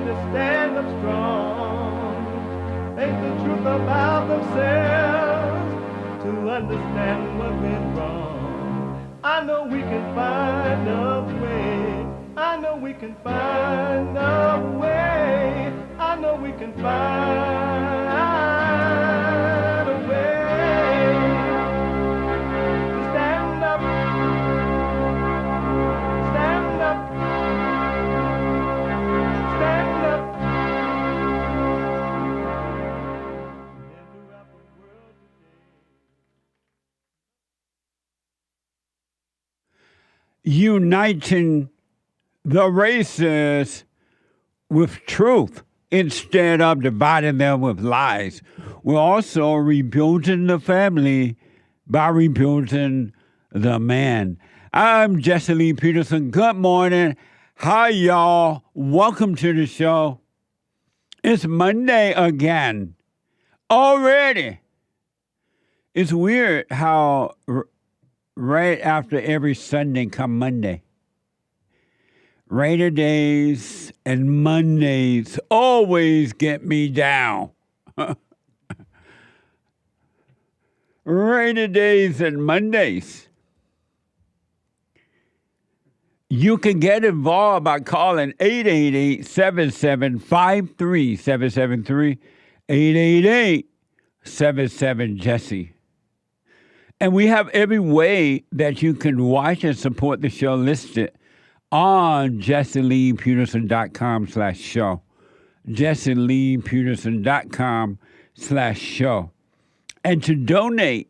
got to stand up strong, face the truth about themselves, to understand what went wrong. I know we can find a way. I know we can find a way. I know we can find a way to stand up, stand up, stand up. Uniting the races with truth instead of dividing them with lies. We're also rebuilding the family by rebuilding the man. I'm Jesse Lee Peterson. Good morning. Hi, y'all. Welcome to the show. It's Monday again. Already. It's weird how right after every Sunday come Monday. Rainy days and Mondays always get me down. Rainy days and Mondays. You can get involved by calling 888-7753-773, 888-77-JESSE. And we have every way that you can watch and support the show listed on jesseleepeterson.com/show. jesseleepeterson.com/show. And to donate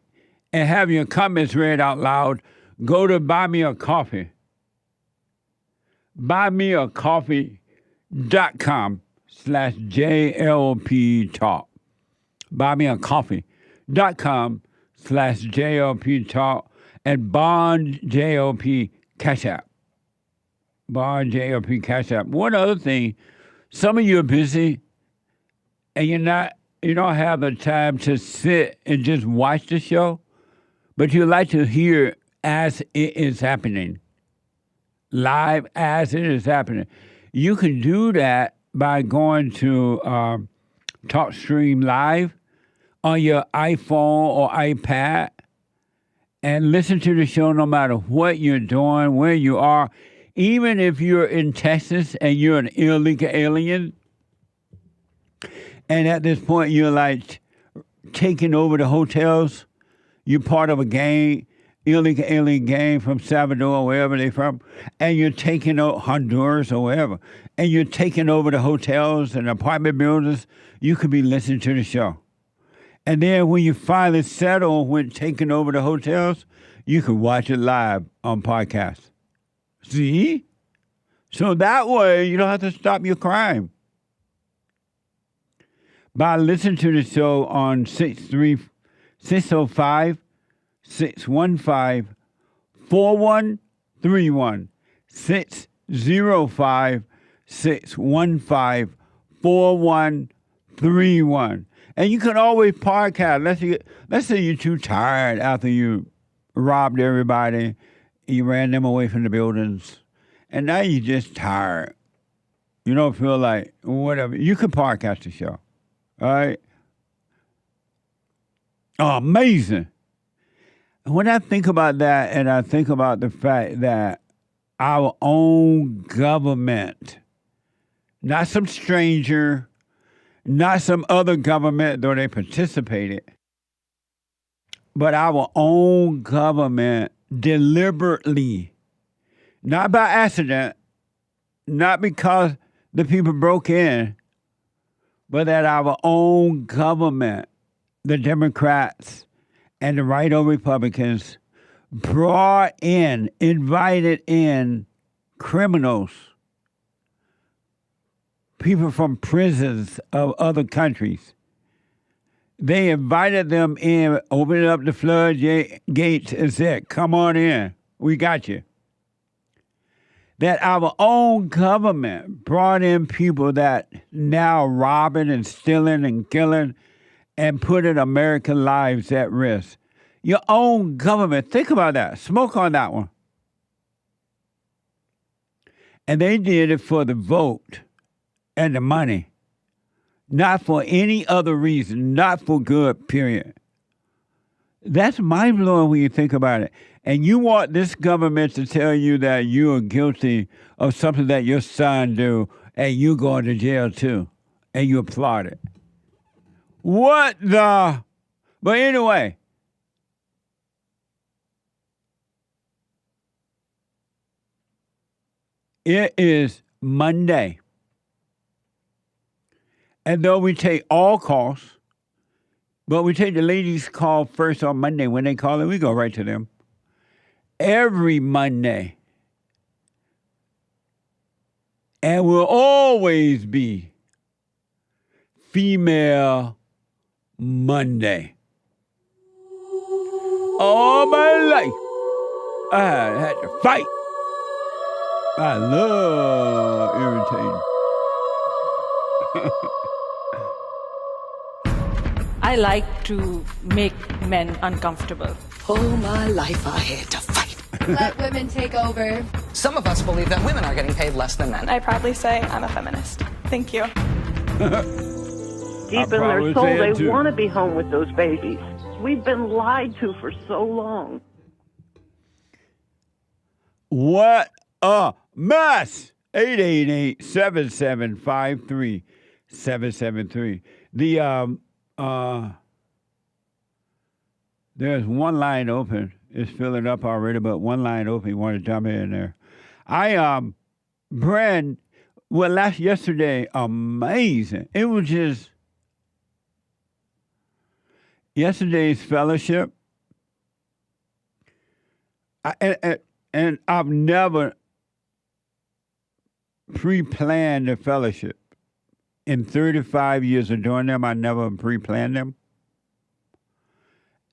and have your comments read out loud, go to Buy Me a Coffee. buymeacoffee.com/JLP Talk. buymeacoffee.com/JLP Talk and Bond JLP Cash App. Bond JLP Cash App. One other thing, some of you are busy and you don't have the time to sit and just watch the show, but you like to hear as it is happening. Live as it is happening. You can do that by going to TalkStream Live on your iPhone or iPad and listen to the show no matter what you're doing, where you are. Even if you're in Texas and you're an illegal alien, and at this point you're like taking over the hotels, you're part of a gang, illegal alien gang from Salvador or wherever they're from, and you're taking over Honduras or wherever, and you're taking over the hotels and apartment buildings, you could be listening to the show. And then when you finally settle with taking over the hotels, you can watch it live on podcast. See? So that way you don't have to stop your crime. By listening to the show on 605-615-4131. 605-615-4131. And you can always podcast. Let's say you're too tired after you robbed everybody, you ran them away from the buildings, and now you're just tired. You don't feel like whatever. You can podcast the show. All right? Oh, amazing. When I think about that, and I think about the fact that our own government, not some stranger, not some other government, though they participated, but our own government deliberately, not by accident, not because the people broke in, but that our own government, the Democrats and the right-wing Republicans, invited in criminals, people from prisons of other countries. They invited them in, opened up the floodgates and said, come on in, we got you. That our own government brought in people that now robbing and stealing and killing and putting American lives at risk. Your own government, think about that. Smoke on that one. And they did it for the vote. and the money. Not for any other reason, not for good, period. That's mind-blowing when you think about it. And you want this government to tell you that you are guilty of something that your son do, and you going to jail too, and you applaud it. What the? But anyway, it is Monday. And though we take all calls, but we take the ladies' call first on Monday. When they call it, we go right to them. Every Monday. And will always be Female Monday. All my life, I had to fight. I love irritating. I like to make men uncomfortable. All my life I had to fight. Let women take over. Some of us believe that women are getting paid less than men. I proudly say I'm a feminist. Thank you. Deep in their soul, they want to be home with those babies. We've been lied to for so long. What a mess! 888-7753-773. There's one line open. It's filling up already, but one line open. You want to jump in there? Brand, yesterday, amazing. It was just yesterday's fellowship. And I've never pre-planned a fellowship. In 35 years of doing them, I never pre-planned them.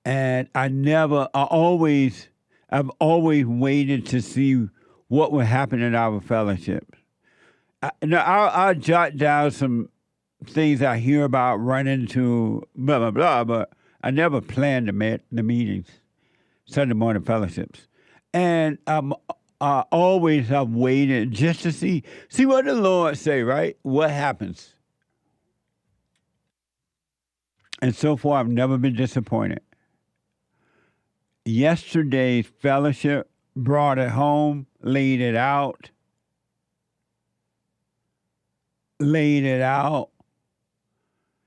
And I've always waited to see what would happen in our fellowship. I'll jot down some things I hear about running to blah, blah, blah, but I never planned the meetings, Sunday morning fellowships. And I always have waited just to see what the Lord say, right? What happens? And so far, I've never been disappointed. Yesterday's fellowship brought it home, laid it out,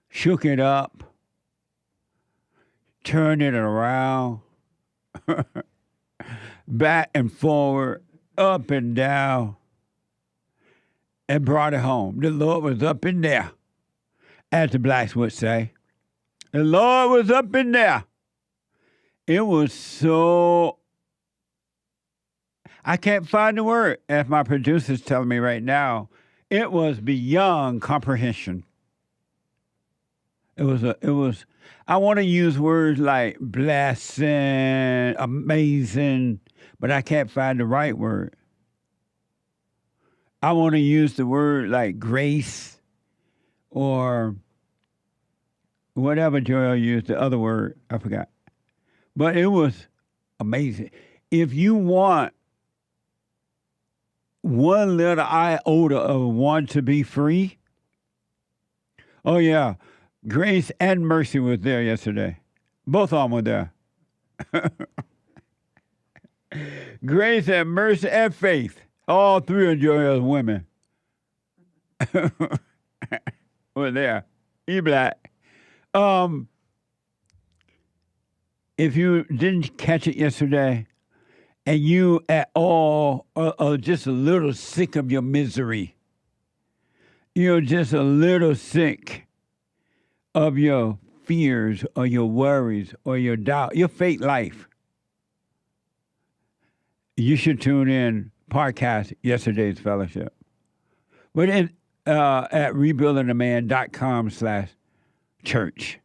shook it up, turned it around, back and forward, up and down, and brought it home. The Lord was up in there, as the blacks would say. The Lord was up in there. It was so... I can't find the word, as my producer's telling me right now. It was beyond comprehension. It was. I want to use words like blessing, amazing, but I can't find the right word. I want to use the word like grace or whatever Joel used, the other word, I forgot. But it was amazing. If you want one little iota of one to be free, oh yeah, grace and mercy was there yesterday. Both of them were there. Grace and mercy and faith. All three of Joel's women were there. You black. If you didn't catch it yesterday, and you at all are just a little sick of your misery, you're just a little sick of your fears or your worries or your doubt, your fake life, you should tune in podcast yesterday's fellowship. But at rebuildingtheman.com/church.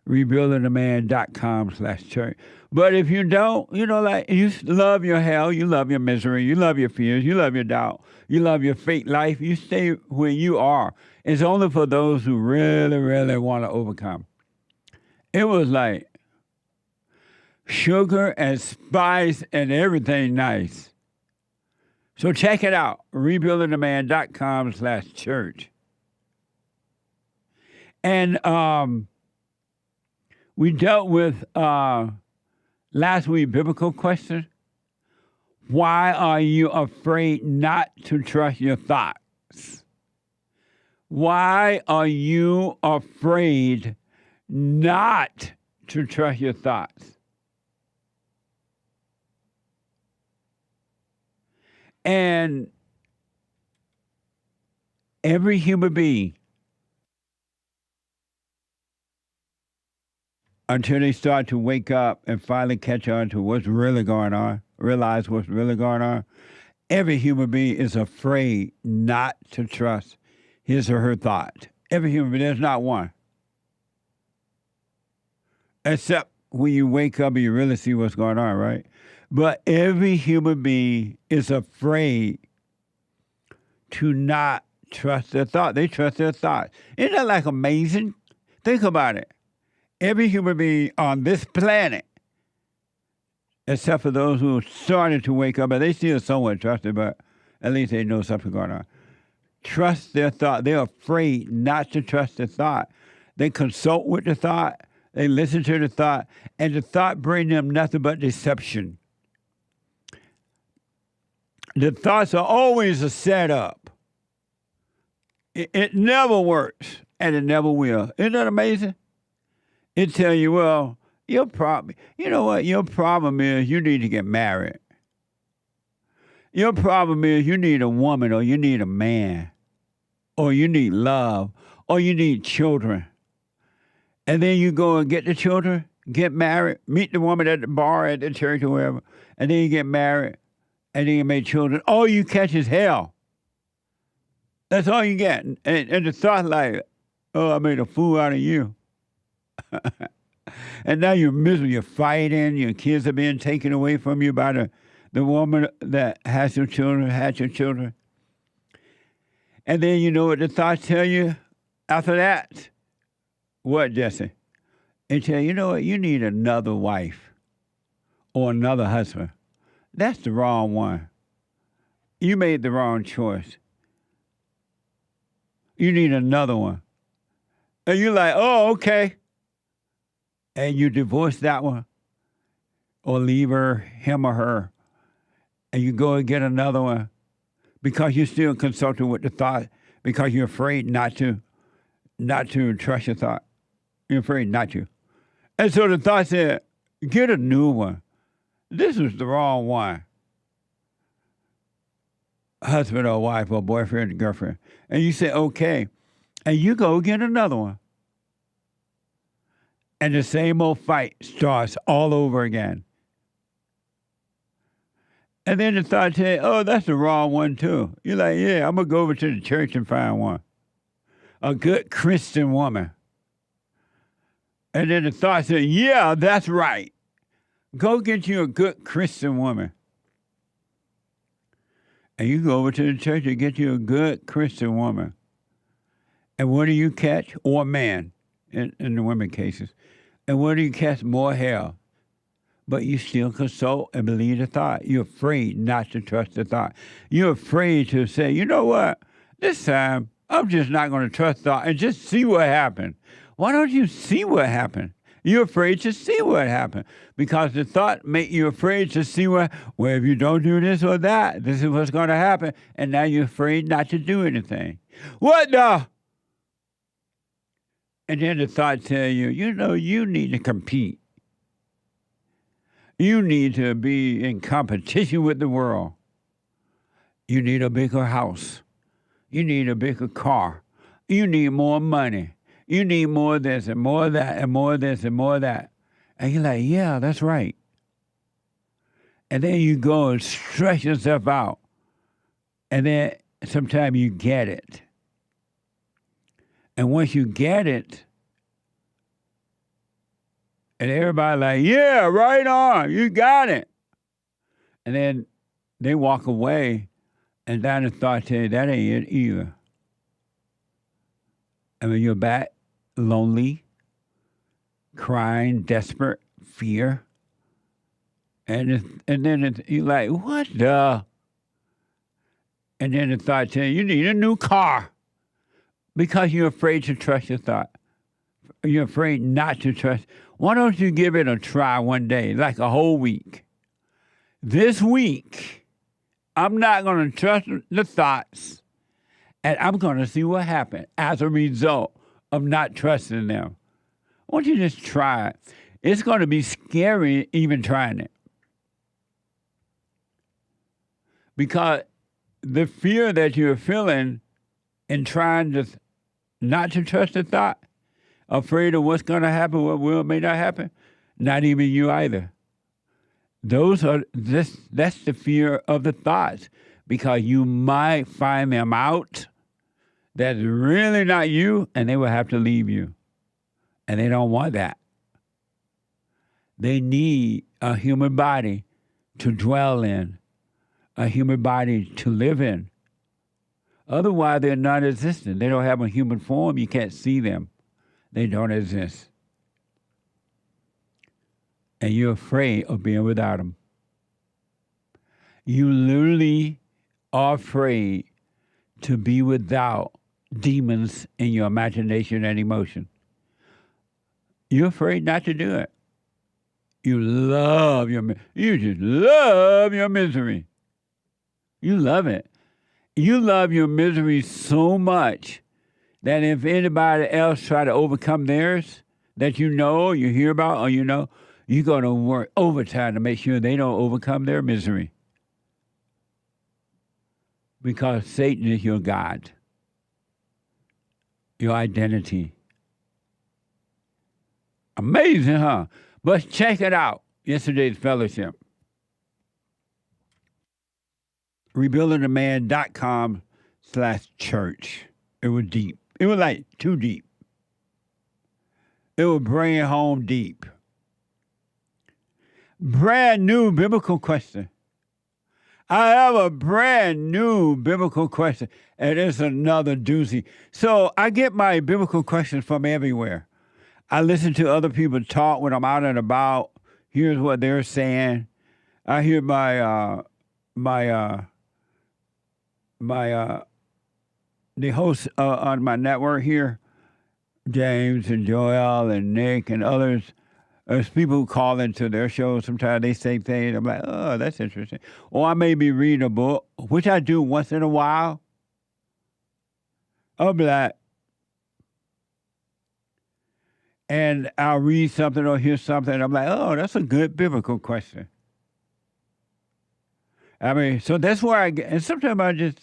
rebuildingtheman.com/church. But if you don't, you love your hell, you love your misery, you love your fears, you love your doubt, you love your fake life, you stay where you are. It's only for those who really, really want to overcome. It was like sugar and spice and everything nice. So check it out, rebuildingtheman.com/church. And we dealt with last week biblical question. Why are you afraid not to trust your thoughts? Why are you afraid not to trust your thoughts? And every human being, until they start to wake up and finally catch on to what's really going on, realize what's really going on, every human being is afraid not to trust his or her thought. Every human being, there's not one. Except when you wake up and you really see what's going on, right? But every human being is afraid to not trust their thought. They trust their thoughts. Isn't that like amazing? Think about it. Every human being on this planet, except for those who started to wake up, and they still somewhat trusted, but at least they know something going on. Trust their thought. They're afraid not to trust their thought. They consult with the thought. They listen to the thought, and the thought brings them nothing but deception. The thoughts are always a setup. It never works, and it never will. Isn't that amazing? It tell you, well, your problem, you know what? Your problem is you need to get married. Your problem is you need a woman, or you need a man, or you need love, or you need children. And then you go and get the children, get married, meet the woman at the bar, at the church, or wherever, and then you get married, and then you make children. All you catch is hell. That's all you get. And the thought like, oh, I made a fool out of you. And now you're miserable. You're fighting. Your kids are being taken away from you by the woman that has your children, had your children. And then you know what the thoughts tell you after that? What, Jesse? It tell you know what? You need another wife or another husband. That's the wrong one. You made the wrong choice. You need another one. And you're like, oh, okay. And you divorce that one or leave her, him or her, and you go and get another one because you're still consulting with the thought because you're afraid not to trust your thought. You're afraid not to. And so the thought said, get a new one. This was the wrong one. Husband or wife or boyfriend or girlfriend. And you say, okay. And you go get another one. And the same old fight starts all over again. And then the thought says, oh, that's the wrong one too. You're like, yeah, I'm going to go over to the church and find one. A good Christian woman. And then the thought said, yeah, that's right. Go get you a good Christian woman. And you go over to the church and get you a good Christian woman. And what do you catch? Or a man, in the women cases. And what do you catch? More hell. But you still consult and believe the thought. You're afraid not to trust the thought. You're afraid to say, you know what? This time, I'm just not going to trust thought and just see what happened. Why don't you see what happened? You're afraid to see what happened because the thought make you afraid to see well, if you don't do this or that, this is what's going to happen. And now you're afraid not to do anything. What the? And then the thought tell you, you know, you need to compete. You need to be in competition with the world. You need a bigger house. You need a bigger car. You need more money. You need more of this and more of that and more of this and more of that. And you're like, yeah, that's right. And then you go and stress yourself out. And then sometimes you get it. And once you get it, and everybody like, yeah, right on, you got it. And then they walk away, and then the thought tell you, that ain't it either. I mean, you're back, lonely, crying, desperate, fear. And then you're like, what the? And then the thought tell you, you need a new car because you're afraid to trust your thought. you're afraid not to trust. Why don't you give it a try one day, like a whole week? This week, I'm not going to trust the thoughts, and I'm going to see what happens as a result of not trusting them. I want you to just try it. It's going to be scary even trying it. Because the fear that you're feeling in trying to not to trust the thought, afraid of what's going to happen, what will or may not happen, not even you either. That's the fear of the thoughts, because you might find them out that's really not you, and they will have to leave you. And they don't want that. They need a human body to dwell in, a human body to live in. Otherwise, they're non-existent. They don't have a human form. You can't see them. They don't exist. And you're afraid of being without them. You literally are afraid to be without demons in your imagination and emotion. You're afraid not to do it. You just love your misery. You love it. You love your misery so much that if anybody else try to overcome theirs that you hear about, or you're going to work overtime to make sure they don't overcome their misery. Because Satan is your God, your identity. Amazing, huh? But check it out. Yesterday's fellowship. rebuildingtheman.com/church. It was deep. It was like too deep. It was bringing home deep. Brand new biblical question. I have a brand new biblical question, and it's another doozy. So I get my biblical questions from everywhere. I listen to other people talk when I'm out and about. Here's what they're saying. I hear the hosts on my network here, James and Joel and Nick and others. There's people who call into their shows. Sometimes they say things. I'm like, oh, that's interesting. Or I may be reading a book, which I do once in a while. I'll be like, and I'll read something or hear something, and I'm like, oh, that's a good biblical question. I mean, so that's where I get, and sometimes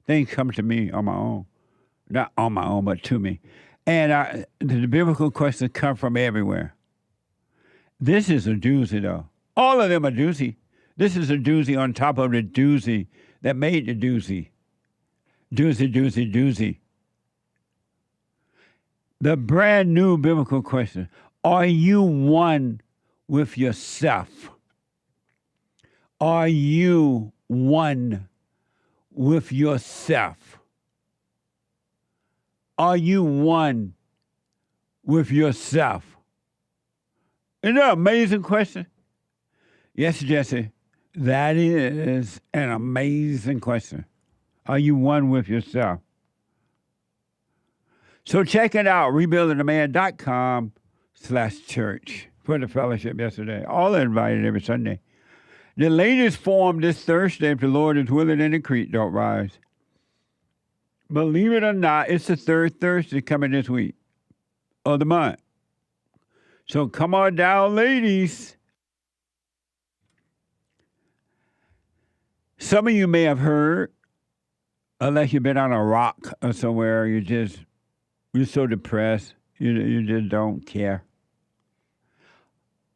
things come to me on my own. Not on my own, but to me. And the biblical questions come from everywhere. This is a doozy, though. All of them are doozy. This is a doozy on top of the doozy that made the doozy. Doozy, doozy, doozy. The brand new biblical question, are you one with yourself? Are you one with yourself? Are you one with yourself? Isn't that an amazing question? Yes, Jesse, that is an amazing question. Are you one with yourself? So check it out, rebuildingtheman.com/church for the fellowship yesterday. All are invited every Sunday. The latest form this Thursday, if the Lord is willing and the creek don't rise. Believe it or not, it's the third Thursday coming this week of the month. So come on down, ladies. Some of you may have heard, unless you've been on a rock or somewhere, you're so depressed, you just don't care.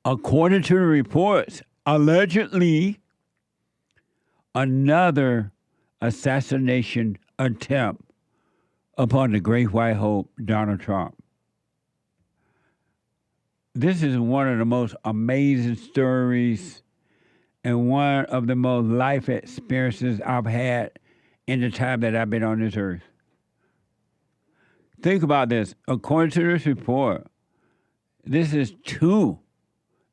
According to the reports, allegedly, another assassination attempt upon the great white hope, Donald Trump. This is one of the most amazing stories and one of the most life experiences I've had in the time that I've been on this earth. Think about this. According to this report, this is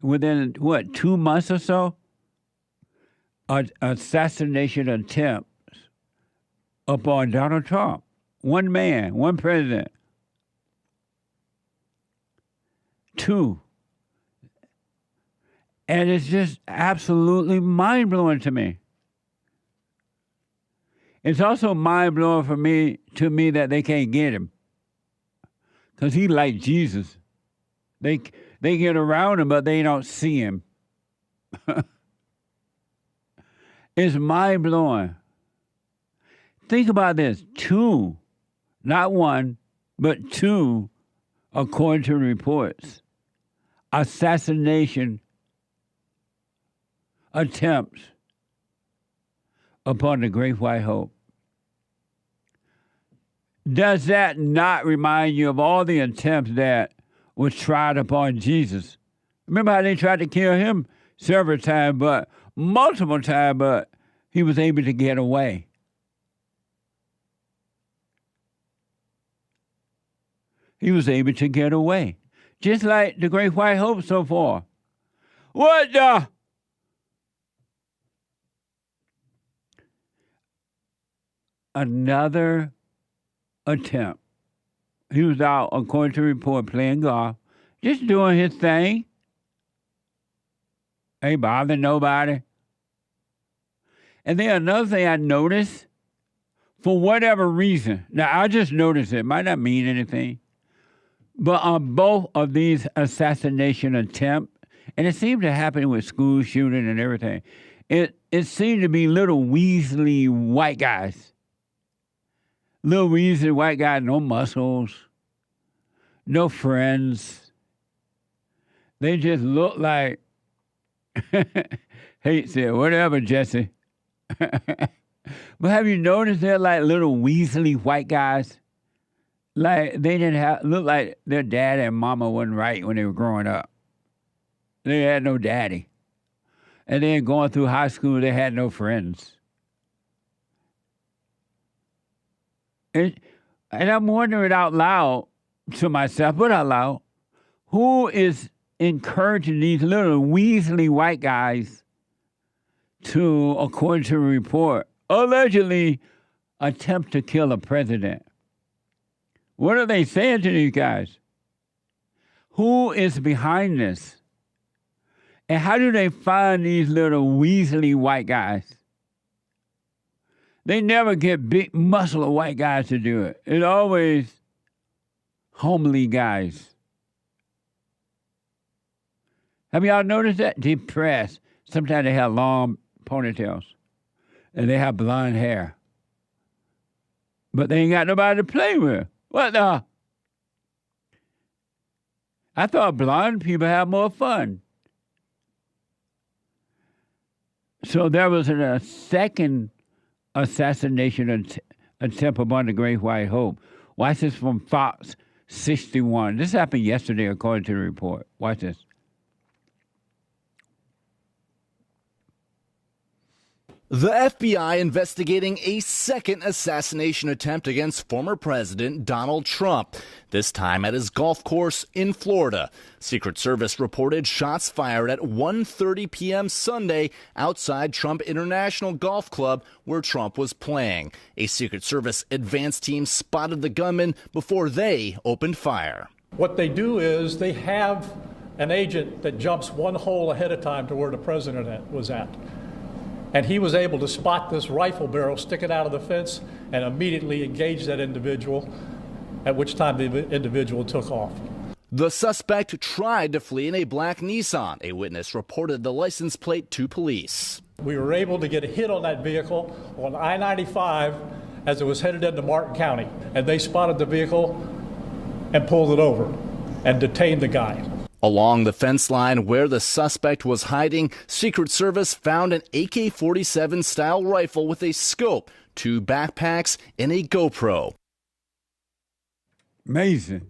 within 2 months or so, assassination attempts upon Donald Trump. One man, one president. 2. And it's just absolutely mind-blowing to me. It's also mind-blowing to me that they can't get him. Because he like Jesus. They get around him, but they don't see him. It's mind-blowing. Think about this. 2, not 1, but 2, according to reports, assassination attempts upon the Great White Hope. Does that not remind you of all the attempts that was tried upon Jesus? Remember how they tried to kill him several times, but multiple times, but he was able to get away. He was able to get away. Just like the Great White Hope so far. What the? Another attempt. He was out, according to report, playing golf, just doing his thing. Ain't bothering nobody. And then another thing I noticed, for whatever reason, now I just noticed it might not mean anything, but on both of these assassination attempts, and it seemed to happen with school shooting and everything, it seemed to be little weaselly white guys. Little weaselly white guy, no muscles, no friends. They just look like, Hake said, whatever, Jesse. But have you noticed they're like little weaselly white guys? Like they didn't look like their dad and mama wasn't right when they were growing up. They had no daddy. And then going through high school, they had no friends. And I'm wondering out loud to myself, but out loud, who is encouraging these little weaselly white guys to, according to a report, allegedly attempt to kill a president? What are they saying to these guys? Who is behind this? And how do they find these little weaselly white guys? They never get big muscle white guys to do it. It's always homely guys. Have y'all noticed that? Depressed. Sometimes they have long ponytails. And they have blonde hair. But they ain't got nobody to play with. What the? I thought blonde people have more fun. So there was a second assassination attempt upon the Great White Hope. Watch this from Fox 61. This happened yesterday, according to the report. Watch this. The FBI investigating a second assassination attempt against former President Donald Trump, this time at his golf course in Florida. Secret Service reported shots fired at 1:30 p.m. Sunday outside Trump International Golf Club where Trump was playing. A Secret Service advance team spotted the gunman before they opened fire. What they do is they have an agent that jumps one hole ahead of time to where the president was at. And he was able to spot this rifle barrel, stick it out of the fence, and immediately engage that individual, at which time the individual took off. The suspect tried to flee in a black Nissan. A witness reported the license plate to police. We were able to get a hit on that vehicle on I-95 as it was headed into Martin County. And they spotted the vehicle and pulled it over and detained the guy. Along the fence line where the suspect was hiding, Secret Service found an AK-47 style rifle with a scope, 2 backpacks, and a GoPro. Amazing.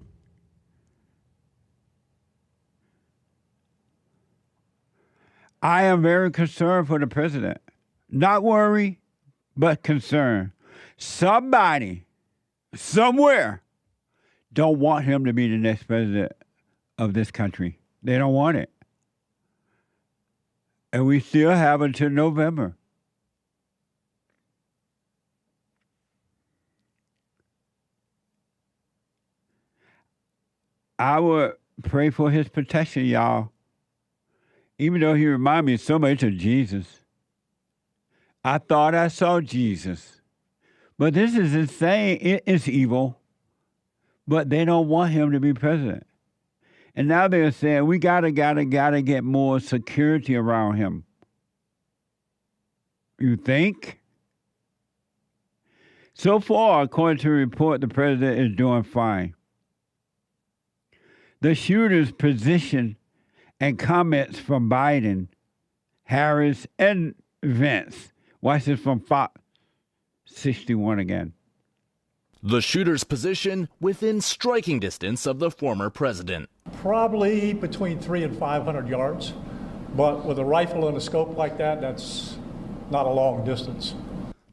I am very concerned for the president. Not worry, but concerned. Somebody, somewhere, don't want him to be the next president of this country. They don't want it. And we still have until November. I would pray for his protection, y'all. Even though he reminded me so much of Jesus. I thought I saw Jesus. But this is insane. It's evil. But they don't want him to be president. And now they're saying we gotta get more security around him. You think? So far, according to a report, the president is doing fine. The shooter's position and comments from Biden, Harris, and Vance. Watch this from Fox 61 again. The shooter's position within striking distance of the former president. Probably between 300 and 500 yards, but with a rifle and a scope like that, that's not a long distance.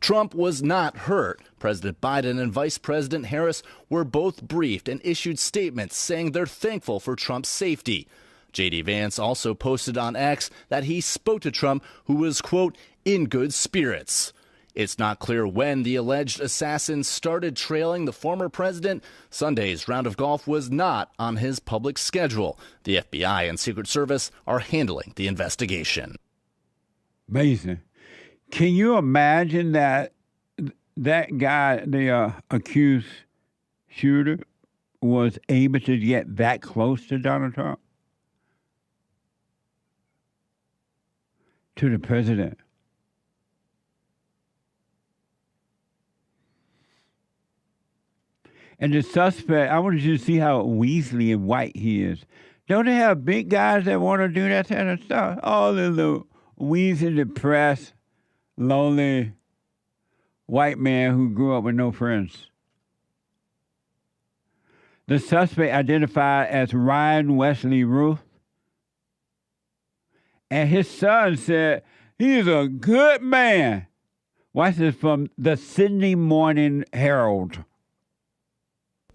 Trump was not hurt. President Biden and Vice President Harris were both briefed and issued statements saying they're thankful for Trump's safety. J.D. Vance also posted on X that he spoke to Trump, who was, quote, in good spirits. It's not clear when the alleged assassin started trailing the former president. Sunday's round of golf was not on his public schedule. The FBI and Secret Service are handling the investigation. Amazing. Can you imagine that guy, the accused shooter, was able to get that close to Donald Trump? To the president. And the suspect, I wanted you to see how weaselly and white he is. Don't they have big guys that want to do that kind of stuff? All the little weaselly, depressed, lonely white man who grew up with no friends. The suspect identified as Ryan Wesley Ruth. And his son said, he's a good man. Watch this from the Sydney Morning Herald.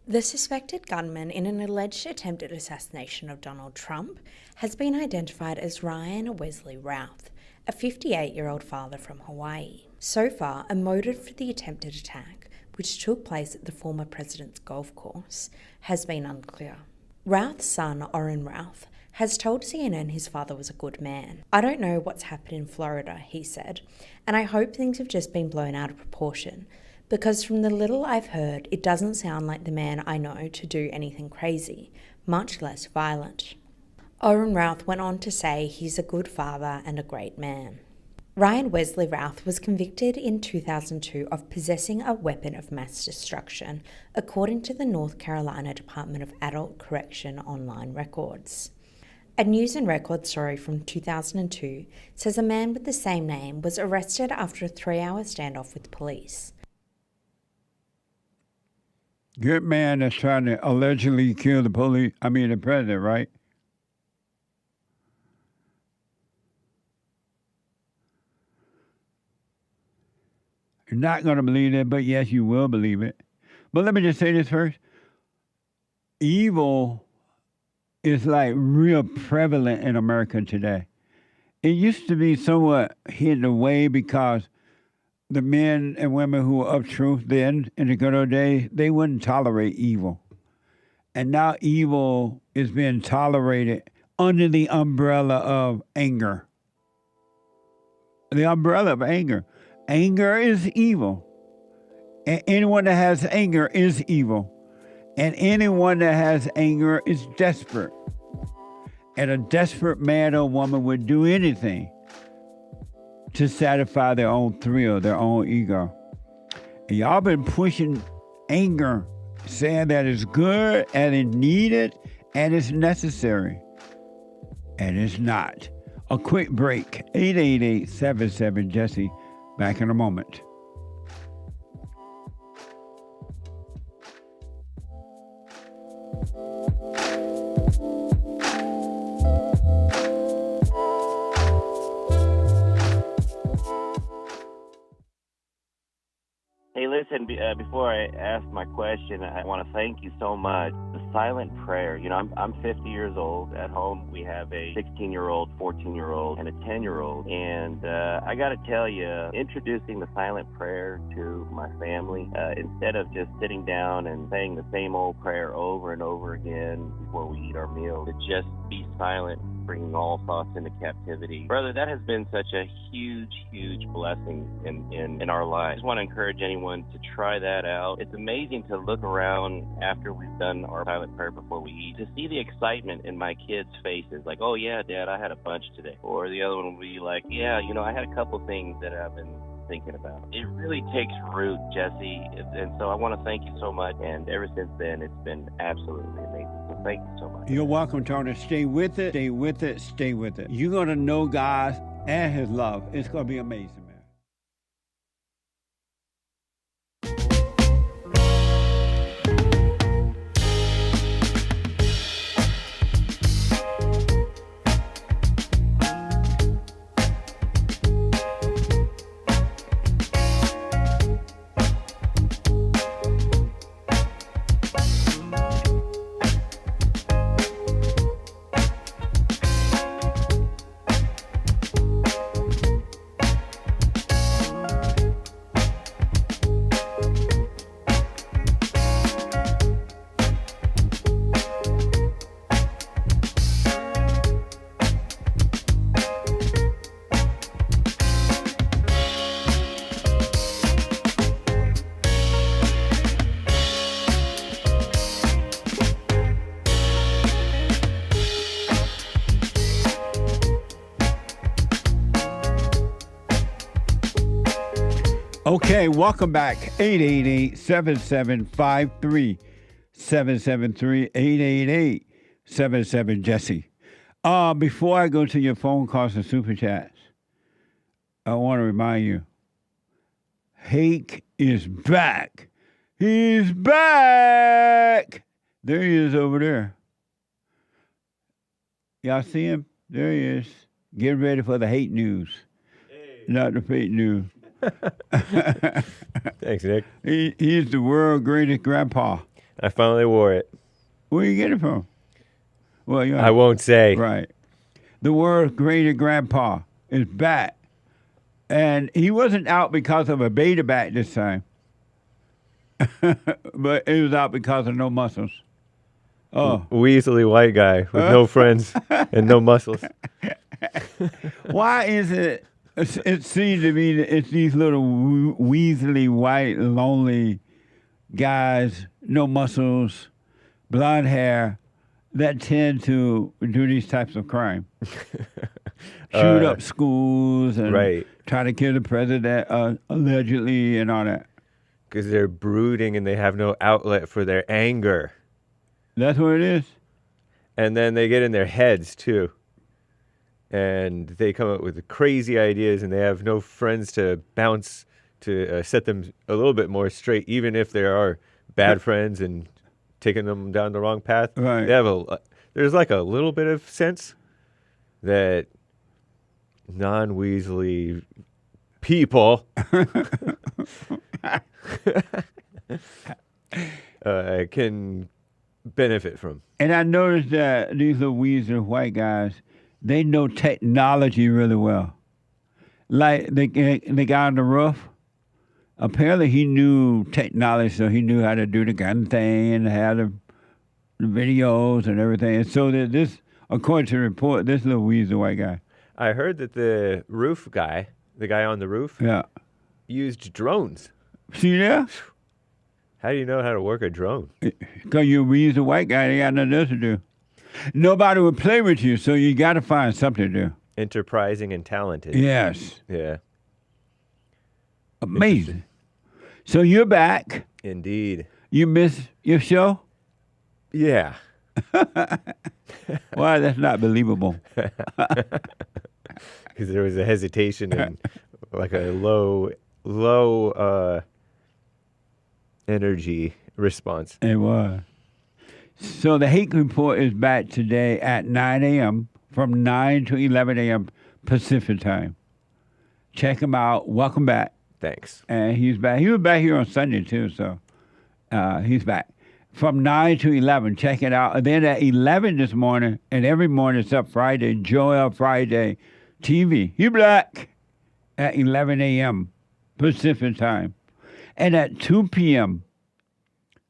The suspected gunman in an alleged attempted assassination of Donald Trump has been identified as Ryan Wesley Routh, a 58-year-old father from Hawaii. So far, a motive for the attempted attack, which took place at the former president's golf course, has been unclear. Routh's son, Orrin Routh, has told CNN his father was a good man. I don't know what's happened in Florida, he said, and I hope things have just been blown out of proportion, because from the little I've heard, it doesn't sound like the man I know to do anything crazy, much less violent. Orrin Routh went on to say he's a good father and a great man. Ryan Wesley Routh was convicted in 2002 of possessing a weapon of mass destruction, according to the North Carolina Department of Adult Correction online records. A News and Record story from 2002 says a man with the same name was arrested after a 3-hour standoff with police. Good man that's trying to allegedly kill the president, right? You're not going to believe it, but yes, you will believe it. But let me just say this first. Evil is like real prevalent in America today. It used to be somewhat hidden away because the men and women who were of truth then, in the good old days, they wouldn't tolerate evil. And now evil is being tolerated under the umbrella of anger. The umbrella of anger. Anger is evil. And anyone that has anger is evil. And anyone that has anger is desperate. And a desperate man or woman would do anything to satisfy their own thrill, their own ego. And y'all been pushing anger, saying that it's good and it's needed and it's necessary. And it's not. A quick break. 888-77-JESSE. Back in a moment. Hey, Hey, listen, before I ask my question, I want to thank you so much. The silent prayer, you know, I'm 50 years old. At home, we have a 16-year-old, 14-year-old, and a 10-year-old. And I got to tell you, introducing the silent prayer to my family, instead of just sitting down and saying the same old prayer over and over again before we eat our meal, to just be silent, bringing all thoughts into captivity. Brother, that has been such a huge, huge blessing in our lives. I just want to encourage anyone to try that out. It's amazing to look around after we've done our silent prayer before we eat, to see the excitement in my kids' faces, like, oh yeah, Dad, I had a bunch today. Or the other one will be like, yeah, you know, I had a couple things that I've been thinking about. It really takes root, Jesse, and so I want to thank you so much, and ever since then, it's been absolutely amazing. So thank you so much. You're welcome, Tony. Stay with it, stay with it, stay with it. You're going to know God and his love. It's going to be amazing, man. Okay, welcome back. 888-7753-773, 888-77-JESSE. Before I go to your phone calls and super chats, I want to remind you, Hake is back. He's back. There he is over there. Y'all see him? There he is. Get ready for the hate news, not the fake news. Thanks, Nick. He's the world's greatest grandpa. I finally wore it. Where you get it from? Well, I won't say. Right. The world's greatest grandpa is back. And he wasn't out because of a beta bat this time. But it was out because of no muscles. Oh. Weaselly white guy with no friends and no muscles. Why is it? It seems to me that it's these little weaselly, white, lonely guys, no muscles, blonde hair, that tend to do these types of crime. Shoot up schools and try to kill the president, allegedly, and all that. Because they're brooding and they have no outlet for their anger. That's what it is. And then they get in their heads, too. And they come up with crazy ideas, and they have no friends to bounce to set them a little bit more straight, even if there are bad friends and taking them down the wrong path. Right. They have there's like a little bit of sense that non-Weasley people can benefit from. And I noticed that these little Weasley white guys, they know technology really well. Like the guy on the roof, apparently he knew technology, so he knew how to do the gun thing and how the videos and everything. And so this, according to the report, this little Weasley white guy. I heard that the roof guy, the guy on the roof, used drones. See there? How do you know how to work a drone? Because you're a Weasley white guy, they got nothing else to do. Nobody would play with you, so you got to find something to do. Enterprising and talented. Yes. Yeah. Amazing. So you're back. Indeed. You miss your show? Yeah. Why? That's not believable. Because there was a hesitation and like a low energy response. It was. So the Hake Report is back today at 9 a.m. from 9 to 11 a.m. Pacific time. Check them out. Welcome back. Thanks. And he's back. He was back here on Sunday, too, so he's back. From 9 to 11, check it out. And then at 11 this morning, and every morning except Friday, Joel Friday TV. He black at 11 a.m. Pacific time. And at 2 p.m.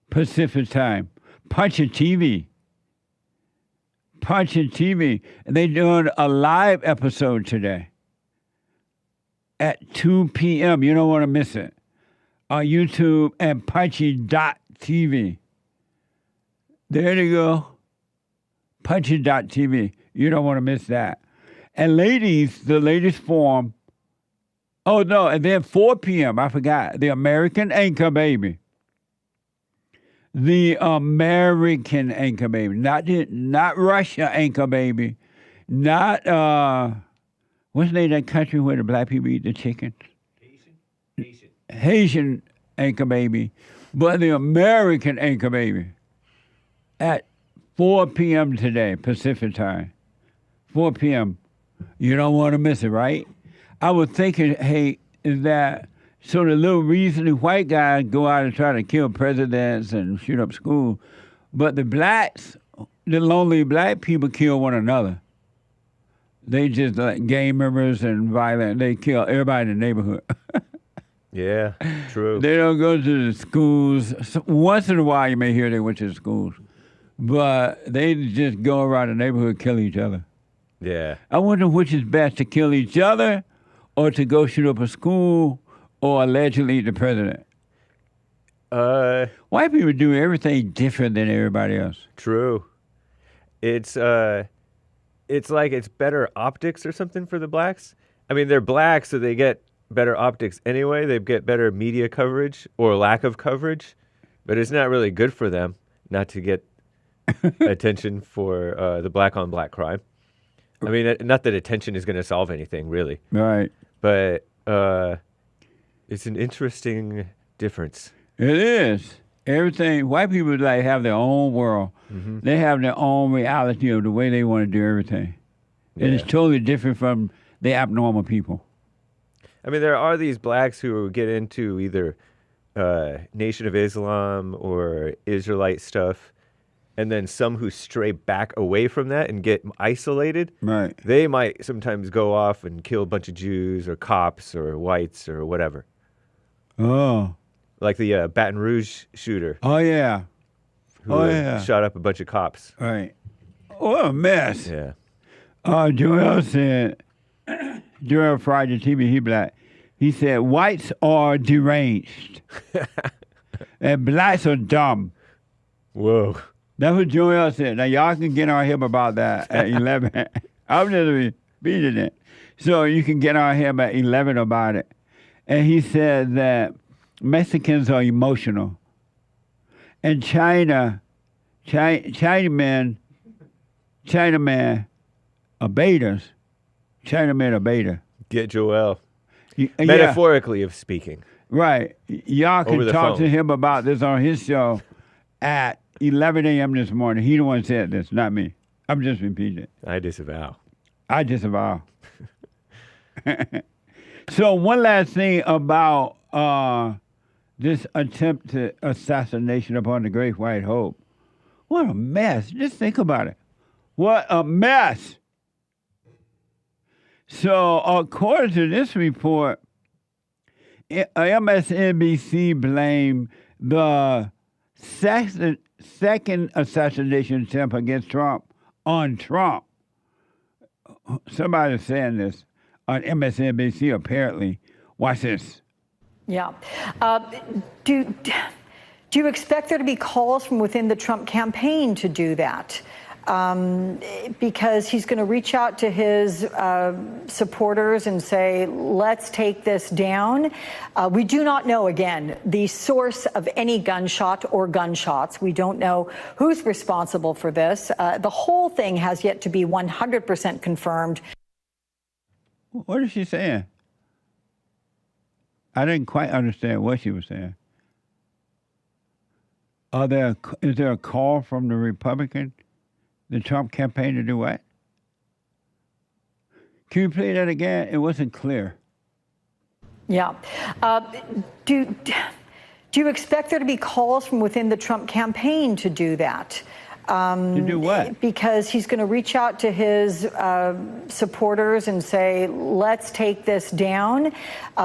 Pacific time, Punch-It TV. Punch-It TV. And they're doing a live episode today at 2 p.m. You don't want to miss it. On YouTube and Punchy.tv. There you go. Punchy.tv. You don't want to miss that. And ladies, the latest form. Oh, no, and then 4 p.m., I forgot. The American Anchor Baby. The American Anchor Baby. Not Russia Anchor Baby. Not, what's the name of that country where the black people eat the chicken? Haitian Anchor Baby. But the American Anchor Baby. At 4 p.m. today, Pacific time. 4 p.m. You don't want to miss it, right? I was thinking, hey, is that so the little reason the white guys go out and try to kill presidents and shoot up schools, but the blacks, the lonely black people kill one another. They just like gang members and violent. They kill everybody in the neighborhood. Yeah, true. They don't go to the schools. Once in a while you may hear they went to the schools. But they just go around the neighborhood and kill each other. Yeah. I wonder which is best, to kill each other or to go shoot up a school or allegedly the president. White people do everything different than everybody else. True. It's like it's better optics or something for the blacks. I mean, they're black, so they get better optics anyway. They get better media coverage or lack of coverage. But it's not really good for them not to get attention for the black-on-black crime. I mean, not that attention is going to solve anything, really. Right. But it's an interesting difference. It is. Everything, white people like have their own world. Mm-hmm. They have their own reality of the way they want to do everything. Yeah. And it's totally different from the abnormal people. I mean, there are these blacks who get into either Nation of Islam or Israelite stuff, and then some who stray back away from that and get isolated. Right. They might sometimes go off and kill a bunch of Jews or cops or whites or whatever. Oh. Like the Baton Rouge shooter. Oh, yeah. Who shot up a bunch of cops. Right. What a mess. Yeah. Joel said, Joel Friday TV, he black. He said, whites are deranged. And blacks are dumb. Whoa. That's what Joel said. Now, y'all can get on him about that at 11. I'm just repeating it. So you can get on him at 11 about it. And he said that Mexicans are emotional. And Chinamen are betas. Chinamen are beta. Get Joel. Metaphorically of speaking. Right. Y'all can talk to him about this on his show at 11 a.m. this morning. He the one said this, not me. I'm just repeating it. I disavow. So one last thing about this attempted assassination upon the Great White Hope. What a mess. Just think about it. What a mess. So according to this report, MSNBC blamed the second assassination attempt against Trump on Trump. Somebody's saying this on MSNBC, apparently. Watch this. Yeah. Do you expect there to be calls from within the Trump campaign to do that? Because he's going to reach out to his supporters and say, let's take this down. We do not know, again, the source of any gunshot or gunshots. We don't know who's responsible for this. The whole thing has yet to be 100% confirmed. What is she saying? I didn't quite understand what she was saying. Is there a call from the Republican? The Trump campaign to do what? Can you play that again? It wasn't clear. Yeah. Do you expect there to be calls from within the Trump campaign to do that? To do what? Because he's going to reach out to his supporters and say, let's take this down.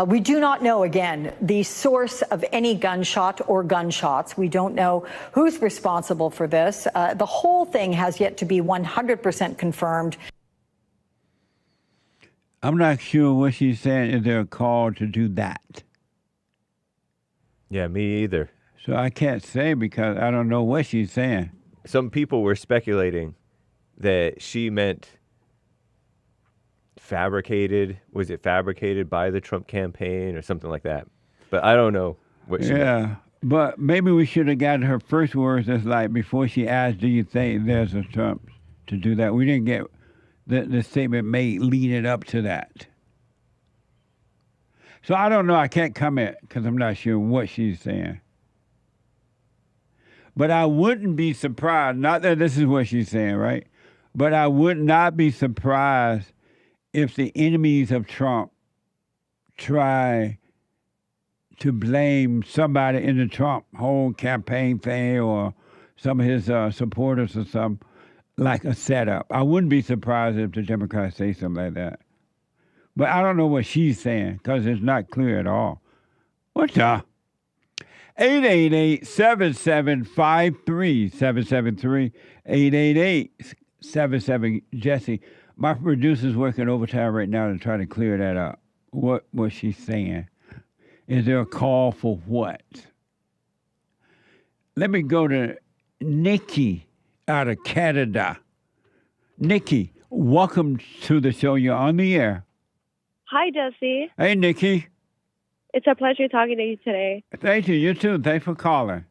We do not know, again, the source of any gunshot or gunshots. We don't know who's responsible for this. The whole thing has yet to be 100% confirmed. I'm not sure what she's saying. Is there a call to do that? Yeah, me either. So I can't say because I don't know what she's saying. Some people were speculating that she meant fabricated. Was it fabricated by the Trump campaign or something like that? But I don't know what she meant. Yeah, but maybe we should have gotten her first words as like before she asked, do you think there's a Trump to do that? We didn't get the statement made leading up to that. So I don't know. I can't comment because I'm not sure what she's saying. But I wouldn't be surprised, not that this is what she's saying, right? But I would not be surprised if the enemies of Trump try to blame somebody in the Trump whole campaign thing or some of his supporters or something like a setup. I wouldn't be surprised if the Democrats say something like that. But I don't know what she's saying because it's not clear at all. What's up? 888-7753-773, 888-77-JESSE. My producer's working overtime right now to try to clear that up. What was she saying? Is there a call for what? Let me go to Nikki out of Canada. Nikki, welcome to the show. You're on the air. Hi, Jesse. Hey, Nikki. It's a pleasure talking to you today. Thank you. You too. Thanks for calling.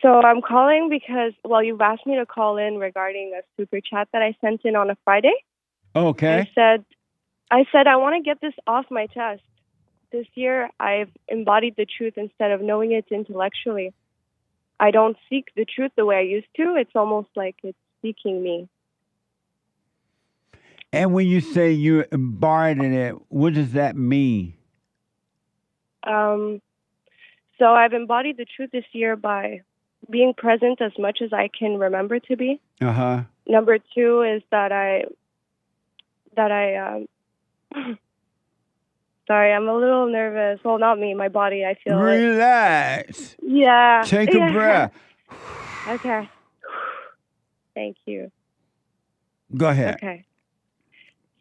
So I'm calling because, well, you've asked me to call in regarding a super chat that I sent in on a Friday. Okay. I said I want to get this off my chest. This year, I've embodied the truth instead of knowing it intellectually. I don't seek the truth the way I used to. It's almost like it's seeking me. And when you say you embodied it, what does that mean? So I've embodied the truth this year by being present as much as I can remember to be. Uh-huh. Number two is that sorry, I'm a little nervous. Well, not me, my body, I feel Relax. Yeah. Take a breath. Okay. Thank you. Go ahead. Okay.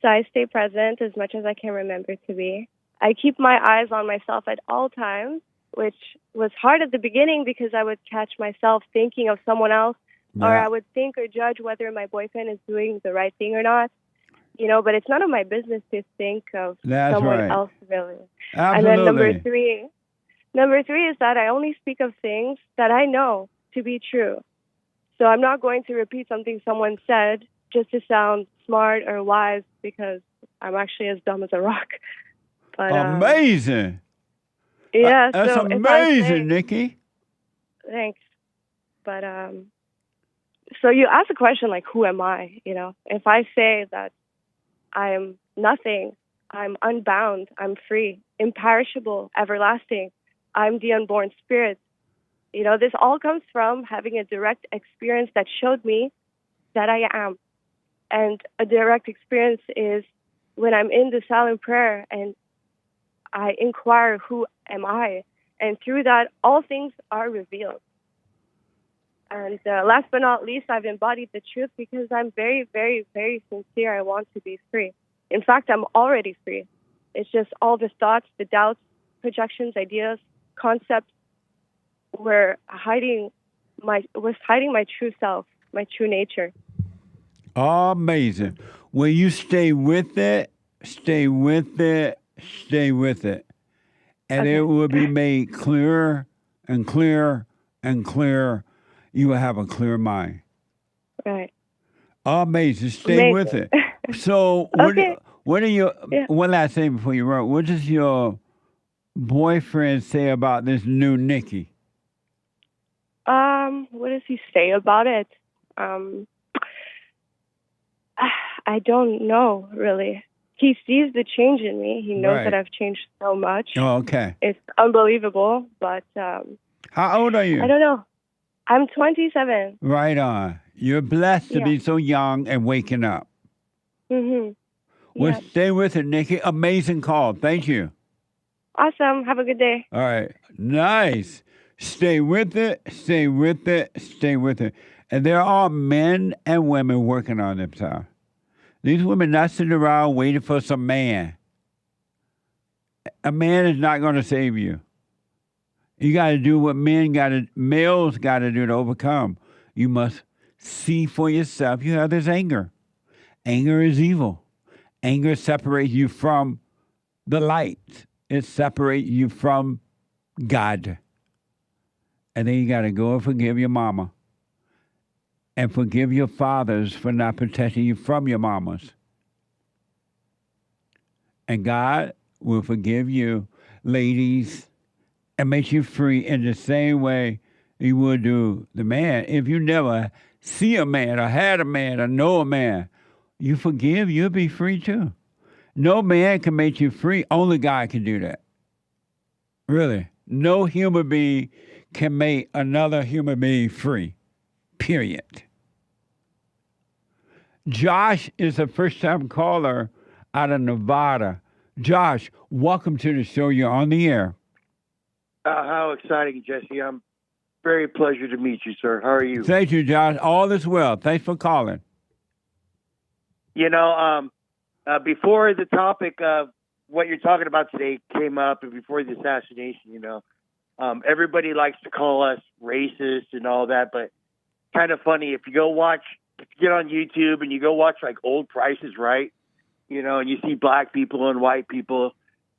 So I stay present as much as I can remember to be. I keep my eyes on myself at all times, which was hard at the beginning because I would catch myself thinking of someone else, or I would think or judge whether my boyfriend is doing the right thing or not. You know, but it's none of my business to think of someone else, really. Absolutely. And then number three is that I only speak of things that I know to be true. So I'm not going to repeat something someone said just to sound smart or wise because I'm actually as dumb as a rock. But, amazing. Yeah, that's so amazing, Nikki. Thanks. But so you ask a question like, who am I? You know, if I say that I'm nothing, I'm unbound, I'm free, imperishable, everlasting, I'm the unborn spirit. You know, this all comes from having a direct experience that showed me that I am. And a direct experience is when I'm in the silent prayer and I inquire, who am I? And through that, all things are revealed. And last but not least, I've embodied the truth because I'm very, very, very sincere. I want to be free. In fact, I'm already free. It's just all the thoughts, the doubts, projections, ideas, concepts were hiding my true self, my true nature. Amazing. When you stay with it, stay with it, stay with it. And it will be made clearer and clearer and clearer. You will have a clear mind. Right. Amazing. Stay with it. So, what are your, one last thing before you run, what does your boyfriend say about this new Nikki? What does he say about it? I don't know, really. he sees the change in me. He knows Right. that I've changed so much. Oh, okay. It's unbelievable, but How old are you? I don't know. I'm 27. Right on. You're blessed to Yeah. be so young and waking up. Mm-hmm. Well, Yeah. stay with it, Nikki. Amazing call. Thank you. Awesome. Have a good day. All right. Nice. Stay with it. Stay with it. Stay with it. And there are men and women working on themselves. These women not sitting around waiting for some man. A man is not going to save you. You got to do what males got to do to overcome. You must see for yourself. You have this anger. Anger is evil. Anger separates you from the light. It separates you from God. And then you got to go and forgive your mama. And forgive your fathers for not protecting you from your mamas. And God will forgive you, ladies, and make you free in the same way He would do the man. If you never see a man or had a man or know a man, you forgive, you'll be free too. No man can make you free. Only God can do that. Really. No human being can make another human being free. Period. Josh is a first-time caller out of Nevada. Josh, welcome to the show. You're on the air. How exciting, Jesse. I'm very pleasure to meet you, sir. How are you? Thank you, Josh. All is well. Thanks for calling. You know, before the topic of what you're talking about today came up and before the assassination, you know, everybody likes to call us racist and all that, but kind of funny. If you get on YouTube and you go watch like old Price is Right, you know, and you see black people and white people,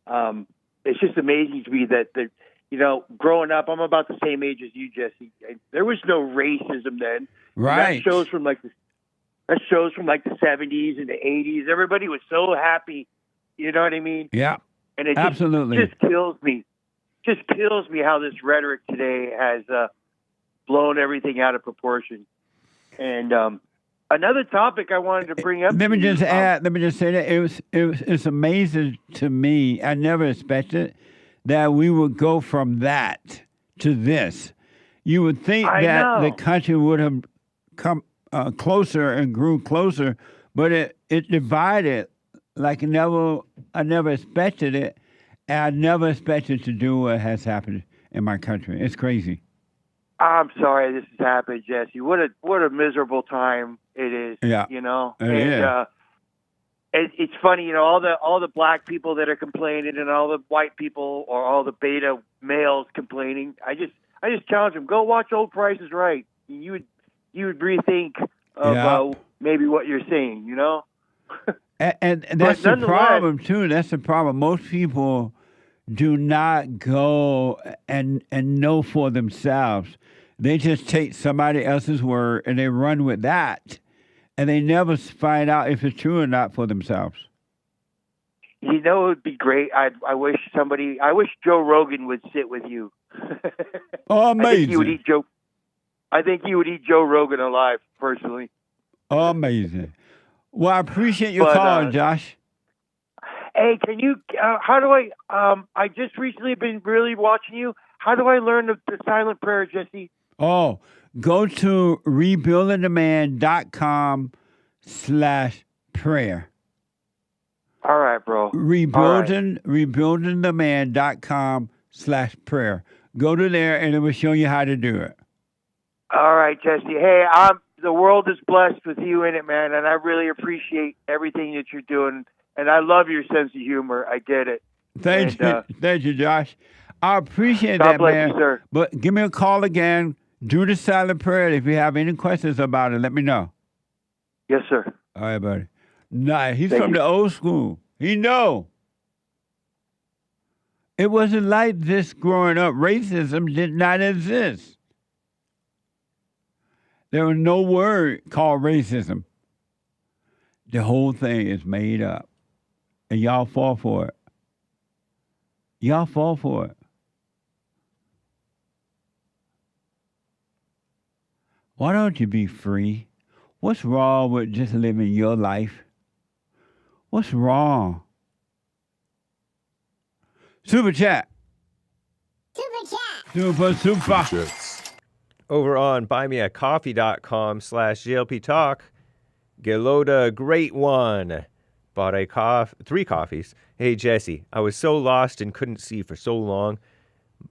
it's just amazing to me that, you know, growing up, I'm about the same age as you, Jesse. There was no racism then. Right. That shows from like the 70s and the 80s. Everybody was so happy. You know what I mean? Yeah. And it absolutely just kills me. Just kills me how this rhetoric today has blown everything out of proportion. And another topic I wanted to bring up. Let me just say that it's amazing to me. I never expected that we would go from that to this. You would think that the country would have come closer and grew closer, but it divided like I never expected it, and I never expected to do what has happened in my country. It's crazy. I'm sorry this has happened, Jesse. What a miserable time it is. Yeah. You know? It's funny, you know, all the black people that are complaining and all the white people or all the beta males complaining. I just challenge them, go watch old Price is Right. You would rethink of maybe what you're saying, you know? And that's the problem, too. That's the problem. Most people do not go and know for themselves. They just take somebody else's word and they run with that. And they never find out if it's true or not for themselves. You know, it would be great. I wish Joe Rogan would sit with you. Oh, amazing. I think he would eat Joe Rogan alive, personally. Amazing. Well, I appreciate your call, Josh. Hey, can you, how do I just recently been really watching you. How do I learn the silent prayer, Jesse? Oh, go to rebuildingtheman.com/prayer. All right, bro. rebuildingtheman.com/prayer. Go to there and it will show you how to do it. All right, Jesse. Hey, the world is blessed with you in it, man, and I really appreciate everything that you're doing. And I love your sense of humor. I get it. Thank you, Josh. I appreciate God that, bless man. you, sir. But give me a call again. Do the silent prayer. If you have any questions about it, let me know. Yes, sir. All right, buddy. Nice. He's Thank from you. the old school. He know. It wasn't like this growing up. Racism did not exist. There was no word called racism. The whole thing is made up. And y'all fall for it. Y'all fall for it. Why don't you be free? What's wrong with just living your life? What's wrong? Super chat. Super. Over on buymeacoffee.com/JLP Talk, Geloda Great One bought 3 coffees. Hey, Jesse, I was so lost and couldn't see for so long.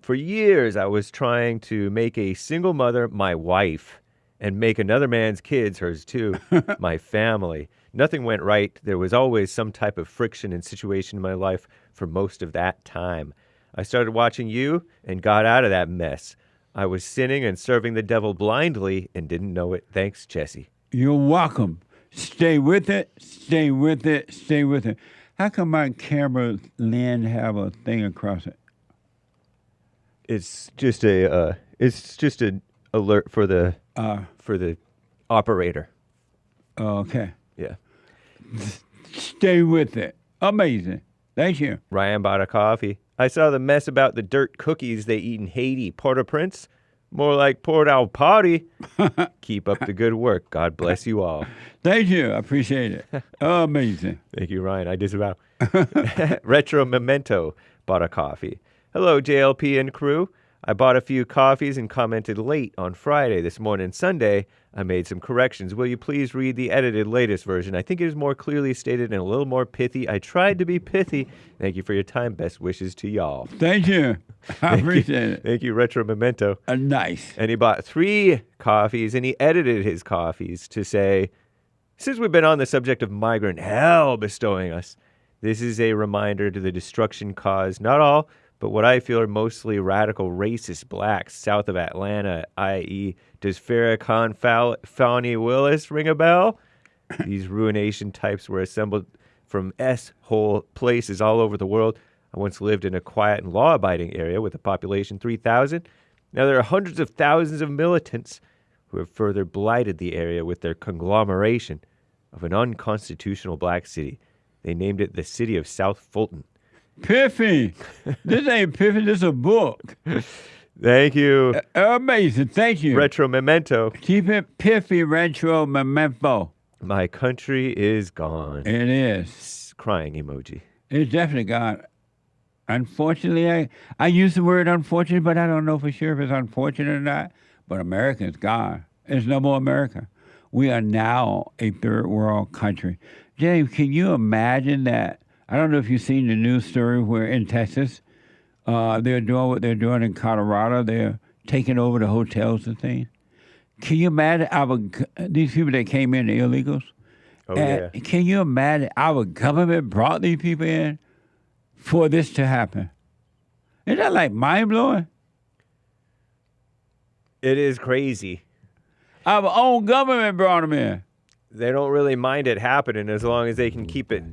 For years, I was trying to make a single mother my wife and make another man's kids hers too, my family. Nothing went right. There was always some type of friction and situation in my life for most of that time. I started watching you and got out of that mess. I was sinning and serving the devil blindly and didn't know it. Thanks, Jesse. You're welcome. Stay with it. Stay with it. Stay with it. How come my camera lens have a thing across it? It's just an alert for the operator. Okay. Yeah. Stay with it. Amazing. Thank you. Ryan bought a coffee. I saw the mess about the dirt cookies they eat in Haiti. Port-au-Prince? More like Port Au Party. Keep up the good work. God bless you all. Thank you. I appreciate it. Amazing. Thank you, Ryan. I disavow. Retro Memento bought a coffee. Hello, JLP and crew. I bought a few coffees and commented late on Friday. This morning, Sunday, I made some corrections. Will you please read the edited latest version? I think it is more clearly stated and a little more pithy. I tried to be pithy. Thank you for your time. Best wishes to y'all. Thank you. I appreciate it. Thank you, Retro Memento. Nice. And he bought 3 coffees, and he edited his coffees to say, since we've been on the subject of migrant hell bestowing us, this is a reminder to the destruction caused, not all, but what I feel are mostly radical racist blacks south of Atlanta, i.e., does Farrakhan Fawny Willis ring a bell? These ruination types were assembled from S-hole places all over the world. I once lived in a quiet and law-abiding area with a population 3,000. Now there are hundreds of thousands of militants who have further blighted the area with their conglomeration of an unconstitutional black city. They named it the City of South Fulton. Piffy. This ain't Piffy, this is a book. Thank you. Amazing. Thank you. Retro Memento. Keep it Piffy, Retro Memento. My country is gone. It is. Crying emoji. It's definitely gone. Unfortunately, I use the word unfortunate, but I don't know for sure if it's unfortunate or not. But America's gone. There's no more America. We are now a third world country. James, can you imagine that? I don't know if you've seen the news story where in Texas, they're doing what they're doing in Colorado. They're taking over the hotels and things. Can you imagine these people that came in, the illegals? Oh, yeah. Can you imagine our government brought these people in for this to happen? Isn't that like mind-blowing? It is crazy. Our own government brought them in. They don't really mind it happening as long as they can keep it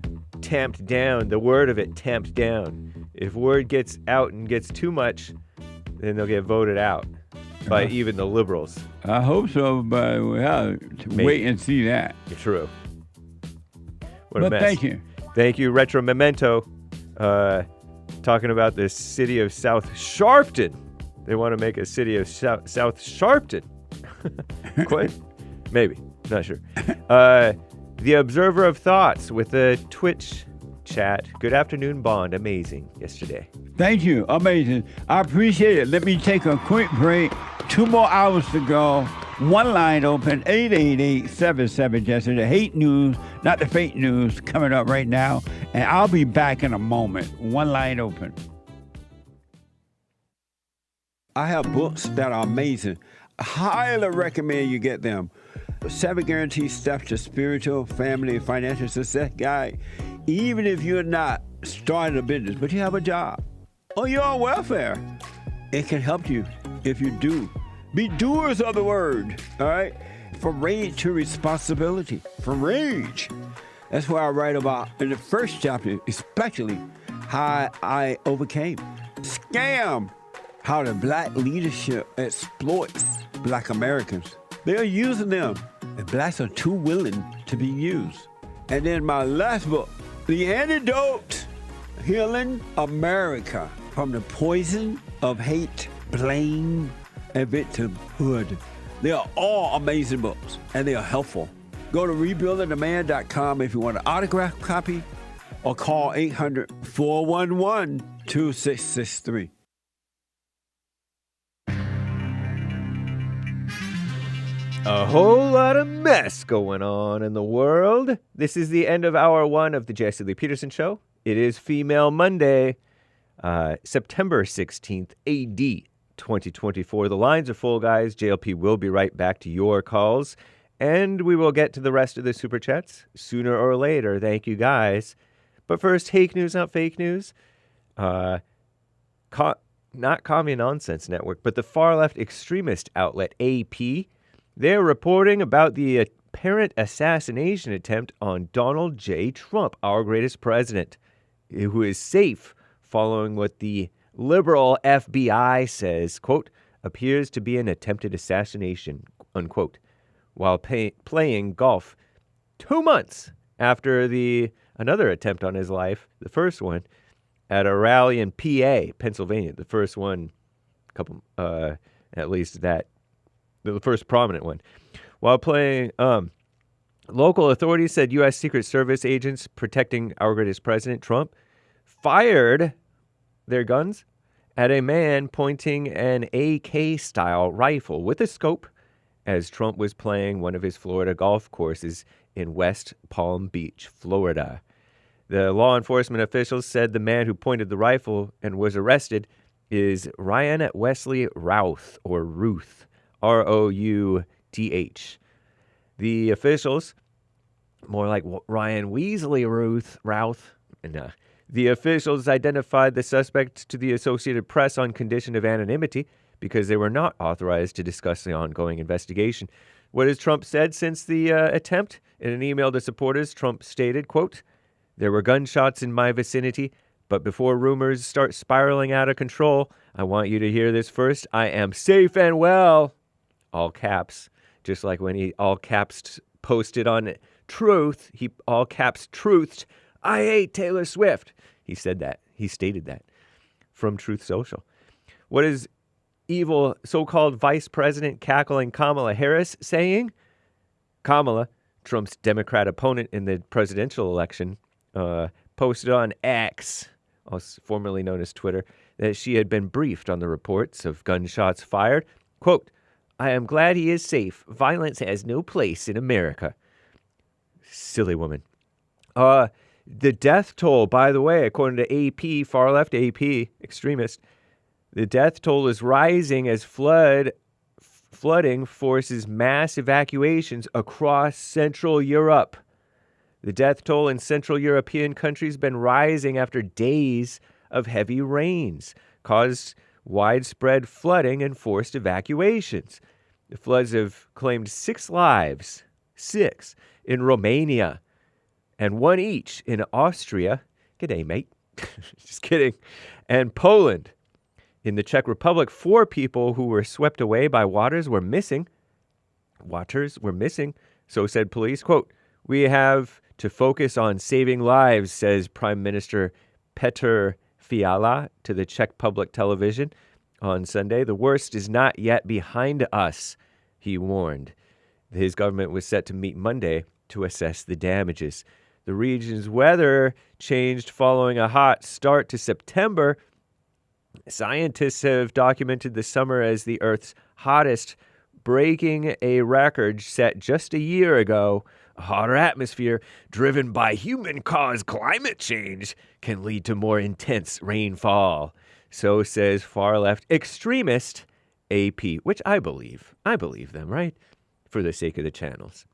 tamped down, the word of it tamped down. If word gets out and gets too much, then they'll get voted out by even the liberals. I hope so, but we'll have to wait and see that. True. What a mess. Thank you. Thank you, Retro Memento. Talking about the city of South Sharpton. They want to make a city of South Sharpton. Quite? Maybe. Not sure. The Observer of Thoughts with a Twitch chat. Good afternoon, Bond. Amazing yesterday. Thank you. Amazing. I appreciate it. Let me take a quick break. 2 more hours to go. One line open, 888-77-JESSE. The hate news, not the fake news, coming up right now. And I'll be back in a moment. One line open. I have books that are amazing. I highly recommend you get them. 7 guaranteed steps to spiritual, family, and financial success guide. Even if you're not starting a business, but you have a job, or you're on welfare, it can help you if you do. Be doers of the word, all right? From rage to responsibility. From rage. That's what I write about in the first chapter, especially how I overcame. Scam. How the black leadership exploits black Americans. They're using them, and blacks are too willing to be used. And then my last book, The Antidote, Healing America from the Poison of Hate, Blame, and Victimhood. They are all amazing books, and they are helpful. Go to rebuildingtheman.com if you want an autographed copy or call 800-411-2663. A whole lot of mess going on in the world. This is the end of hour one of the Jesse Lee Peterson Show. It is Female Monday, September 16th, AD 2024. The lines are full, guys. JLP will be right back to your calls, and we will get to the rest of the Super Chats sooner or later. Thank you, guys. But first, Hake News, not fake news. Not Commie Nonsense Network, but the far-left extremist outlet AP. They're reporting about the apparent assassination attempt on Donald J. Trump, our greatest president, who is safe following what the liberal FBI says, quote, appears to be an attempted assassination, unquote, while playing golf 2 months after another attempt on his life, the first one, at a rally in PA, Pennsylvania, the first one, at least that, the first prominent one. While playing, local authorities said U.S. Secret Service agents protecting our greatest president, Trump, fired their guns at a man pointing an AK-style rifle with a scope as Trump was playing one of his Florida golf courses in West Palm Beach, Florida. The law enforcement officials said the man who pointed the rifle and was arrested is Ryan Wesley Routh, or Ruth, Routh. The officials, more like Ryan Weasley Routh, the officials identified the suspect to the Associated Press on condition of anonymity because they were not authorized to discuss the ongoing investigation. What has Trump said since the attempt? In an email to supporters, Trump stated, quote, there were gunshots in my vicinity, but before rumors start spiraling out of control, I want you to hear this first. I am safe and well. All caps, just like when he all caps posted on Truth, he all caps truthed, I hate Taylor Swift. He said that. He stated that from Truth Social. What is evil so-called Vice President cackling Kamala Harris saying? Kamala, Trump's Democrat opponent in the presidential election, posted on X, formerly known as Twitter, that she had been briefed on the reports of gunshots fired. Quote, I am glad he is safe. Violence has no place in America. Silly woman. The death toll, by the way, according to AP, far-left AP, extremist, the death toll is rising as flooding forces mass evacuations across Central Europe. The death toll in Central European countries has been rising after days of heavy rains, caused widespread flooding and forced evacuations. The floods have claimed 6 lives, 6 in Romania, and 1 each in Austria. G'day, mate. Just kidding. And Poland. In the Czech Republic, 4 people who were swept away by waters were missing. So said police. Quote, we have to focus on saving lives, says Prime Minister Petr Fiala to the Czech public television on Sunday. The worst is not yet behind us, he warned. His government was set to meet Monday to assess the damages. The region's weather changed following a hot start to September. Scientists have documented the summer as the Earth's hottest, breaking a record set just a year ago. A hotter atmosphere driven by human-caused climate change can lead to more intense rainfall. So says far-left extremist AP, which I believe. I believe them, right? For the sake of the channels.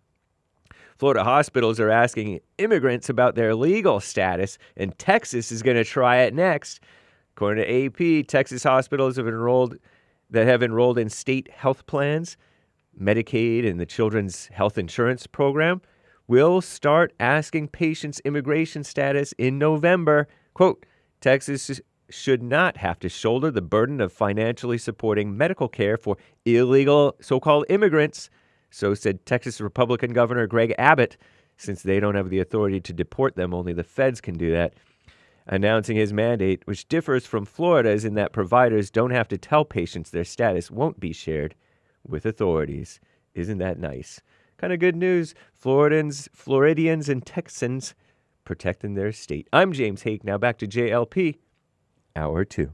Florida hospitals are asking immigrants about their legal status, and Texas is going to try it next. According to AP, Texas hospitals have enrolled in state health plans, Medicaid, and the Children's Health Insurance Program will start asking patients' immigration status in November. Quote, Texas should not have to shoulder the burden of financially supporting medical care for illegal so-called immigrants, so said Texas Republican Governor Greg Abbott, since they don't have the authority to deport them, only the feds can do that. Announcing his mandate, which differs from Florida's in that providers don't have to tell patients their status won't be shared with authorities. Isn't that nice? Kind of good news. Floridians and Texans protecting their state. I'm James Hake. Now back to JLP, Hour 2.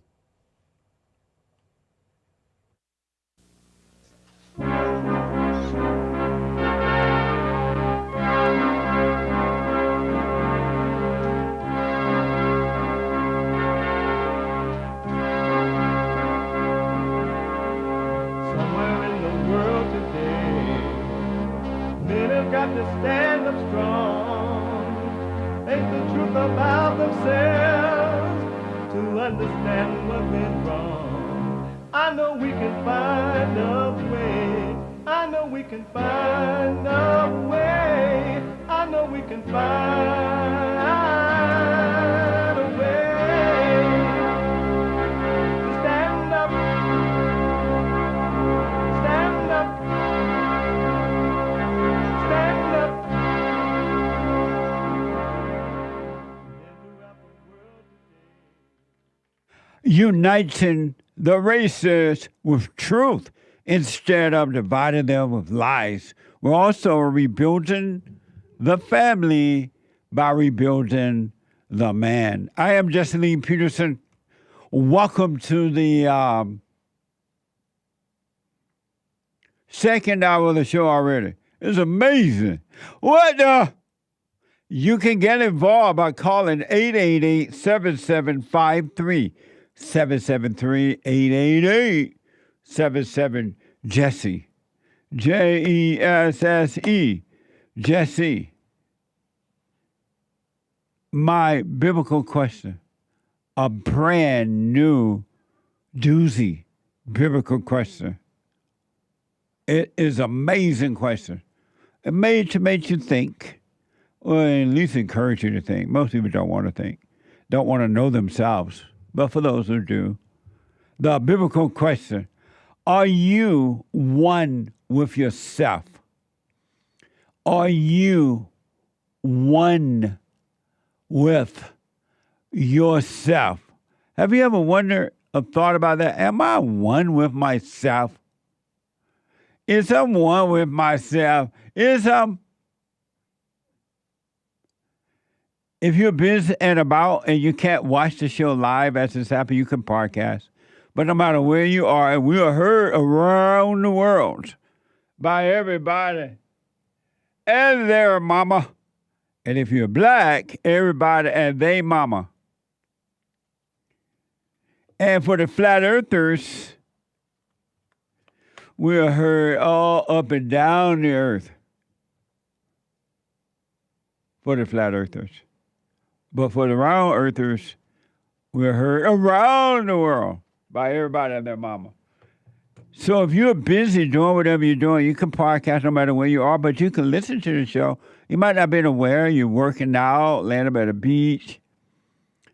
Got to stand up strong, face the truth about themselves, to understand what went wrong. I know we can find a way. I know we can find a way. I know we can find a way to stand up, stand up. Uniting the races with truth instead of dividing them with lies. We're also rebuilding the family by rebuilding the man. I am Jesse Lee Peterson. Welcome to the second hour of the show already. It's amazing. What the? You can get involved by calling 888-7753. 773-888-77 Jesse. Jesse. Jesse. My biblical question. A brand new doozy biblical question. It is an amazing question. It made to make you think, or at least encourage you to think. Most people don't want to think, don't want to know themselves. But for those who do, the biblical question, are you one with yourself? Are you one with yourself? Have you ever wondered or thought about that? Am I one with myself? Is I one with myself? If you're busy and about and you can't watch the show live as it's happening, you can podcast. But no matter where you are, we are heard around the world by everybody and their mama. And if you're black, everybody and they mama. And for the flat earthers, we are heard all up and down the earth. For the flat earthers. But for the round earthers, we're heard around the world by everybody and their mama. So if you're busy doing whatever you're doing, you can podcast no matter where you are, but you can listen to the show. You might not be aware you're working out, laying up at a beach.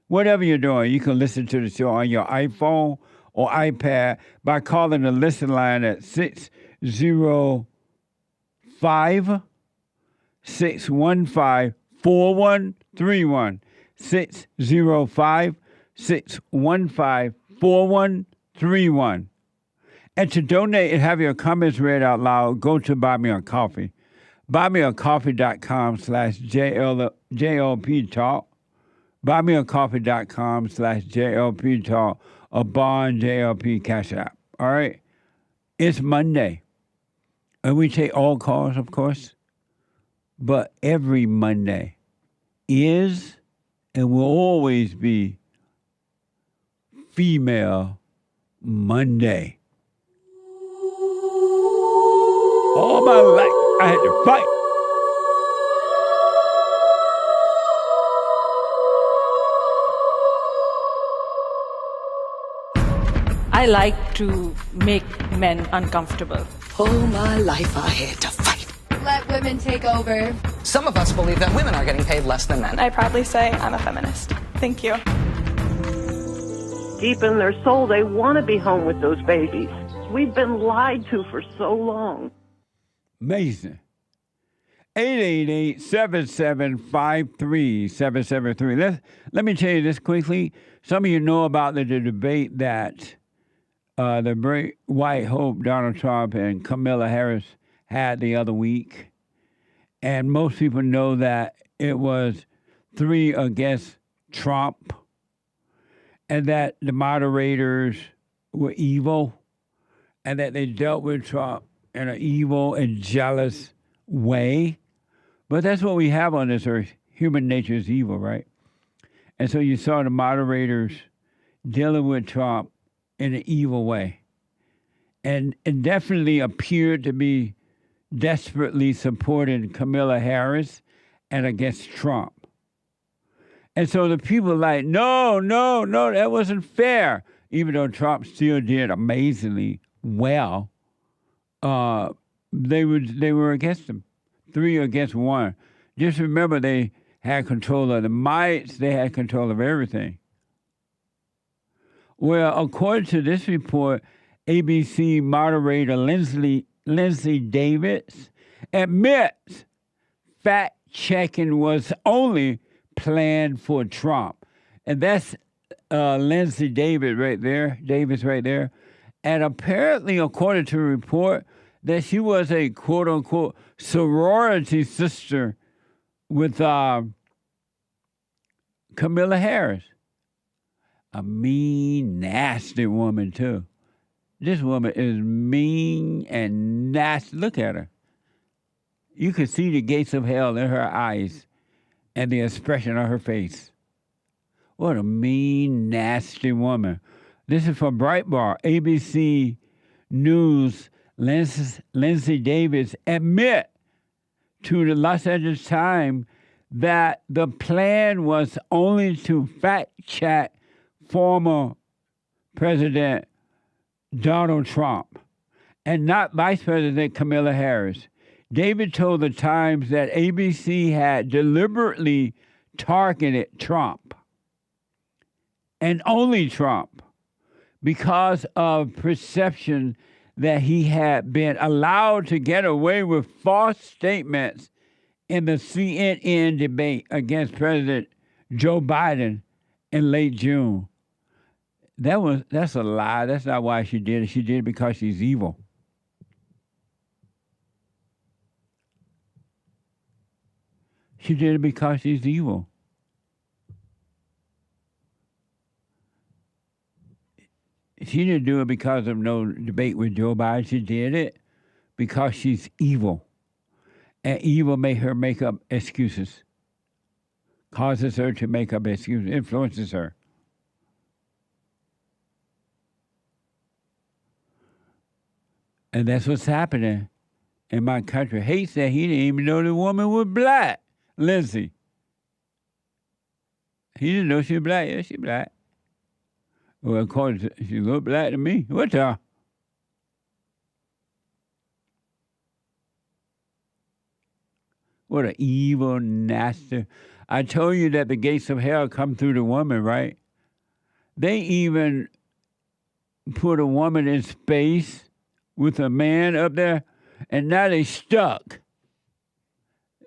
Whatever you're doing, you can listen to the show on your iPhone or iPad by calling the listen line at 605-615-4131. 605-615-4131. And to donate and have your comments read out loud, go to Buy Me a Coffee. BuyMeACoffee.com/JLP Talk. BuyMeACoffee.com/JLP Talk. Or Bond JLP Cash App. All right? It's Monday. And we take all calls, of course. But every Monday is and will always be Female Monday. All my life, I had to fight. I like to make men uncomfortable. All my life I had to fight. Let women take over. Some of us believe that women are getting paid less than men. I proudly say I'm a feminist. Thank you. Deep in their soul, they want to be home with those babies. We've been lied to for so long. Amazing. 888-7753-773. Let me tell you this quickly. Some of you know about the debate that the great white hope Donald Trump and Kamala Harris had the other week. And most people know that it was 3 against Trump, and that the moderators were evil, and that they dealt with Trump in an evil and jealous way. But that's what we have on this earth. Human nature is evil, right? And so you saw the moderators dealing with Trump in an evil way. And it definitely appeared to be desperately supporting Kamala Harris and against Trump. And so the people like, no, that wasn't fair. Even though Trump still did amazingly well, they were against him. 3 against 1. Just remember, they had control of the mites. They had control of everything. Well, according to this report, ABC moderator Linsey Davis admits fact-checking was only planned for Trump. And that's Linsey Davis right there. And apparently, according to the report, that she was a quote-unquote sorority sister with Kamala Harris. A mean, nasty woman, too. This woman is mean and nasty. Look at her. You could see the gates of hell in her eyes and the expression on her face. What a mean, nasty woman. This is from Breitbart. ABC News, Linsey Davis admit to the Los Angeles Times that the plan was only to fact-check former President Donald Trump and not Vice President Kamala Harris. David told the Times that ABC had deliberately targeted Trump and only Trump because of perception that he had been allowed to get away with false statements in the CNN debate against President Joe Biden in late June. That's a lie. That's not why she did it. She did it because she's evil. She did it because she's evil. She didn't do it because of no debate with Joe Biden. She did it because she's evil. And evil made her make up excuses. Causes her to make up excuses. Influences her. And that's what's happening in my country. Hake said he didn't even know the woman was black. Linsey. He didn't know she was black. Yeah, she's black. Well, of course, she looked black to me. What the? What an evil, nasty. I told you that the gates of hell come through the woman, right? They even put a woman in space with a man up there, and now they stuck.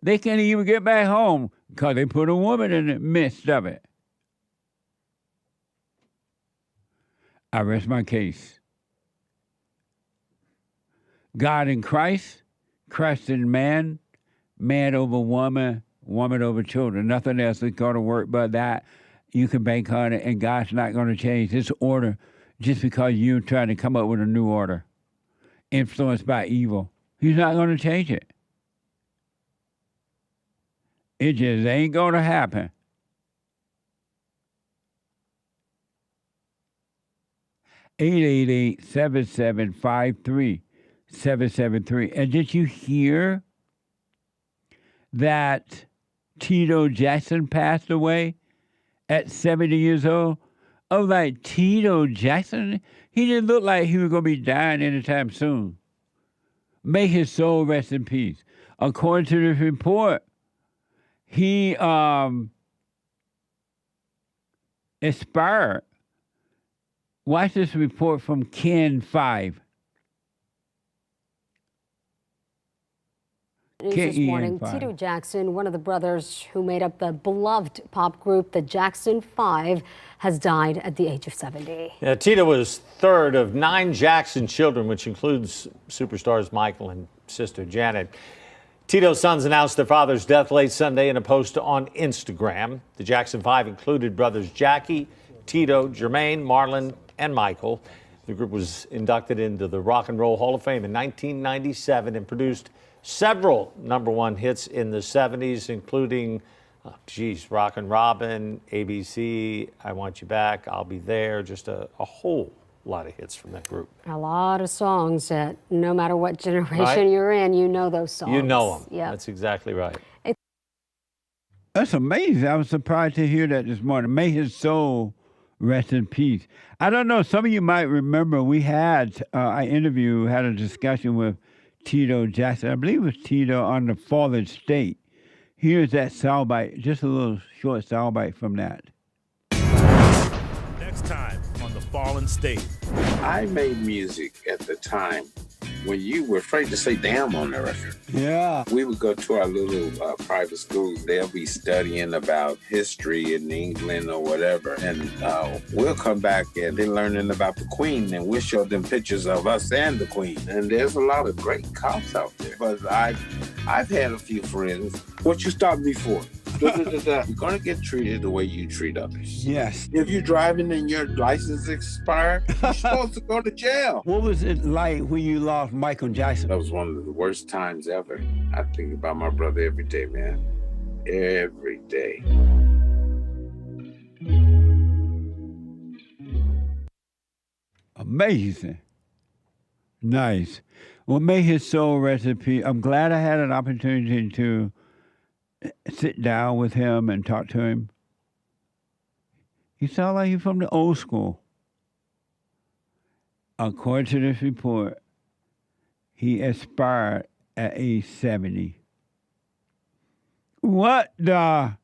They can't even get back home because they put a woman in the midst of it. I rest my case. God in Christ, Christ in man, man over woman, woman over children. Nothing else is going to work but that. You can bank on it, and God's not going to change His order just because you're trying to come up with a new order, influenced by evil. He's not going to change it. It just ain't going to happen. (888) 773 And did you hear that Tito Jackson passed away at 70 years old? I was like, Tito Jackson? He didn't look like he was going to be dying anytime soon. May his soul rest in peace. According to this report, he expired. Watch this report from Ken 5. News this morning, Tito Jackson, one of the brothers who made up the beloved pop group, the Jackson 5, has died at the age of 70. Yeah, Tito was third of 9 Jackson children, which includes superstars Michael and sister Janet. Tito's sons announced their father's death late Sunday in a post on Instagram. The Jackson 5 included brothers Jackie, Tito, Jermaine, Marlon, and Michael. The group was inducted into the Rock and Roll Hall of Fame in 1997 and produced several #1 hits in the 70s, including, Rockin' Robin, ABC, I Want You Back, I'll Be There, just a whole lot of hits from that group. A lot of songs that no matter what generation Right. you're in, you know those songs. You know them. Yeah. That's exactly right. That's amazing. I was surprised to hear that this morning. May his soul rest in peace. I don't know. Some of you might remember we had had a discussion with Tito Jackson. I believe it was Tito on the Fallen State. Here's that soundbite, just a little short soundbite from that. Next time on The Fallen State. I made music at the time when you were afraid to say damn on the record. Yeah. We would go to our little private schools. They'll be studying about history in England or whatever. And we'll come back and they're learning about the Queen, and we'll show them pictures of us and the Queen. And there's a lot of great cops out there. But I've had a few friends. What you stopped me for? You're going to get treated the way you treat others. Yes. If you're driving and your license expired, you're supposed to go to jail. What was it like when you lost Michael Jackson? That was one of the worst times ever. I think about my brother every day, man. Every day. Amazing. Nice. Well, may his soul rest in peace. I'm glad I had an opportunity to sit down with him and talk to him. He sounded like he's from the old school. According to this report, he expired at age 70. What the?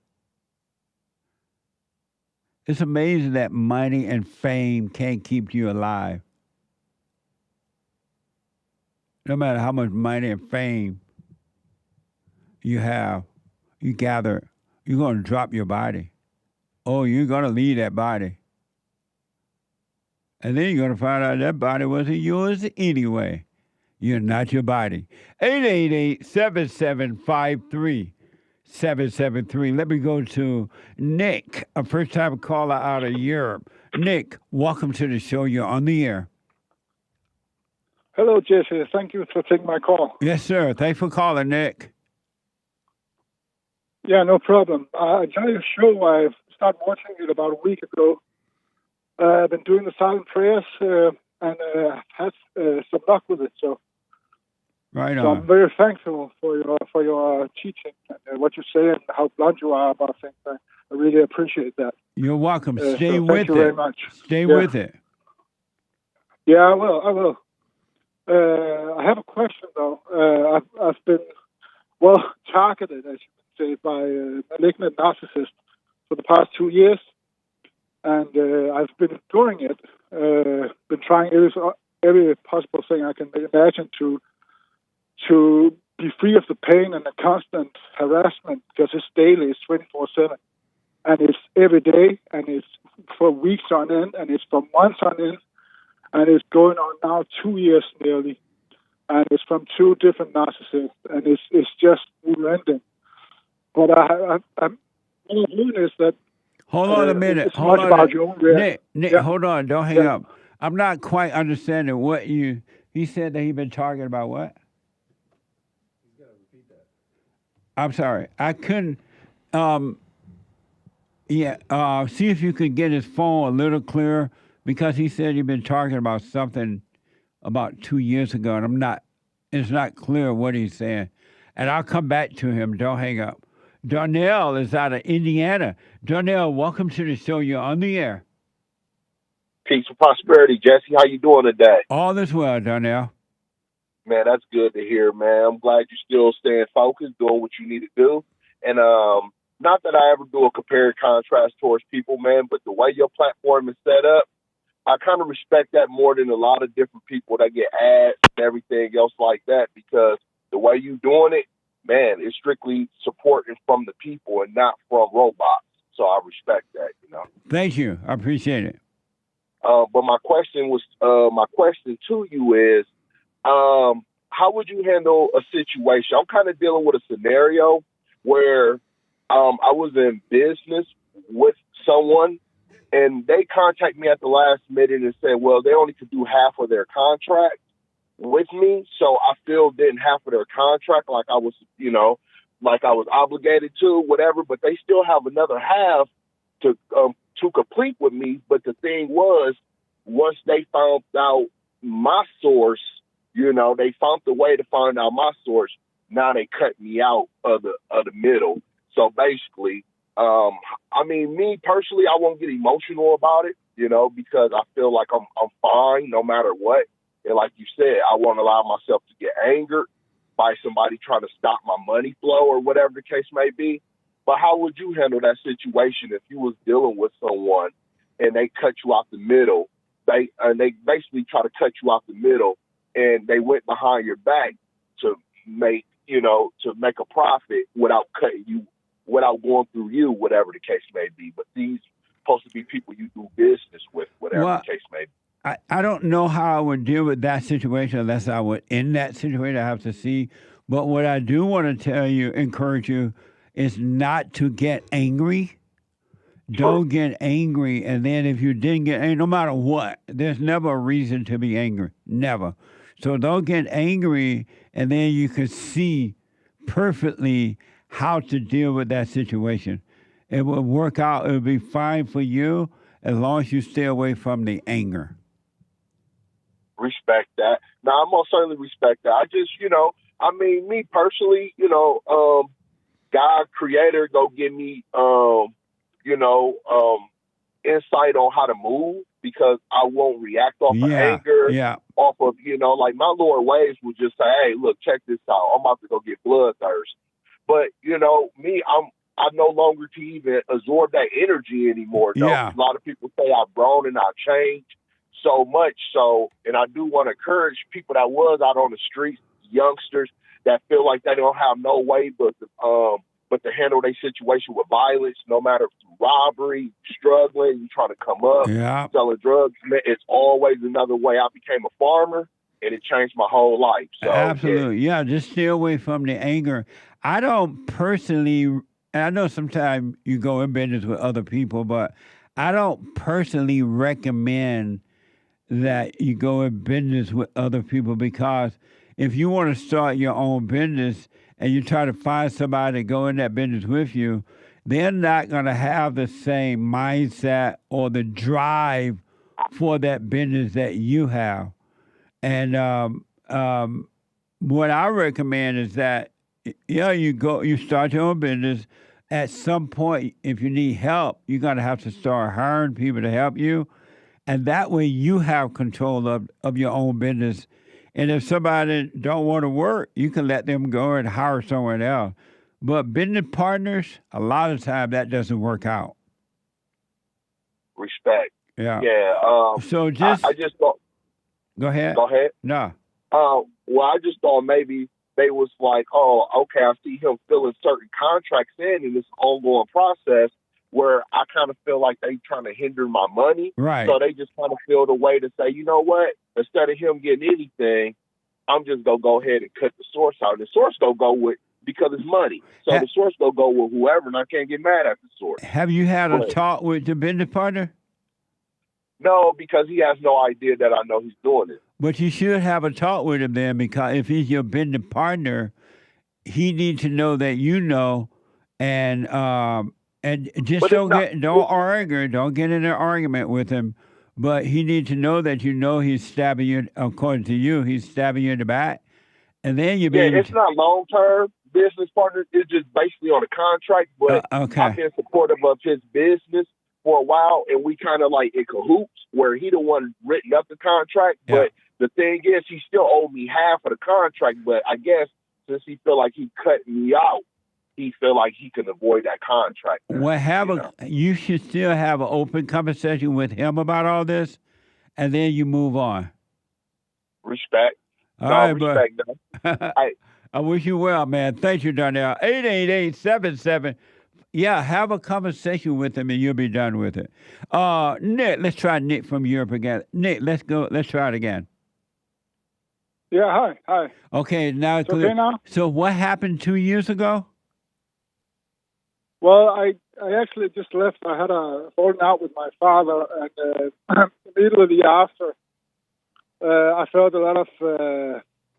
It's amazing that money and fame can't keep you alive. No matter how much money and fame you have, you gather, you're going to drop your body. Oh, you're going to leave that body. And then you're going to find out that body wasn't yours anyway. You're not your body. 888-7753-773. Let me go to Nick, a first-time caller out of Europe. Nick, welcome to the show. You're on the air. Hello, Jesse. Thank you for taking my call. Yes, sir. Thanks for calling, Nick. Yeah, no problem. I enjoy your show. I've started watching it about a week ago. I've been doing the silent prayers and had some luck with it. So, right on. So I'm very thankful for your teaching and what you say and how blunt you are about things. I really appreciate that. You're welcome. Stay so with thank you it. very much. Stay with it. Yeah, I will. I have a question, though. I've been, targeted, as you can say, by malignant narcissists for the past 2 years. And I've been doing it, been trying every possible thing I can imagine to be free of the pain and the constant harassment, because it's daily, it's 24/7. And it's every day, and it's for weeks on end, and it's for months on end. And it's going on now 2 years nearly, and it's from 2 different narcissists, and it's just never-ending. But what I'm doing is that. Hold on a minute. It's Hold much on. about your own Nick, yeah. Hold on. Don't hang up. I'm not quite understanding what you. He said that he'd been talking about what? He's got to repeat that. I'm sorry. I couldn't. See if you could get his phone a little clearer. Because he said he'd been talking about something about 2 years ago, and it's not clear what he's saying. And I'll come back to him. Don't hang up. Darnell is out of Indiana. Darnell, welcome to the show. You're on the air. Peace and prosperity, Jesse. How you doing today? All is well, Darnell. Man, that's good to hear, man. I'm glad you're still staying focused, doing what you need to do. And not that I ever do a compare and contrast towards people, man, but the way your platform is set up, I kind of respect that more than a lot of different people that get ads and everything else like that, because the way you doing it, man, it's strictly supporting from the people and not from robots. So I respect that, you know. Thank you. I appreciate it. But my question to you is, how would you handle a situation? I'm kind of dealing with a scenario where I was in business with someone, and they contact me at the last minute and said, well, they only could do half of their contract with me. So I filled in half of their contract like I was, like I was obligated to, whatever, but they still have another half to complete with me. But the thing was, once they found out my source, they found the way to find out my source. Now they cut me out of the middle. So basically, me personally, I won't get emotional about it, because I feel like I'm fine no matter what. And like you said, I won't allow myself to get angered by somebody trying to stop my money flow or whatever the case may be. But how would you handle that situation if you was dealing with someone and they cut you out the middle? They basically try to cut you out the middle, and they went behind your back to make a profit without cutting you, without going through you, whatever the case may be. But these supposed to be people you do business with, whatever the case may be. I don't know how I would deal with that situation unless I were in that situation. I have to see. But what I do want to tell you, encourage you, is not to get angry. Don't get angry. And then if you didn't get angry, no matter what, there's never a reason to be angry. Never. So don't get angry, and then you can see perfectly how to deal with that situation. It will work out. It will be fine for you as long as you stay away from the anger. Respect that. Now, I'm most certainly respect that. I just, me personally, God, creator, go give me, insight on how to move, because I won't react off of anger, off of, like my Lord ways would just say, hey, look, check this out. I'm about to go get bloodthirst. But, I no longer can even absorb that energy anymore. Though. Yeah. A lot of people say I've grown and I've changed so much. So, and I do want to encourage people that was out on the streets, youngsters that feel like they don't have no way but to handle their situation with violence, no matter robbery, struggling, you trying to come up, selling drugs. It's always another way. I became a farmer, and it changed my whole life. So, absolutely. Yeah, just stay away from the anger. I don't personally, and I know sometimes you go in business with other people, but I don't personally recommend that you go in business with other people, because if you want to start your own business and you try to find somebody to go in that business with you, they're not going to have the same mindset or the drive for that business that you have. And what I recommend is that, you start your own business. At some point, if you need help, you're going to have to start hiring people to help you. And that way you have control of your own business. And if somebody don't want to work, you can let them go and hire someone else. But business partners, a lot of times that doesn't work out. Respect. Yeah. Yeah. So just... I just thought... Go ahead. Go ahead. No. Well, I just thought maybe they was like, oh, okay, I see him filling certain contracts in this ongoing process where I kind of feel like they trying to hinder my money. Right. So they just kind of feel the way to say, you know what, instead of him getting anything, I'm just going to go ahead and cut the source out. And the source going to go with, because it's money. So the source going to go with whoever, and I can't get mad at the source. Have you had a talk with the business partner? No, because he has no idea that I know he's doing it. But you should have a talk with him then, because if he's your business partner, he needs to know that you know, and just don't argue, don't get in an argument with him. But he needs to know that you know he's stabbing you. According to you, he's stabbing you in the back, and then you be. Yeah, it's not long term business partner. It's just basically on a contract. But okay. I've been supportive of his business for a while, and we kind of like in cahoots, where he the one written up the contract. Yeah. But the thing is, he still owed me half of the contract. But I guess since he feel like he cut me out, he feel like he can avoid that contract. Well, you should still have an open conversation with him about all this, and then you move on. Respect. All right, respect. I wish you well, man. Thank you, Darnell. 888-77. Yeah, have a conversation with him, and you'll be done with it. Nick, let's try Nick from Europe again. Nick, let's go. Let's try it again. Yeah, hi. Okay, now it's okay now? So what happened 2 years ago? Well, I actually just left. I had a falling out with my father, and immediately after, I felt a lot of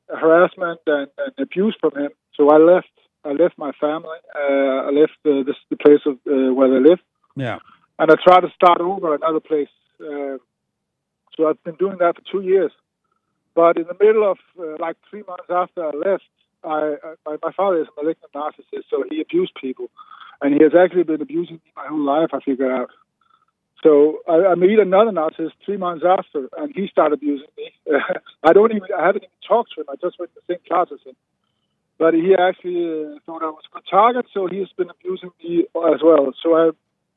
harassment and abuse from him. So I left. I left my family. I left the place of where they live. Yeah. And I tried to start over another place. So I've been doing that for 2 years. But in the middle of like 3 months after I left, my father is a malignant narcissist, so he abused people. And he has actually been abusing me my whole life, I figured out. So I meet another narcissist 3 months after, and he started abusing me. I haven't even talked to him. I just went to the same class as him. But he actually thought I was a good target, so he has been abusing me as well. So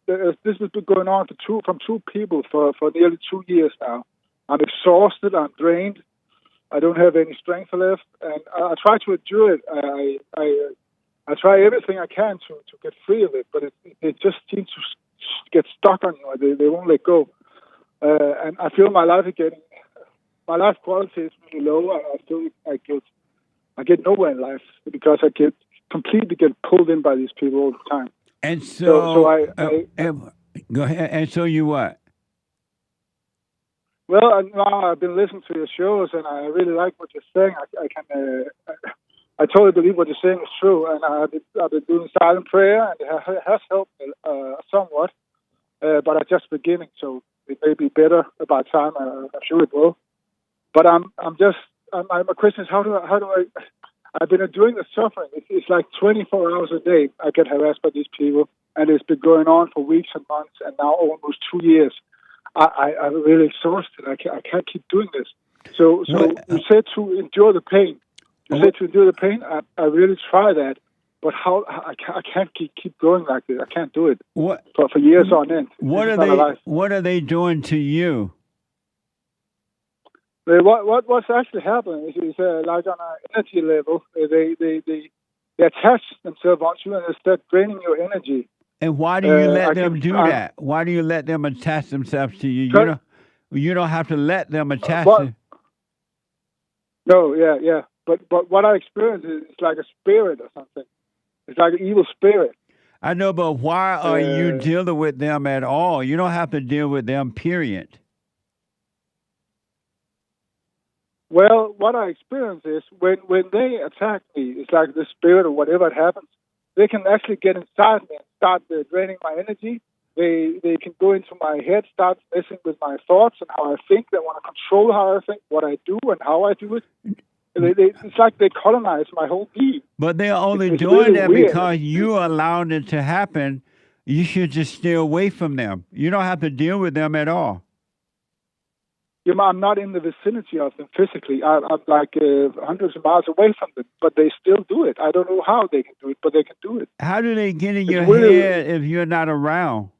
this has been going on from two people for nearly 2 years now. I'm exhausted. I'm drained. I don't have any strength left, and I try to endure it. I try everything I can to get free of it, but it just seems to get stuck on you. They won't let go, and I feel my life quality is really low. I feel I get nowhere in life because I completely get pulled in by these people all the time. And so go ahead. And so you what? Well, I've been listening to your shows, and I really like what you're saying. I totally believe what you're saying is true, and I've been doing silent prayer, and it has helped me somewhat. But I'm just beginning, so it may be better about time. I'm sure it will. But I'm a Christian. How do I? I've been doing the suffering. It's like 24 hours a day. I get harassed by these people, and it's been going on for weeks and months, and now almost 2 years. I'm really exhausted. I can't keep doing this. So you said to endure the pain. I really try that, but how I can't keep going like this. I can't do it for years on end. What are they doing to you? What's actually happening is like on an energy level, they attach themselves onto you and they start draining your energy. And why do you let them do that? Why do you let them attach themselves to you? You don't have to let them attach. No, yeah. But what I experience is it's like a spirit or something. It's like an evil spirit. I know, but why are you dealing with them at all? You don't have to deal with them, period. Well, what I experience is when they attack me, it's like the spirit or whatever it happens, they can actually get inside me and start draining my energy. They can go into my head, start messing with my thoughts and how I think. They want to control how I think, what I do, and how I do it. It's like they colonize my whole being. But they're only doing really that weird. Because you allowed it to happen. You should just stay away from them. You don't have to deal with them at all. Yeah, I'm not in the vicinity of them physically. I'm like hundreds of miles away from them, but they still do it. I don't know how they can do it, but they can do it. How do they get in your head if you're not around?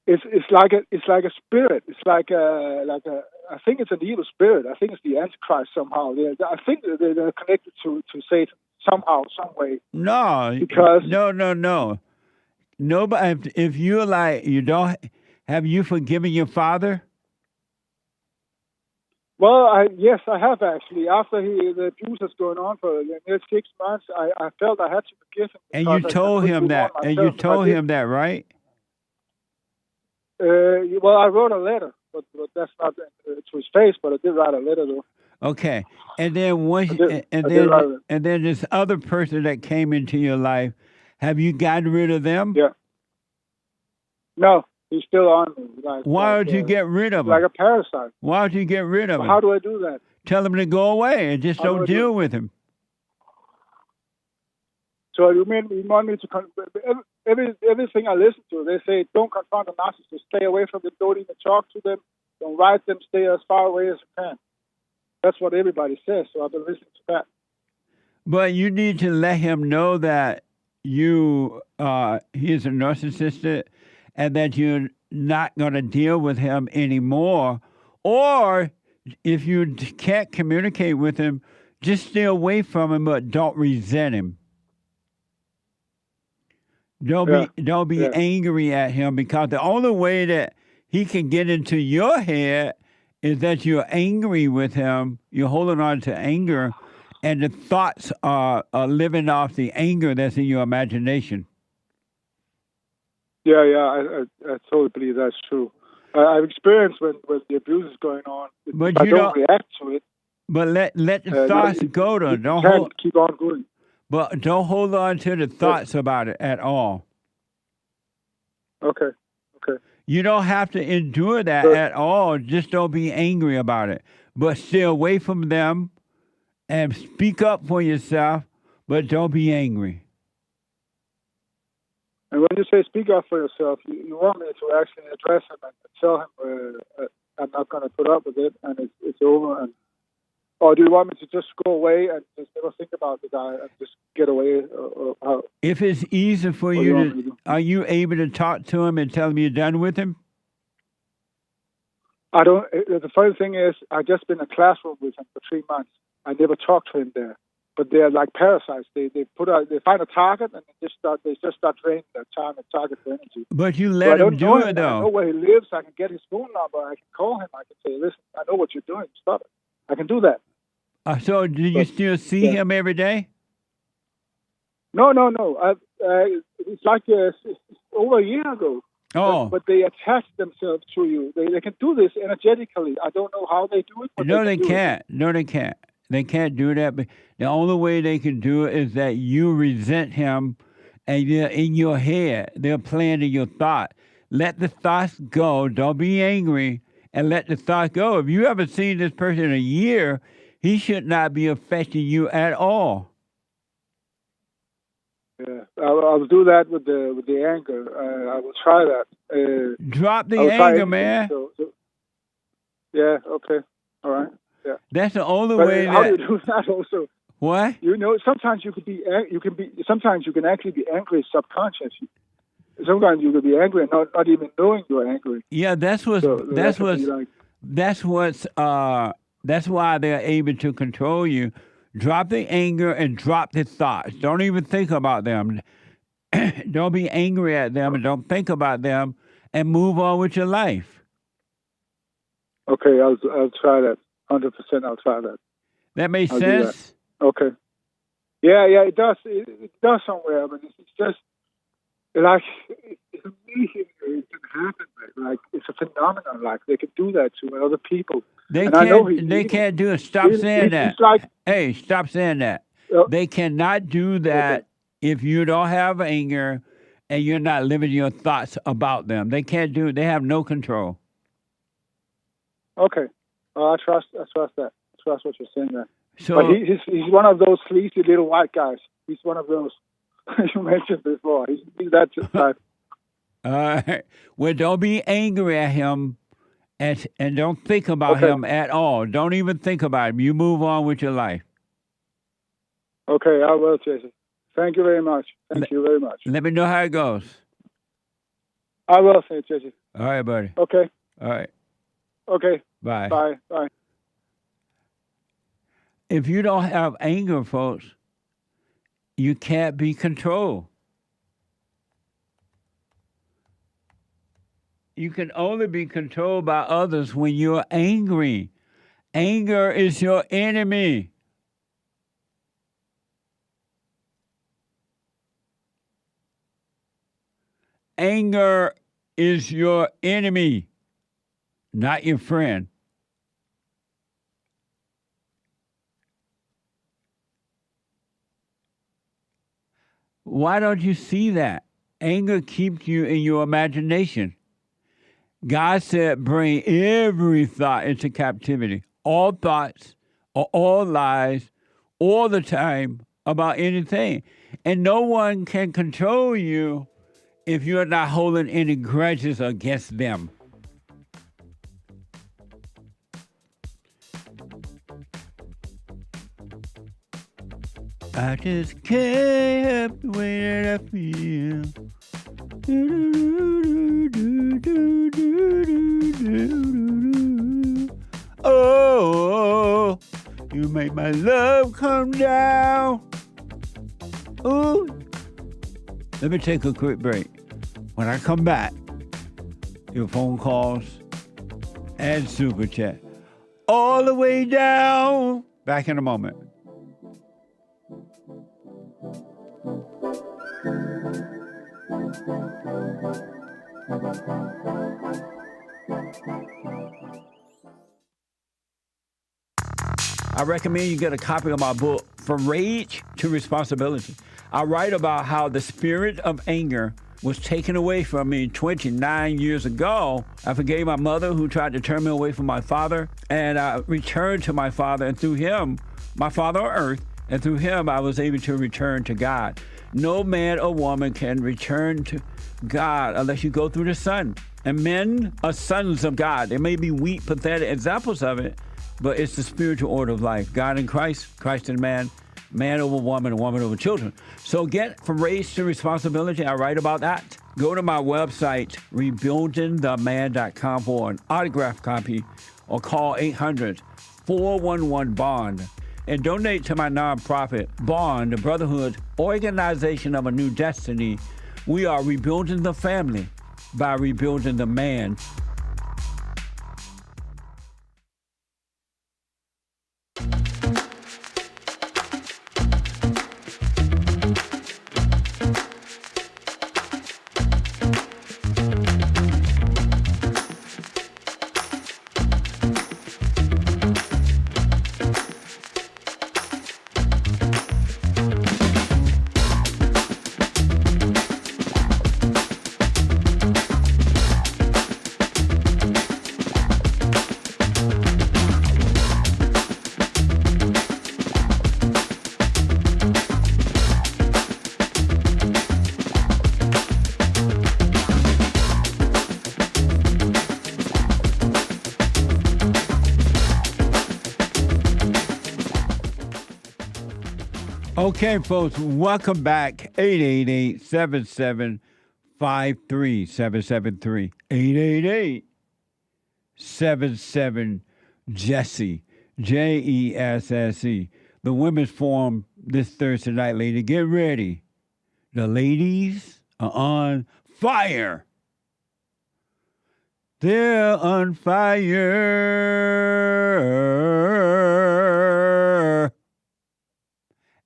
It's like a spirit. It's like a I think it's an evil spirit. I think it's the Antichrist somehow. I think they're connected to Satan somehow, some way. No, because no. Nobody. If you're like you don't. Have you forgiven your father? Well, yes, I have actually. After the abuse has gone on for nearly 6 months, I felt I had to forgive him. And you told him that. And you told him that, right? Well, I wrote a letter, but that's not to his face. But I did write a letter, though. Okay, and then and then this other person that came into your life, have you gotten rid of them? Yeah. No. He's still on me. Why would you get rid of him? Like a parasite. Why would you get rid of him? How do I do that? Tell him to go away and just don't deal with him. So you want me to everything I listen to, they say don't confront a narcissist, stay away from them, don't even talk to them, don't write them, stay as far away as you can. That's what everybody says, so I've been listening to that. But you need to let him know that he is a narcissist and that you're not going to deal with him anymore. Or if you can't communicate with him, just stay away from him, but don't resent him. Don't be angry at him, because the only way that he can get into your head is that you're angry with him. You're holding on to anger, and the thoughts are living off the anger that's in your imagination. Yeah, I totally believe that's true. I've experienced when the abuse is going on, But I you don't react to it. But let the thoughts go to. Don't keep on going. But don't hold on to the thoughts about it at all. Okay. You don't have to endure that at all. Just don't be angry about it. But stay away from them and speak up for yourself, but don't be angry. And when you say speak up for yourself, you want me to actually address him and tell him I'm not going to put up with it and it's over. Or do you want me to just go away and just never think about the guy and just get away? Or if it's easy for you are you able to talk to him and tell him you're done with him? I don't. The funny thing is, I just been in a classroom with him for 3 months. I never talked to him there. But they're like parasites. They find a target and they just start draining their time and target their energy. But you let him do it, though. I know where he lives. I can get his phone number. I can call him. I can say, listen, I know what you're doing. Stop it. I can do that. So do you still see him every day? No. It's like over a year ago. Oh. But they attach themselves to you. They can do this energetically. I don't know how they do it. But No, they can't. They can't do that. But the only way they can do it is that you resent him and they're in your head. They're playing in your thought. Let the thoughts go. Don't be angry and let the thoughts go. If you haven't seen this person in a year, he should not be affecting you at all. Yeah, I'll do that with the anger. I will try that. Drop the anger, man. Yeah. Okay. All right. Yeah. That's the only but way. How do you do that? Also. What? You know, sometimes sometimes you can actually be angry subconsciously. Sometimes you can be angry and not even knowing you're angry. Yeah, that's why they're able to control you. Drop the anger and drop the thoughts. Don't even think about them. Don't be angry at them and don't think about them and move on with your life. Okay, I'll try that. 100%, I'll try that. That makes sense? Okay. Yeah, it does. It does somewhere, but it's just like it's amazing it can happen. Like it's a phenomenon. Like they can do that to other people. They can't do it. Stop saying that. Hey, stop saying that. They cannot do that if you don't have anger and you're not living your thoughts about them. They can't do it. They have no control. Okay. I trust that. I trust what you're saying there. So, but he's one of those sleazy little white guys. He's one of those you mentioned before. He's that type. All right. Well, don't be angry at him and don't think about him at all. Don't even think about him. You move on with your life. Okay, I will, Jason. Thank you very much. Thank you very much. Let me know how it goes. I will, say, Jason. All right, buddy. Okay. All right. Okay. Bye. Bye. If you don't have anger, folks, you can't be controlled. You can only be controlled by others when you're angry. Anger is your enemy. Anger is your enemy, not your friend. Why don't you see that? Anger keeps you in your imagination. God said, bring every thought into captivity. All thoughts or all lies all the time about anything. And no one can control you if you're not holding any grudges against them. I just can't help the way that I feel. Oh, you make my love come down. Ooh. Let me take a quick break. When I come back, your phone calls and super chat. all the way down. Back in a moment. I recommend you get a copy of my book, From Rage to Responsibility. I write about how the spirit of anger was taken away from me 29 years ago. I forgave my mother who tried to turn me away from my father, and I returned to my father, and through him, my father on earth, and through him I was able to return to God. No man or woman can return to God unless you go through the Son. And men are sons of God. There may be weak, pathetic examples of it, but it's the spiritual order of life. God in Christ, Christ in man, man over woman, and woman over children. So get From Rage to Responsibility. I write about that. Go to my website, rebuildingtheman.com for an autographed copy, or call 800-411-BOND. And donate to my nonprofit, Bond, the Brotherhood Organization of a New Destiny. We are rebuilding the family by rebuilding the man. Okay, folks, welcome back. 888-7753-773. 888-77-JESSE. Jesse. The Women's Forum this Thursday night, lady. Get ready. The ladies are on fire. They're on fire.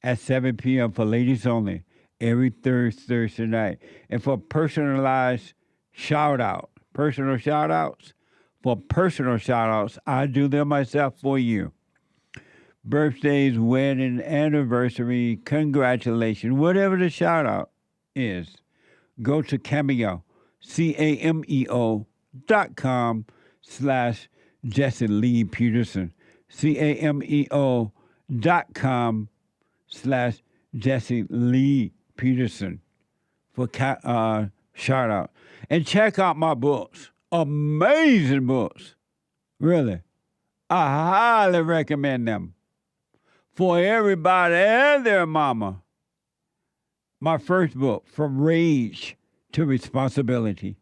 At 7 p.m. for ladies only, every Thursday night. And for personalized personal shout-outs, I do them myself for you. Birthdays, wedding, anniversary, congratulations, whatever the shout-out is, go to Cameo, cameo.com/Jesse Lee Peterson, cameo.com/Jesse Lee Peterson for shout out. And check out my books. Amazing books. Really. I highly recommend them for everybody and their mama. My first book, From Rage to Responsibility.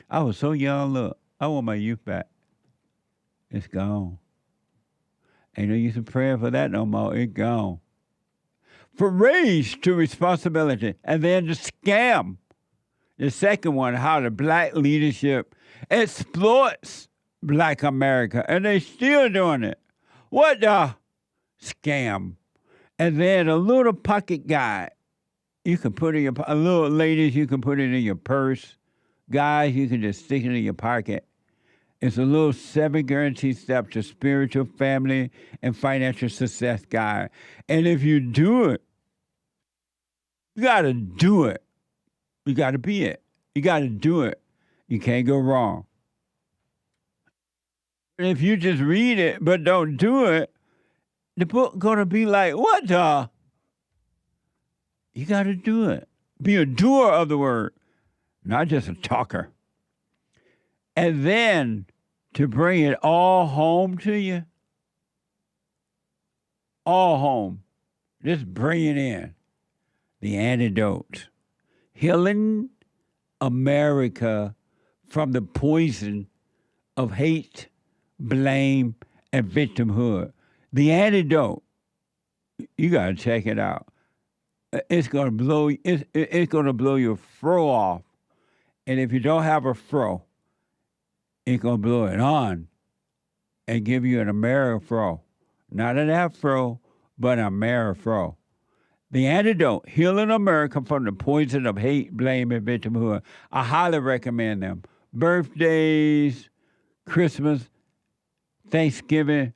I was so young, look. I want my youth back. It's gone. Ain't no use in praying for that no more. It's gone. From Rage to Responsibility. And then the scam. The second one, how the black leadership exploits black America. And they still doing it. What the scam? And then a little pocket guide. You can put in your, little ladies, you can put it in your purse. Guys, you can just stick it in your pocket. It's a little 7 guaranteed steps to spiritual, family, and financial success guide. And if you do it, you got to do it. You got to be it. You got to do it. You can't go wrong. And if you just read it but don't do it, the book going to be like, what the? You got to do it. Be a doer of the word, not just a talker. And then to bring it all home to you, all home, just bring it in. The antidote. Healing America from the poison of hate, blame, and victimhood. The antidote. You got to check it out. It's gonna blow. It's gonna blow your fro off, and if you don't have a fro, it's gonna blow it on. and give you an Amerifro. Not an afro, but an Amerifro. The antidote, healing America from the poison of hate, blame, and victimhood. I highly recommend them. Birthdays, Christmas, Thanksgiving,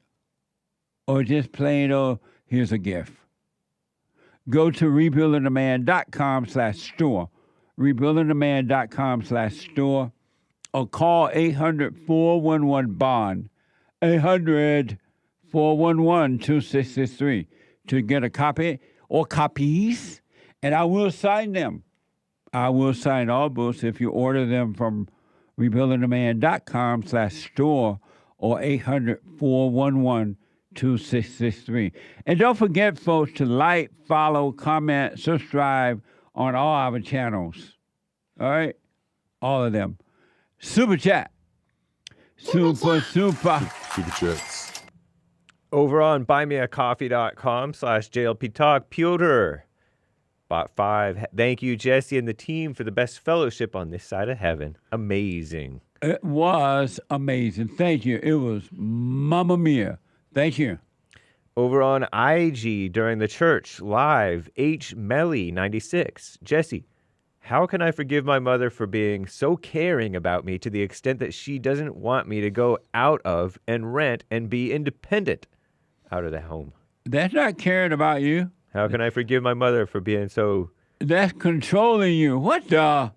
or just plain old, here's a gift. Go to rebuildingtheman.com/store. Rebuildingtheman.com/store. Or call 800-411-BOND. 800-411-2663 to get a copy or copies, and I will sign them. I will sign all books if you order them from rebuildingtheman.com/store or 800-411-2663. And don't forget, folks, to like, follow, comment, subscribe on all our channels. All right? All of them. Super chat. Super. Super chats. Over on buymeacoffee.com/JLP Talk, Piotr bought 5. Thank you, Jesse and the team, for the best fellowship on this side of heaven. Amazing. It was amazing. Thank you. It was mamma mia. Thank you. Over on IG during the church live, H Melly 96. Jesse, how can I forgive my mother for being so caring about me to the extent that she doesn't want me to go out of and rent and be independent out of the home? That's not caring about you. How can I forgive my mother for being so... That's controlling you. What the...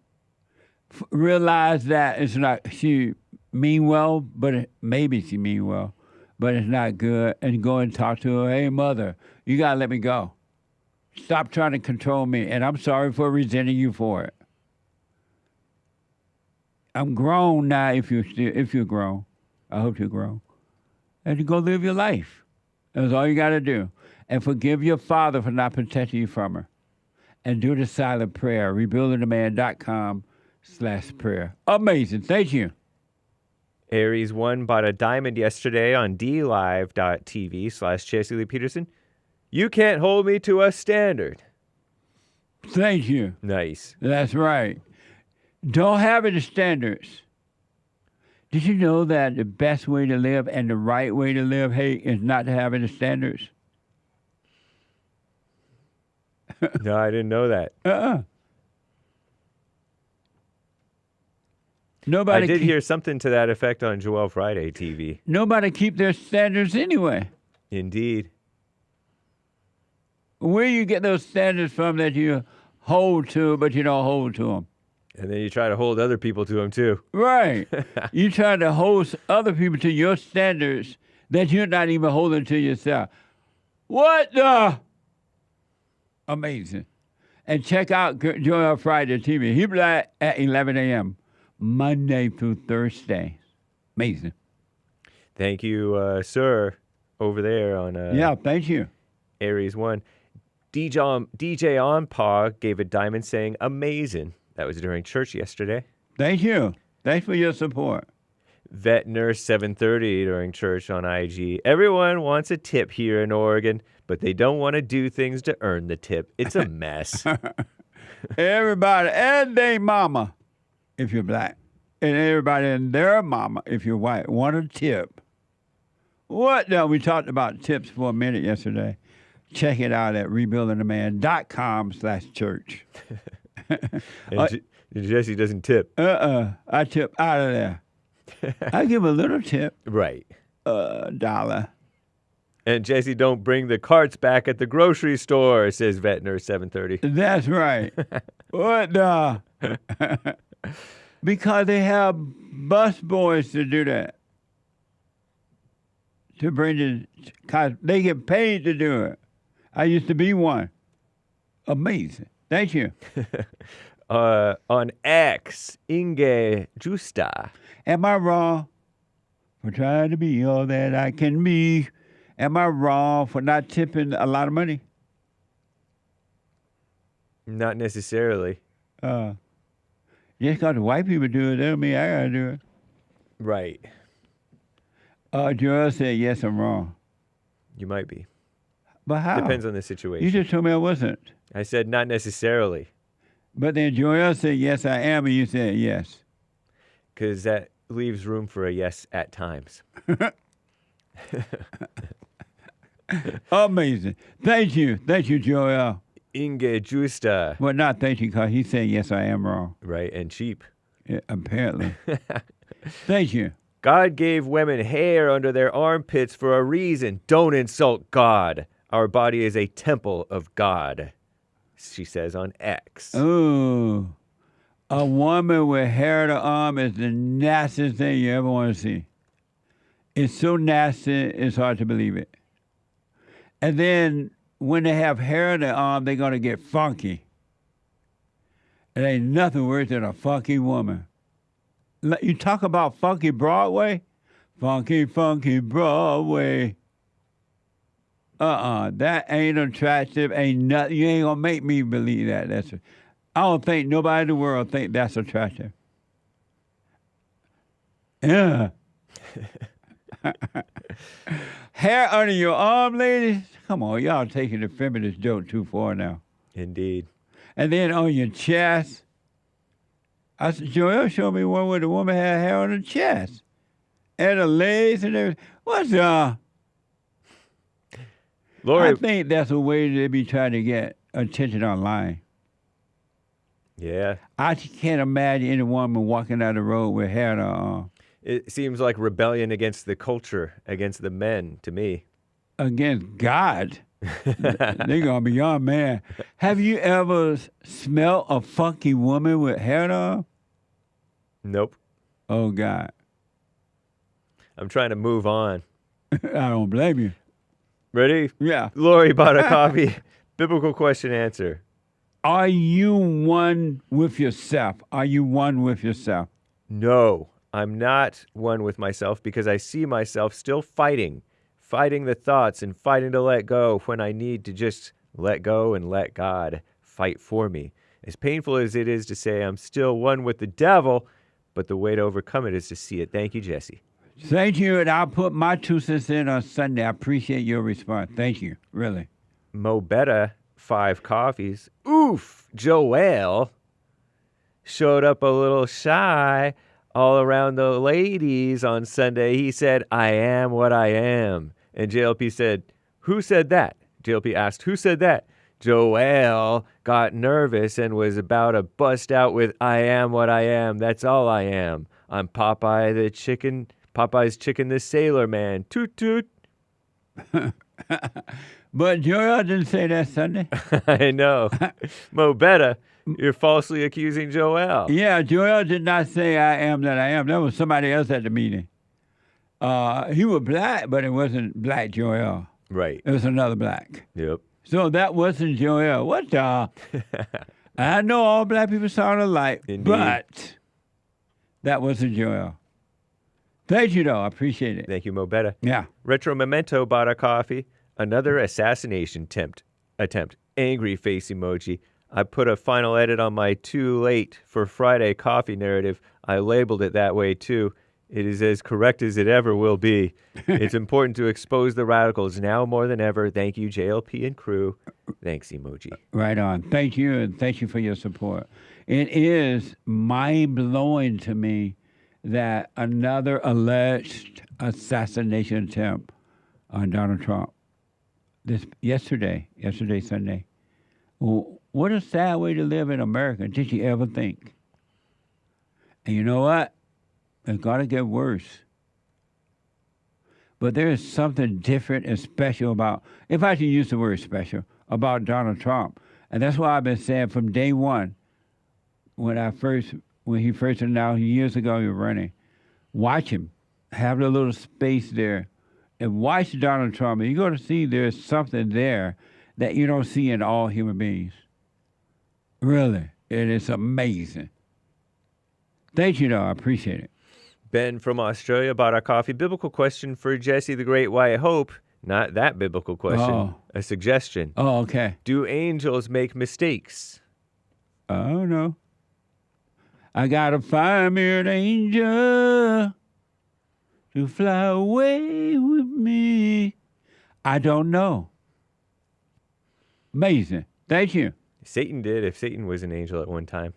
Realize that it's not... She mean well, but maybe she mean well, but it's not good. And go and talk to her. Hey, mother, you got to let me go. Stop trying to control me, and I'm sorry for resenting you for it. I'm grown now. If you're grown, I hope you're grown, and you go live your life. That's all you got to do, and forgive your father for not protecting you from her, and do the silent prayer. Rebuildingtheman.com/prayer. Amazing. Thank you. Aries 1 bought a diamond yesterday on dlive.tv/Jesse Lee Peterson. You can't hold me to a standard. Thank you. Nice. That's right. Don't have any standards. Did you know that the best way to live and the right way to live, Hake, is not to have any standards? No, I didn't know that. Nobody. I did hear something to that effect on Joel Friday TV. Nobody keep their standards anyway. Indeed. Where you get those standards from that you hold to, but you don't hold to them? And then you try to hold other people to them, too. Right. You try to hold other people to your standards that you're not even holding to yourself. What the? Amazing. And check out Joel Friday TV. He'll be live at 11 a.m. Monday through Thursday. Amazing. Thank you, sir, over there on... yeah, thank you. Aries 1. DJ Onpaw gave a diamond saying, amazing. That was during church yesterday. Thank you. Thanks for your support. Vet Nurse 730 during church on IG. Everyone wants a tip here in Oregon, but they don't want to do things to earn the tip. It's a mess. Everybody and their mama, if you're black, and everybody and their mama, if you're white, want a tip. What? No, we talked about tips for a minute yesterday. Check it out at rebuildingtheman.com/church. And Jesse doesn't tip. I tip out of there. I give a little tip. Right. $1. And Jesse don't bring the carts back at the grocery store, says Vet Nurse 730. That's right. What the? Because they have bus boys to do that. To bring the, cause they get paid to do it. I used to be one. Amazing. Thank you. On X, Inge Justa. Am I wrong for trying to be all that I can be? Am I wrong for not tipping a lot of money? Not necessarily. Just because the white people do it, that don't mean I gotta do it. Right. Joel said, yes, I'm wrong. You might be. But how? Depends on the situation. You just told me I wasn't. I said not necessarily. But then Joel said, yes, I am, and you said yes. Because that leaves room for a yes at times. Amazing. Thank you. Thank you, Joel. Inge Justa. Well, not thank you, because he said, yes, I am wrong. Right, and cheap. Yeah, apparently. Thank you. God gave women hair under their armpits for a reason. Don't insult God. Our body is a temple of God, she says on X. Ooh. A woman with hair on her arm is the nastiest thing you ever want to see. It's so nasty, it's hard to believe it. And then when they have hair on their arm, they're going to get funky. It ain't nothing worse than a funky woman. You talk about funky Broadway? Funky, funky Broadway. That ain't attractive. Ain't nothing. You ain't going to make me believe that. I don't think nobody in the world think that's attractive. Yeah. Hair under your arm, ladies? Come on, y'all taking the feminist joke too far now. Indeed. And then on your chest. I said, Joel showed me one where the woman had hair on her chest. And her legs and everything. What's Lori, I think that's a way they be trying to get attention online. Yeah. I can't imagine any woman walking down the road with hair on her arm. It seems like rebellion against the culture, against the men, to me. Against God. They're going to be your man. Have you ever smelled a funky woman with hair on her arm? Nope. Oh, God. I'm trying to move on. I don't blame you. Ready? Yeah. Lori bought a copy. Biblical question answer. Are you one with yourself? Are you one with yourself? No, I'm not one with myself because I see myself still fighting the thoughts and fighting to let go when I need to just let go and let God fight for me. As painful as it is to say I'm still one with the devil, but the way to overcome it is to see it. Thank you, Jesse. Thank you, and I'll put my 2 cents in on Sunday. I appreciate your response. Thank you, really. Mo Betta, 5 coffees. Oof, Joel showed up a little shy all around the ladies on Sunday. He said, I am what I am. And JLP said, who said that? JLP asked, who said that? Joel got nervous and was about to bust out with, I am what I am. That's all I am. I'm Popeye's chicken, the sailor man. Toot toot. But Joel didn't say that Sunday. I know. Mo Betta, you're falsely accusing Joel. Yeah, Joel did not say I am that I am. That was somebody else at the meeting. He was black, but it wasn't Black Joel. Right. It was another black. Yep. So that wasn't Joel. What the? I know all black people sound alike, but that wasn't Joel. Thank you, though. I appreciate it. Thank you, Mo Betta. Yeah. Retro Memento bought a coffee. Another assassination attempt. Angry face emoji. I put a final edit on my too late for Friday coffee narrative. I labeled it that way, too. It is as correct as it ever will be. It's important to expose the radicals now more than ever. Thank you, JLP and crew. Thanks, emoji. Right on. Thank you, and thank you for your support. It is mind-blowing to me that another alleged assassination attempt on Donald Trump yesterday, Sunday. Well, what a sad way to live in America. Did you ever think? And you know what? It's got to get worse. But there is something different and special about, if I can use the word special, about Donald Trump. And that's why I've been saying from day one, when he first announced years ago he was running, watch him, have a little space there, and watch Donald Trump. And you're going to see there's something there that you don't see in all human beings. Really. It is amazing. Thank you, though. I appreciate it. Ben from Australia bought our coffee. Biblical question for Jesse the Great White Hope. Not that biblical question. Oh. A suggestion. Oh, okay. Do angels make mistakes? Oh, no. I got to find me an angel to fly away with me. I don't know. Amazing. Thank you. Satan did, if Satan was an angel at one time.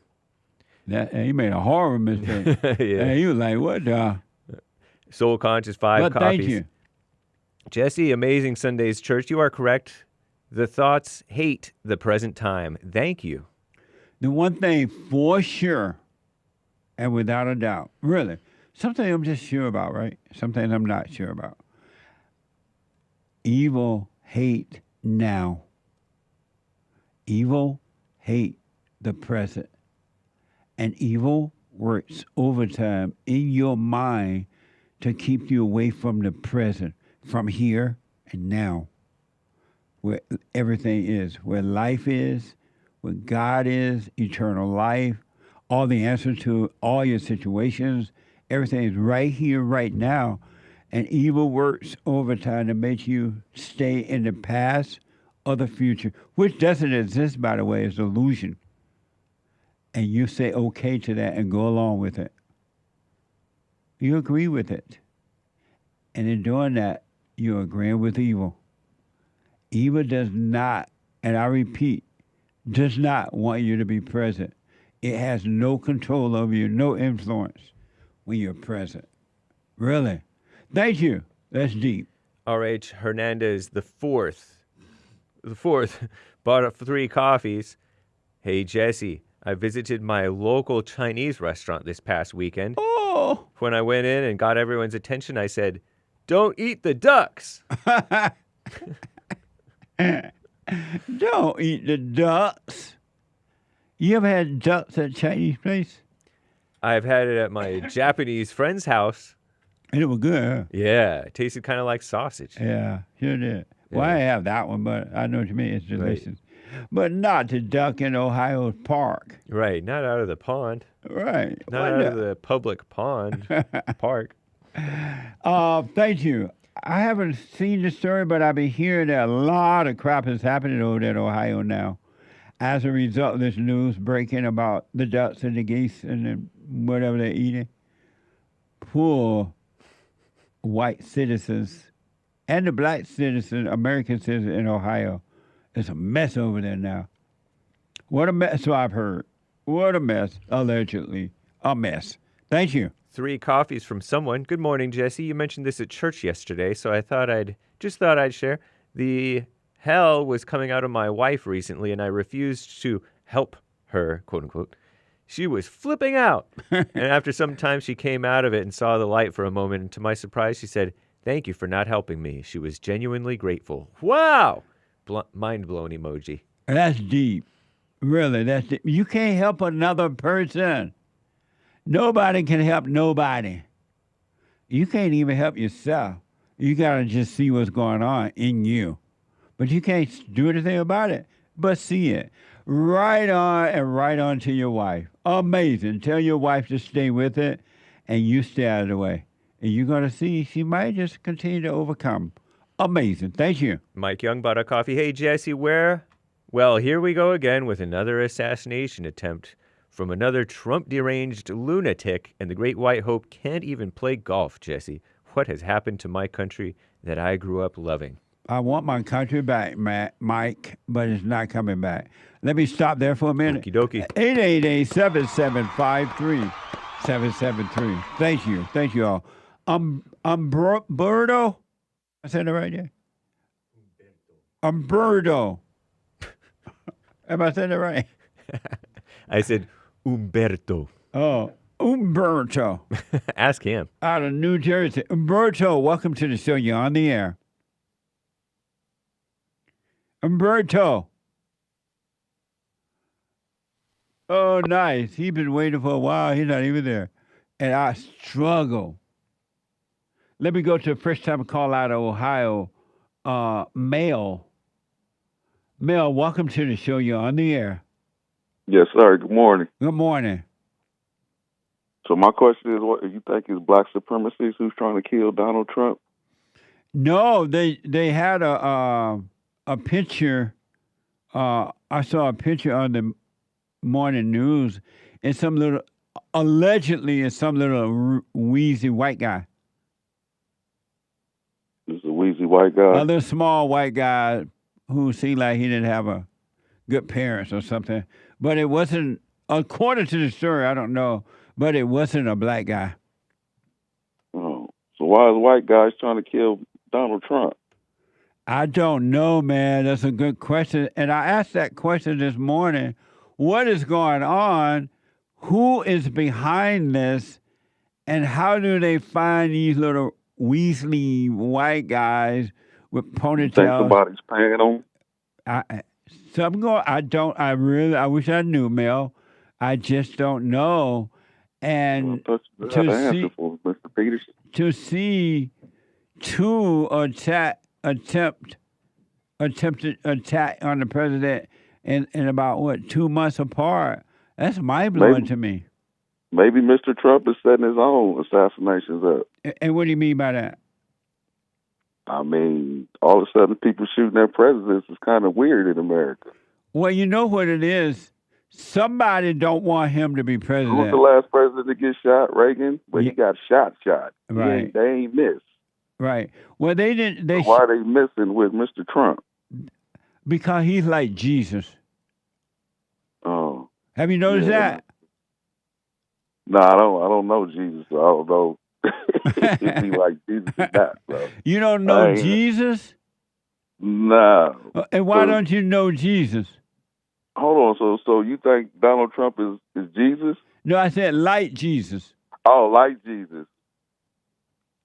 He made a horrible mistake. Yeah. And he was like, what the? Soul Conscious, 5 but coffees. Thank you. Jesse, amazing Sundays church. You are correct. The thoughts hate the present time. Thank you. The one thing for sure, and without a doubt, really, something I'm just sure about, right? Something I'm not sure about. Evil hate now. Evil hate the present. And evil works overtime in your mind to keep you away from the present, from here and now, where everything is, where life is, where God is, eternal life, all the answers to all your situations, everything is right here, right now. And evil works overtime to make you stay in the past or the future, which doesn't exist, by the way, it's illusion. And you say okay to that and go along with it. You agree with it. And in doing that, you're agreeing with evil. Evil does not, and I repeat, does not want you to be present. It has no control over you, no influence when you're present. Really. Thank you. That's deep. R.H. Hernandez, the fourth, bought up 3 coffees. Hey, Jesse, I visited my local Chinese restaurant this past weekend. Oh! When I went in and got everyone's attention, I said, "Don't eat the ducks." Don't eat the ducks. You ever had ducks at a Chinese place? I've had it at my Japanese friend's house. And it was good, huh? Yeah, it tasted kind of like sausage. Yeah, sure did. Well, I have that one, but I know what you mean. It's delicious. Right. But not the duck in Ohio Park. Right, not out of the pond. Right. Not out of the public pond park. Thank you. I haven't seen the story, but I've been hearing that a lot of crap is happening over there in Ohio now. As a result of this news breaking about the ducks and the geese and the whatever they're eating. Poor white citizens and the black citizens, American citizens in Ohio. It's a mess over there now. What a mess, so I've heard. What a mess, allegedly. A mess. Thank you. 3 coffees from someone. Good morning, Jesse. You mentioned this at church yesterday, so I thought I'd share. The hell was coming out of my wife recently, and I refused to help her, quote unquote. She was flipping out. And after some time, she came out of it and saw the light for a moment, and to my surprise, she said, "Thank you for not helping me." She was genuinely grateful. Wow! Mind-blown emoji. That's deep. Really, that's deep. You can't help another person. Nobody can help nobody. You can't even help yourself. You got to just see what's going on in you. But you can't do anything about it, but see it. Right on and right on to your wife. Amazing. Tell your wife to stay with it, and you stay out of the way. And you're going to see she might just continue to overcome. Amazing. Thank you. Mike Young bought a coffee. Hey, Jesse, where? Well, here we go again with another assassination attempt from another Trump-deranged lunatic, and the Great White Hope can't even play golf, Jesse. What has happened to my country that I grew up loving? I want my country back, Mike, but it's not coming back. Let me stop there for a minute. Okie dokie. 888-775-3773. Thank you. Thank you all. Humberto? I said it right there? Humberto. Am I saying it right? I said Umberto. Oh, Umberto. Ask him. Out of New Jersey. Umberto, welcome to the show. You're on the air. Umberto. Oh, nice. He's been waiting for a while. He's not even there. And I struggle. Let me go to the first time call out of Ohio. Mel. Mel, welcome to the show. You're on the air. Yes, sir. Good morning. Good morning. So my question is, what you think is black supremacists who's trying to kill Donald Trump? No, they had a picture. I saw a picture on the morning news, and allegedly, it's some little wheezy white guy. It's a wheezy white guy. A little small white guy who seemed like he didn't have a good parents or something. But it wasn't, according to the story, I don't know, but it wasn't a black guy. Oh, so why is white guys trying to kill Donald Trump? I don't know, man. That's a good question. And I asked that question this morning. What is going on? Who is behind this? And how do they find these little weaselly white guys with ponytails? You think somebody's paying them? I wish I knew, Mel. I just don't know. And to see two attempted attack on the president in about 2 months apart, that's mind-blowing to me. Maybe Mr. Trump is setting his own assassinations up. And what do you mean by that? I mean, all of a sudden people shooting their presidents is kind of weird in America. Well, you know what it is? Somebody don't want him to be president. Who was the last president to get shot? Reagan? But he got shot. Right. They ain't missed. Right. Well, they didn't. Why are they missing with Mr. Trump? Because he's like Jesus. Oh. Have you noticed that? No, I don't know Jesus. I don't know if he like Jesus or not, bro. You don't know Jesus? No. And why don't you know Jesus? Hold on. So you think Donald Trump is Jesus? No, I said like Jesus. Oh, like Jesus.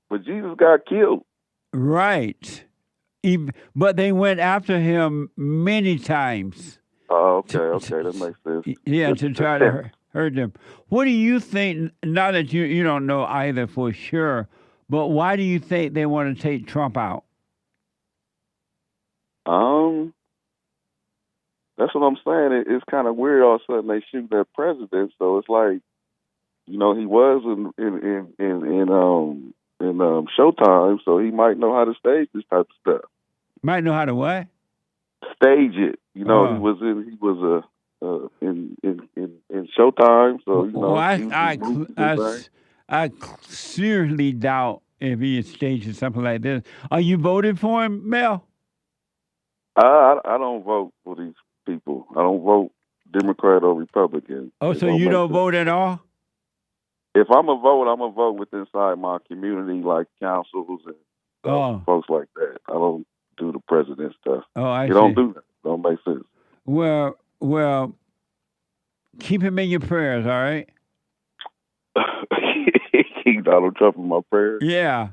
But Jesus got killed. Right. But they went after him many times. Oh, okay. That makes sense. Yeah, to try to hurt him. What do you think, now that you don't know either for sure, but why do you think they want to take Trump out? That's what I'm saying. It's kind of weird. All of a sudden they shoot their president, so it's like, he was in Showtime, so he might know how to stage this type of stuff. Might know how to what? Stage it. He was in Showtime, so I seriously doubt if he is staging something like this. Are you voting for him, Mel? I don't vote for these people. I don't vote Democrat or Republican. Oh, so you don't vote at all? If I'm a vote with inside my community, like councils and folks like that. I don't do the president stuff. Oh, I see. You don't do that. Don't make sense. Well, keep him in your prayers, all right? Keep Donald Trump in my prayers? Yeah.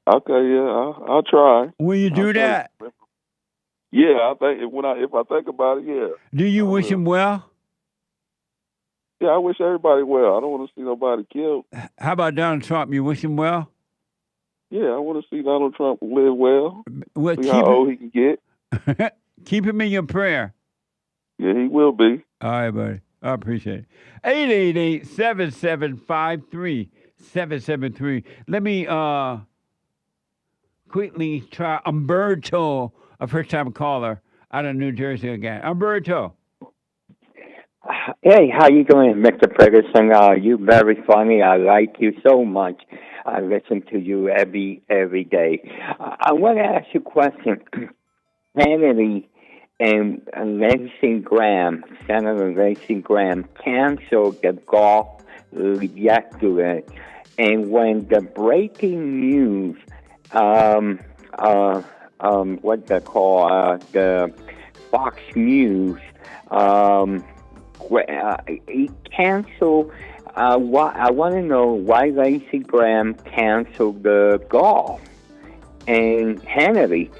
Okay, yeah, I'll try. Will you do that? Yeah, I think if I think about it, yeah. Do you wish him well? Yeah, I wish everybody well. I don't want to see nobody killed. How about Donald Trump? You wish him well? Yeah, I want to see Donald Trump live well. See how old he can get. Keep him in your prayer. Yeah, he will be. All right, buddy. I appreciate it. 888-775-3773. Let me quickly try Humberto, a first-time caller out of New Jersey again. Humberto. Hey, how you doing, Mr. Ferguson? You very funny. I like you so much. I listen to you every day. I want to ask you a question. Hannity and Linsey Graham, Senator Linsey Graham, canceled the golf yesterday. And when the breaking news, what they call the Fox News, he canceled. I want to know why Linsey Graham canceled the golf. And Hannity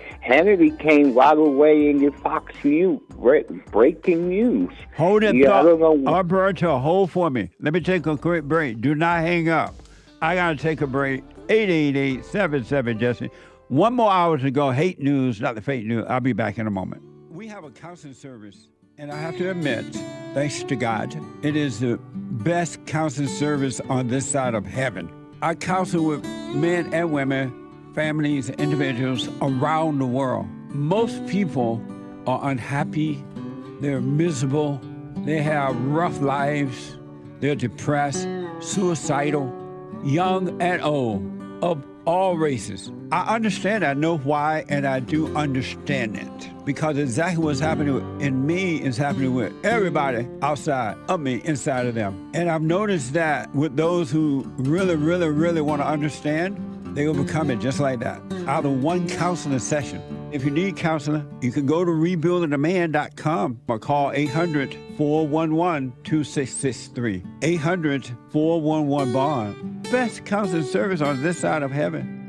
came right away in the Fox News, breaking news. Hold it, Humberto, hold for me. Let me take a quick break. Do not hang up. I got to take a break. 888-77-JESSE. 1 more hour to go. Hate news, not the fake news. I'll be back in a moment. We have a counseling service, and I have to admit, thanks to God, it is the best counseling service on this side of heaven. I counsel with men and women, families, individuals around the world. Most people are unhappy, they're miserable, they have rough lives, they're depressed, suicidal, young and old, of all races. I understand, I know why, and I do understand it. Because exactly what's happening in me is happening with everybody outside of me, inside of them. And I've noticed that with those who really, really, really want to understand, they overcome it just like that. Out of one counseling session, If you need counseling, you can go to rebuildingtheman.com or call 800-411-2663. 800-411-BOND. Best counseling service on this side of heaven.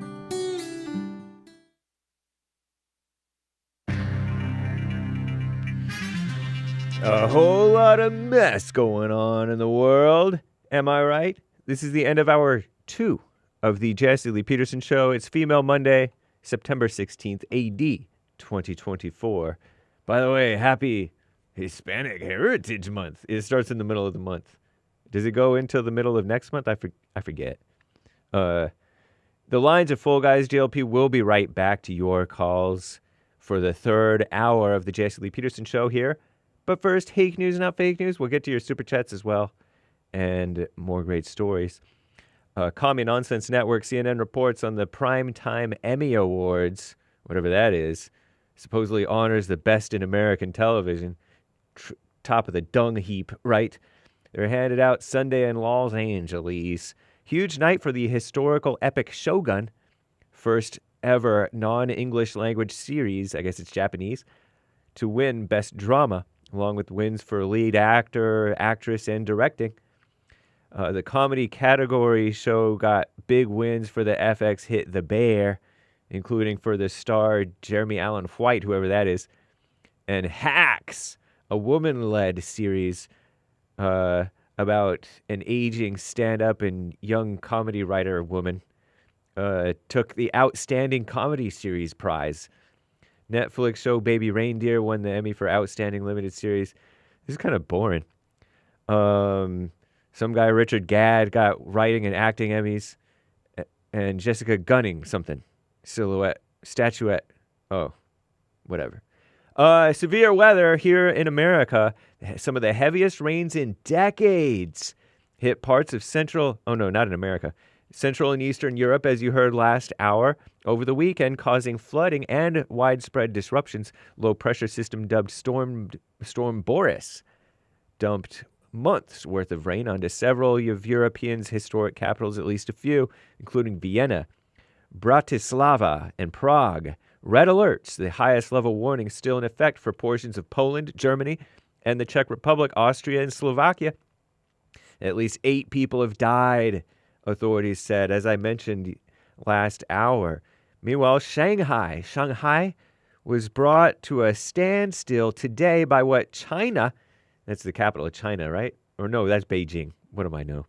A whole lot of mess going on in the world. Am I right? This is the end of hour 2 of the Jesse Lee Peterson Show. It's Female Monday, September 16th, AD 2024. By the way, happy Hispanic Heritage Month. It starts in the middle of the month. Does it go until the middle of next month? I forget. The lines are full, guys. JLP will be right back to your calls for the third hour of the Jesse Lee Peterson Show here. But first, Hake news, not fake news. We'll get to your super chats as well and more great stories. Commie Nonsense Network, CNN reports on the Primetime Emmy Awards, whatever that is, supposedly honors the best in American television. Top of the dung heap, right? They're handed out Sunday in Los Angeles. Huge night for the historical epic Shogun, first ever non-English language series, I guess it's Japanese, to win Best Drama, along with wins for lead actor, actress, and directing. The comedy category show got big wins for the FX hit The Bear, including for the star Jeremy Allen White, whoever that is, and Hacks, a woman-led series about an aging stand-up and young comedy writer woman, took the Outstanding Comedy Series prize. Netflix show Baby Reindeer won the Emmy for Outstanding Limited Series. This is kind of boring. Some guy, Richard Gadd, got writing and acting Emmys. And Jessica Gunning something. Statuette. Oh, whatever. Severe weather here in America. Some of the heaviest rains in decades hit parts of Central and Eastern Europe, as you heard last hour, over the weekend, causing flooding and widespread disruptions. Low-pressure system dubbed Storm Boris dumped months' worth of rain onto several of Europeans' historic capitals, at least a few, including Vienna, Bratislava, and Prague. Red alerts, the highest level warning, still in effect for portions of Poland, Germany, and the Czech Republic, Austria, and Slovakia. At least 8 people have died, authorities said, as I mentioned last hour. Meanwhile, Shanghai was brought to a standstill today by what China, that's the capital of China, right? Or no, that's Beijing. What do I know?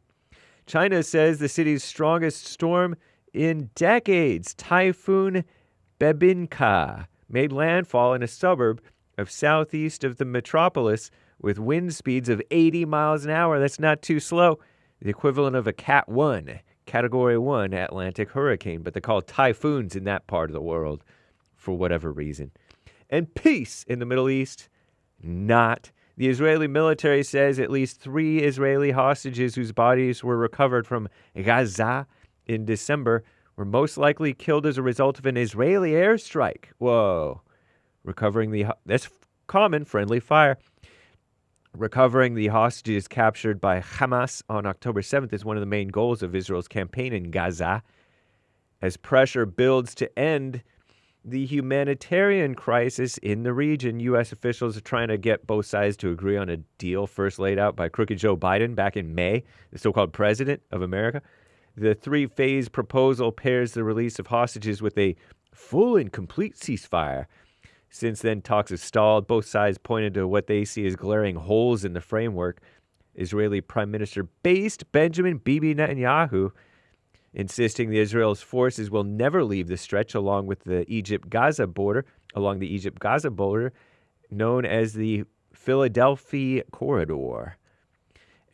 China says the city's strongest storm in decades, Typhoon Bebinka, made landfall in a suburb of southeast of the metropolis with wind speeds of 80 miles an hour. That's not too slow. The equivalent of a Cat 1, Category 1 Atlantic hurricane, but they're called typhoons in that part of the world for whatever reason. And peace in the Middle East, not. The Israeli military says at least 3 Israeli hostages whose bodies were recovered from Gaza in December were most likely killed as a result of an Israeli airstrike. Whoa. That's common, friendly fire. Recovering the hostages captured by Hamas on October 7th is one of the main goals of Israel's campaign in Gaza. As pressure builds to end the humanitarian crisis in the region, U.S. officials are trying to get both sides to agree on a deal first laid out by crooked Joe Biden back in May, the so-called president of America. The 3-phase proposal pairs the release of hostages with a full and complete ceasefire. Since then, talks have stalled. Both sides pointed to what they see as glaring holes in the framework. Israeli Prime Minister-based Benjamin Bibi Netanyahu insisting that Israel's forces will never leave the stretch along the Egypt-Gaza border, known as the Philadelphia Corridor.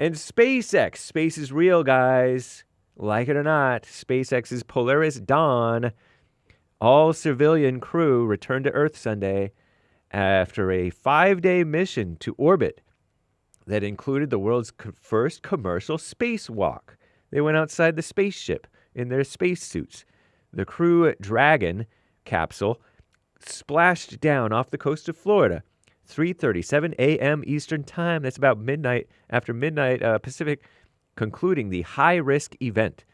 And SpaceX. Space is real, guys. Like it or not, SpaceX's Polaris Dawn all-civilian crew returned to Earth Sunday after a 5-day mission to orbit that included the world's first commercial spacewalk. They went outside the spaceship in their spacesuits. The Crew Dragon capsule splashed down off the coast of Florida, 3:37 a.m. Eastern Time. That's about midnight, after midnight Pacific, concluding the high-risk event.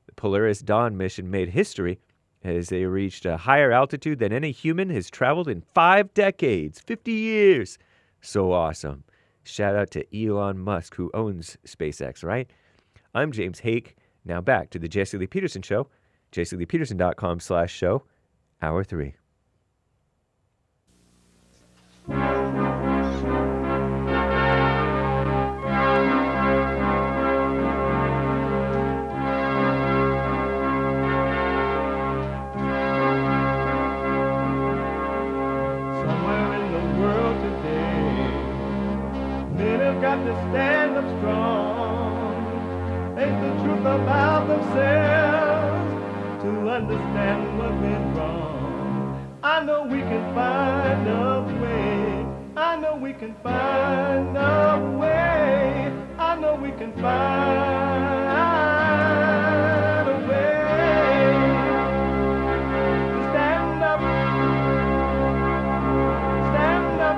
The Polaris Dawn mission made history as they reached a higher altitude than any human has traveled in 5 decades, 50 years. So awesome. Shout out to Elon Musk, who owns SpaceX, right? I'm James Hake. Now back to the Jesse Lee Peterson Show, jesseleepeterson.com/show, Hour 3. Got to stand up strong, face the truth about themselves, to understand what went wrong. I know we can find a way. I know we can find a way. I know we can find a way to stand up, stand up.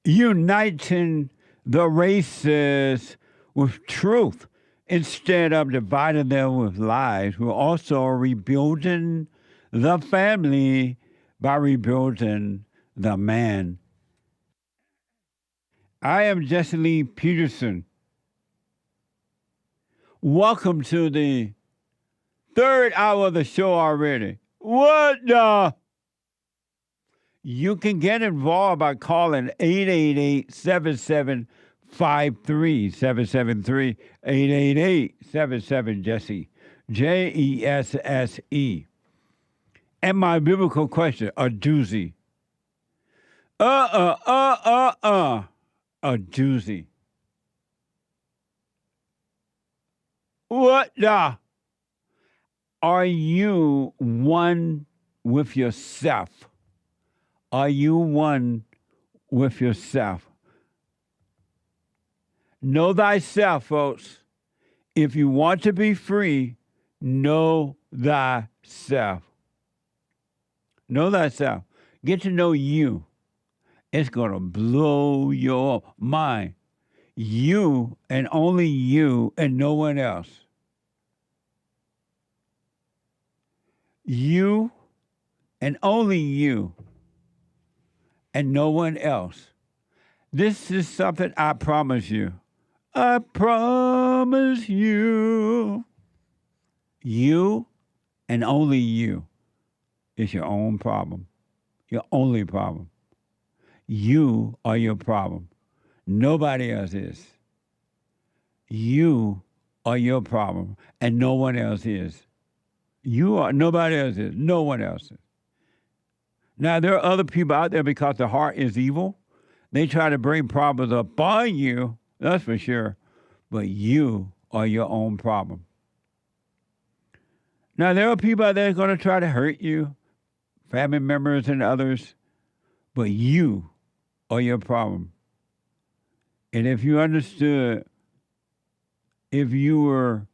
Uniting the races with truth instead of dividing them with lies. We're also rebuilding the family by rebuilding the man. I am Jesse Lee Peterson. Welcome to the 3rd hour of the show already. What the? You can get involved by calling 888-7753, 773-888-77-JESSE, JESSE. And my biblical question, a doozy. A doozy. What the? Are you one with yourself? Are you one with yourself? Know thyself, folks. If you want to be free, know thyself. Know thyself. Get to know you. It's going to blow your mind. You and only you and no one else. You and only you and no one else. This is something I promise you. I promise you. You and only you is your own problem. Your only problem. You are your problem. Nobody else is. You are your problem, and no one else is. You are, nobody else is. No one else is. Now, there are other people out there because the heart is evil. They try to bring problems upon you, that's for sure. But you are your own problem. Now, there are people out there going to try to hurt you, family members and others, but you are your problem. And if you understood, if you were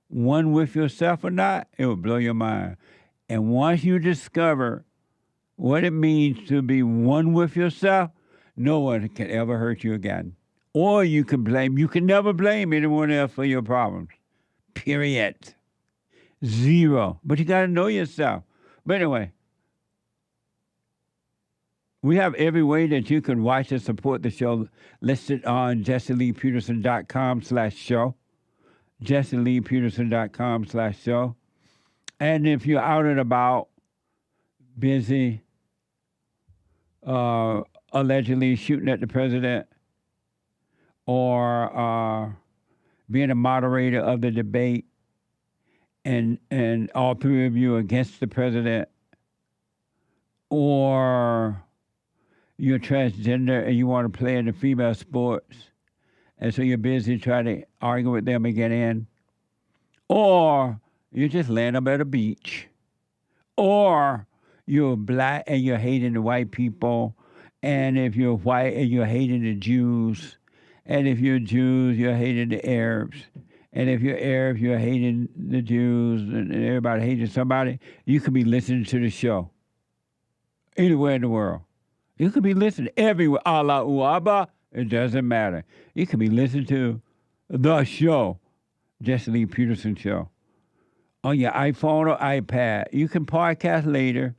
one with yourself or not, it would blow your mind. And once you discover what it means to be one with yourself, no one can ever hurt you again. Or you can never blame anyone else for your problems. Period. Zero. But you got to know yourself. But anyway, we have every way that you can watch and support the show listed on jesseleepeterson.com/show. jesseleepeterson.com/show. And if you're out and about, busy, allegedly shooting at the president, or being a moderator of the debate, and all three of you against the president, or you're transgender and you want to play in the female sports, and so you're busy trying to argue with them and get in, or you're just laying up at a beach, or you're black and you're hating the white people, and if you're white and you're hating the Jews, and if you're Jews, you're hating the Arabs, and if you're Arabs, you're hating the Jews, and everybody hating somebody, you could be listening to the show. anywhere in the world. You could be listening everywhere. Allah Uaba, it doesn't matter. You could be listening to the show, Jesse Lee Peterson Show, on your iPhone or iPad. You can podcast later,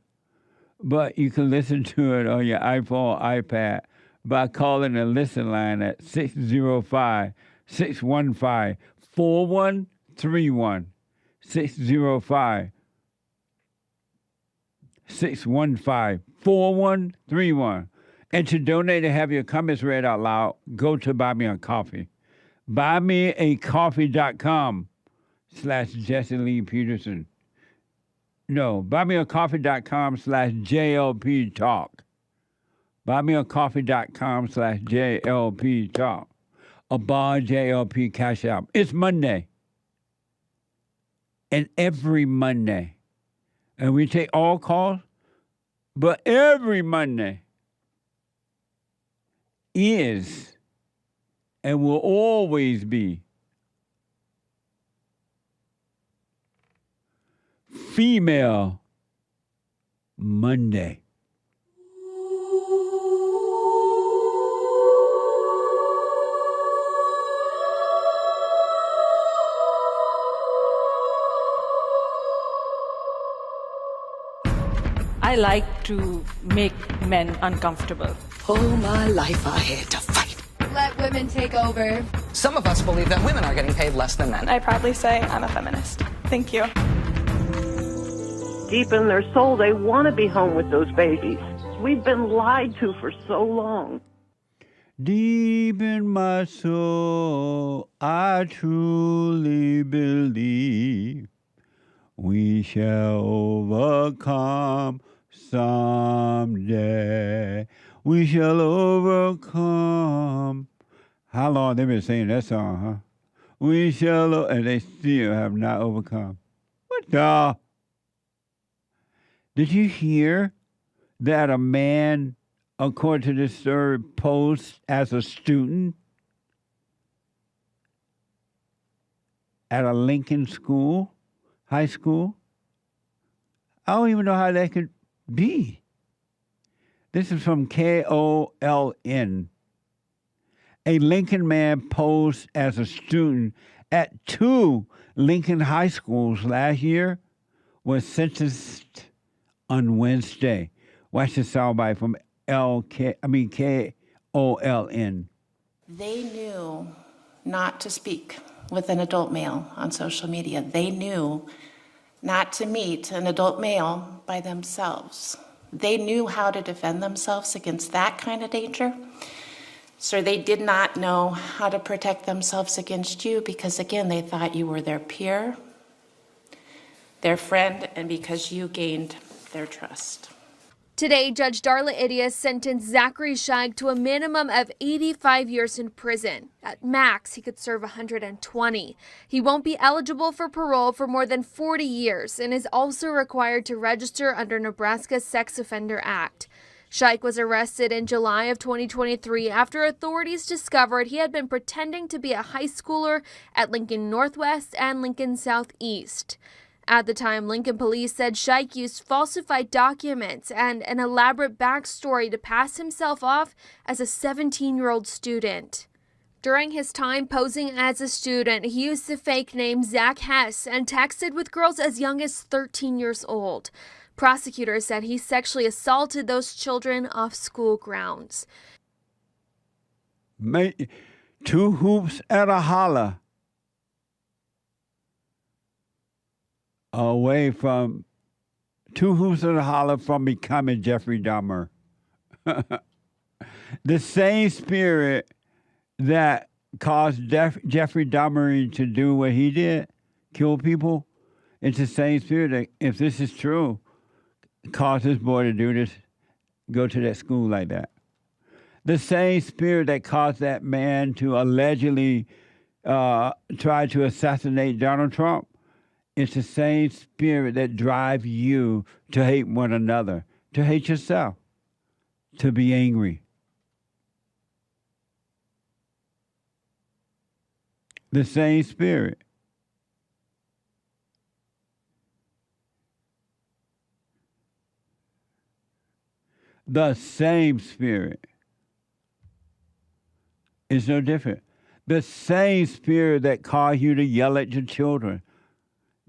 but you can listen to it on your iPhone or iPad by calling the listen line at 605-615-4131. 605-615-4131. And to donate and have your comments read out loud, go to Buy Me a Coffee. BuyMeACoffee.com/Jesse Lee Peterson. No, BuyMeACoffee.com/JLP Talk. BuyMeACoffee.com/JLP Talk. A bar JLP Cash App. It's Monday. And every Monday. And we take all calls, but every Monday is and will always be Female Monday. I like to make men uncomfortable. All my life I had to fight. Let women take over. Some of us believe that women are getting paid less than men. I proudly say I'm a feminist. Thank you. Deep in their soul, they want to be home with those babies. We've been lied to for so long. Deep in my soul, I truly believe we shall overcome someday. We shall overcome. How long they been saying that song, huh? We shall, and they still have not overcome. What the? Did you hear that a man, according to this story, posed as a student at a Lincoln school, high school? I don't even know how that could be. This is from KOLN. A Lincoln man posed as a student at 2 Lincoln high schools last year was sentenced on Wednesday. Watch the soundbite from KOLN. They knew not to speak with an adult male on social media. They knew not to meet an adult male by themselves. They knew how to defend themselves against that kind of danger. So they did not know how to protect themselves against you because, again, they thought you were their peer, their friend, and because you gained their trust. Today, Judge Darla Idias sentenced Zachary Shaik to a minimum of 85 years in prison. At max, he could serve 120. He won't be eligible for parole for more than 40 years and is also required to register under Nebraska's Sex Offender Act. Shaik was arrested in July of 2023 after authorities discovered he had been pretending to be a high schooler at Lincoln Northwest and Lincoln Southeast. At the time, Lincoln police said Shaik used falsified documents and an elaborate backstory to pass himself off as a 17-year-old student. During his time posing as a student, he used the fake name Zach Hess and texted with girls as young as 13 years old. Prosecutors said he sexually assaulted those children off school grounds. 2 hoops at a holler. Away from 2 hoops at a holler from becoming Jeffrey Dahmer. The same spirit that caused Jeffrey Dahmer to do what he did, kill people, it's the same spirit that, if this is true, caused this boy to do this, go to that school like that. The same spirit that caused that man to allegedly try to assassinate Donald Trump, it's the same spirit that drives you to hate one another, to hate yourself, to be angry. The same spirit. The same spirit. It's no different. The same spirit that caused you to yell at your children.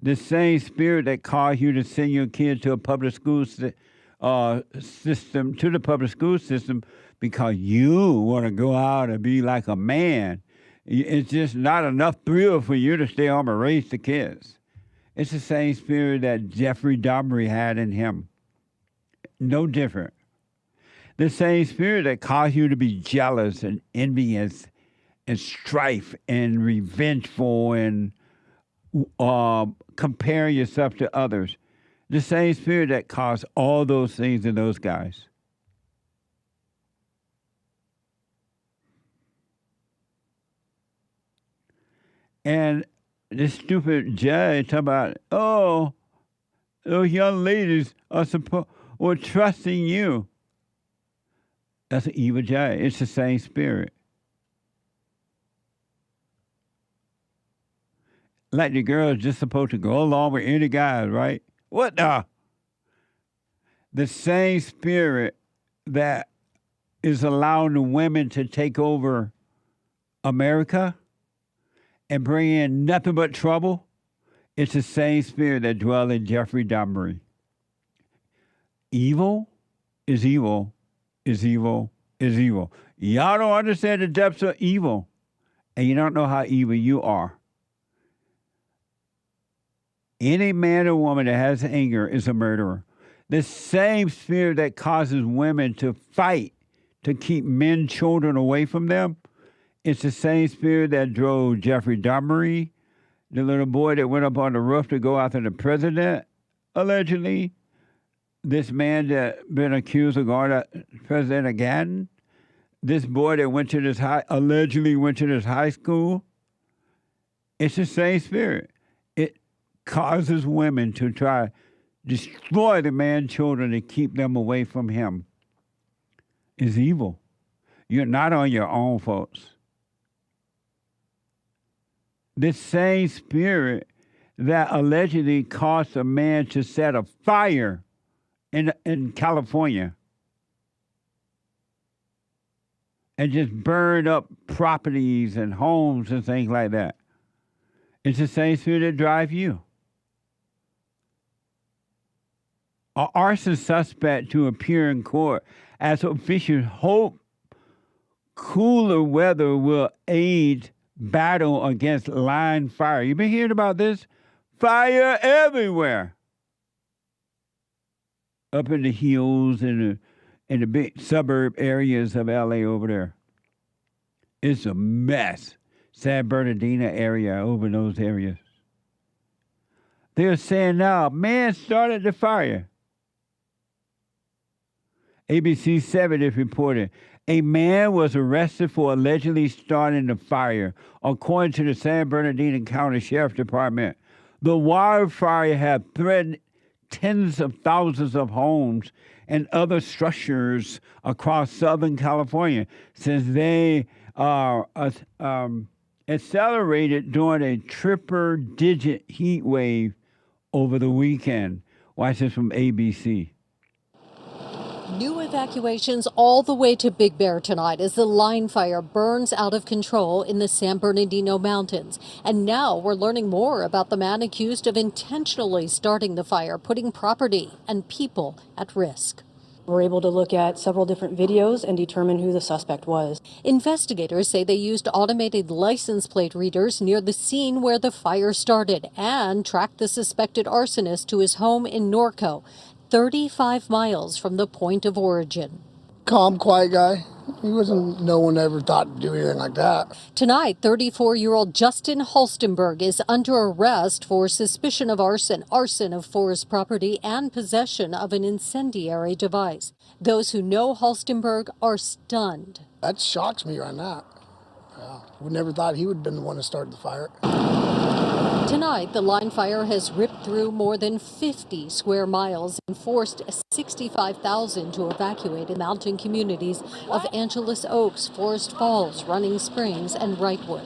The same spirit that caused you to send your kids to a public school system, to the public school system, because you want to go out and be like a man. It's just not enough thrill for you to stay home and raise the kids. It's the same spirit that Jeffrey Dahmer had in him. No different. The same spirit that caused you to be jealous and envious and strife and revengeful and compare yourself to others. The same spirit that caused all those things in those guys. And this stupid judge talking about, oh, those young ladies were trusting you. That's an evil judge. It's the same spirit. Like the girls just supposed to go along with any guys, right? What the? The same spirit that is allowing the women to take over America and bring in nothing but trouble, it's the same spirit that dwells in Jeffrey Dahmer. Evil is evil is evil is evil. Y'all don't understand the depths of evil, and you don't know how evil you are. Any man or woman that has anger is a murderer. The same spirit that causes women to fight to keep men, children away from them, it's the same spirit that drove Jeffrey Dahmer, the little boy that went up on the roof to go after the president, allegedly. This man that been accused of going to President again. This boy that went to this allegedly went to this high school. It's the same spirit. It causes women to try to destroy the man, children, to keep them away from him. It's evil. You're not on your own, folks. This same spirit that allegedly caused a man to set a fire in California and just burn up properties and homes and things like that. It's the same spirit that drives you. An arson suspect to appear in court as officials hope cooler weather will aid battle against line fire. You been hearing about this? Fire everywhere. Up in the hills and in the big suburb areas of LA over there. It's a mess. San Bernardino area, over those areas. They're saying now, man started the fire. ABC 7 is reporting, a man was arrested for allegedly starting the fire, according to the San Bernardino County Sheriff's Department. The wildfire had threatened tens of thousands of homes and other structures across Southern California since they are accelerated during a triple-digit heat wave over the weekend. Watch this from ABC. New evacuations all the way to Big Bear tonight as the line fire burns out of control in the San Bernardino Mountains. And now we're learning more about the man accused of intentionally starting the fire, putting property and people at risk. We're able to look at several different videos and determine who the suspect was. Investigators say they used automated license plate readers near the scene where the fire started and tracked the suspected arsonist to his home in Norco, 35 miles from the point of origin. Calm, quiet guy. No one ever thought to do anything like that. Tonight, 34-year-old Justin Holstenberg is under arrest for suspicion of arson, arson of forest property, and possession of an incendiary device. Those who know Holstenberg are stunned. That shocks me right now. We never thought he would have been the one to start the fire. Tonight, the line fire has ripped through more than 50 square miles and forced 65,000 to evacuate in mountain communities of Angeles Oaks, Forest Falls, Running Springs, and Wrightwood.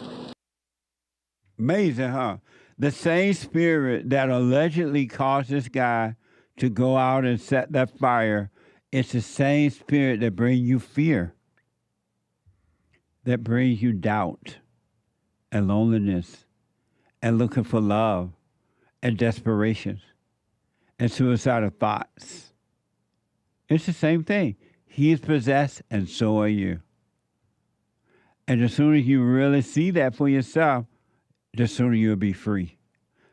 Amazing, huh? The same spirit that allegedly caused this guy to go out and set that fire It's the same spirit that brings you fear, that brings you doubt and loneliness and looking for love and desperation and suicidal thoughts. It's the same thing. He is possessed and so are you. And the sooner you really see that for yourself, the sooner you'll be free.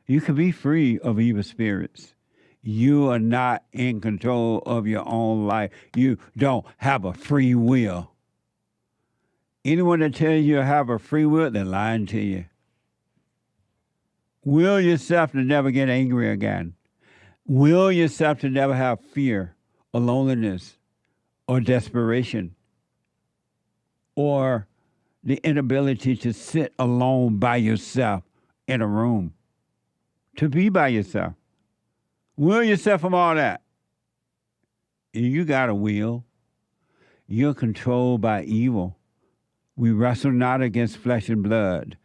You can be free of evil spirits. You are not in control of your own life. You don't have a free will. Anyone that tells you have a free will, they're lying to you. Will yourself to never get angry again. Will yourself to never have fear or loneliness or desperation or the inability to sit alone by yourself in a room, to be by yourself. Will yourself from all that. You got a will. You're controlled by evil. We wrestle not against flesh and blood,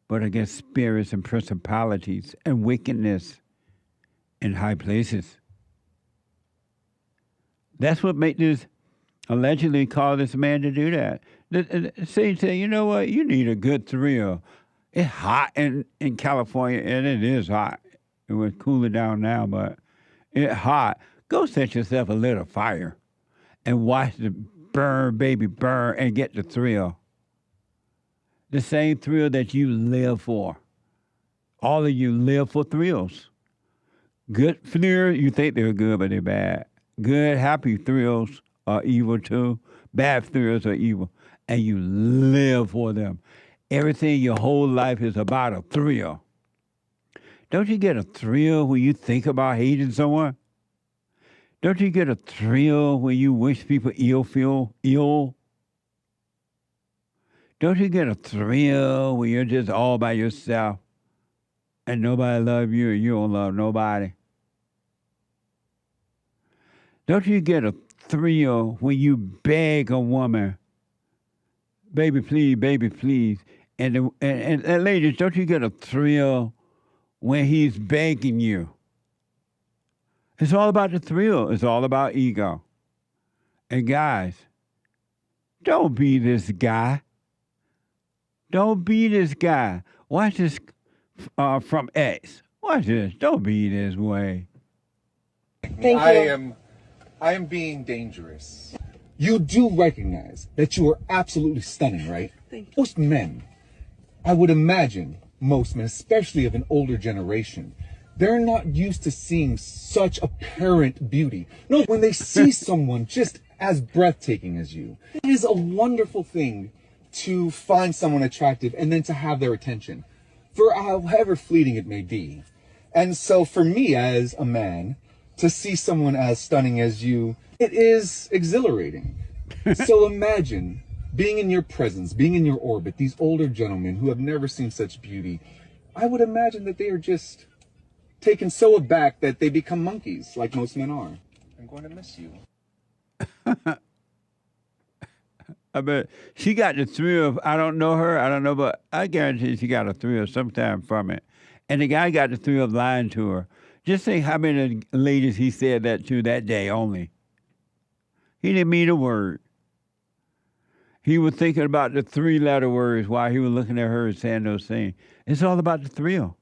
but against spirits and principalities and wickedness in high places. That's what made this allegedly call this man to do that. Say, you know what? You need a good thrill. It's hot in California, and it is hot. It was cooling down now, but it's hot. Go set yourself a little fire and watch the burn, baby, burn, and get the thrill. The same thrill that you live for. All of you live for thrills. Good thrills, you think they're good, but they're bad. Good, happy thrills are evil too. Bad thrills are evil. And you live for them. Everything your whole life is about a thrill. Don't you get a thrill when you think about hating someone? Don't you get a thrill when you wish people feel ill? Don't you get a thrill when you're just all by yourself and nobody loves you and you don't love nobody? Don't you get a thrill when you beg a woman, baby, please? And ladies, don't you get a thrill when he's begging you? It's all about the thrill. It's all about ego. And guys, don't be this guy. Don't be this guy. Watch this from X. Watch this. Don't be this way. Thank you. I am being dangerous. You do recognize that you are absolutely stunning, right? Thank you. Most men, I would imagine most men, especially of an older generation, they're not used to seeing such apparent beauty. No, when they see someone just as breathtaking as you, it is a wonderful thing to find someone attractive and then to have their attention, for however fleeting it may be. And so for me as a man, to see someone as stunning as you, it is exhilarating. So imagine being in your presence, being in your orbit, these older gentlemen who have never seen such beauty. I would imagine that they are just taken so aback that they become monkeys, like most men are. I'm going to miss you. I bet she got the thrill of, I don't know, but I guarantee she got a thrill sometime from it. And the guy got the thrill of lying to her. Just think how many ladies he said that to that day only. He didn't mean a word. He was thinking about the 3-letter words while he was looking at her and saying those things. It's all about the thrill.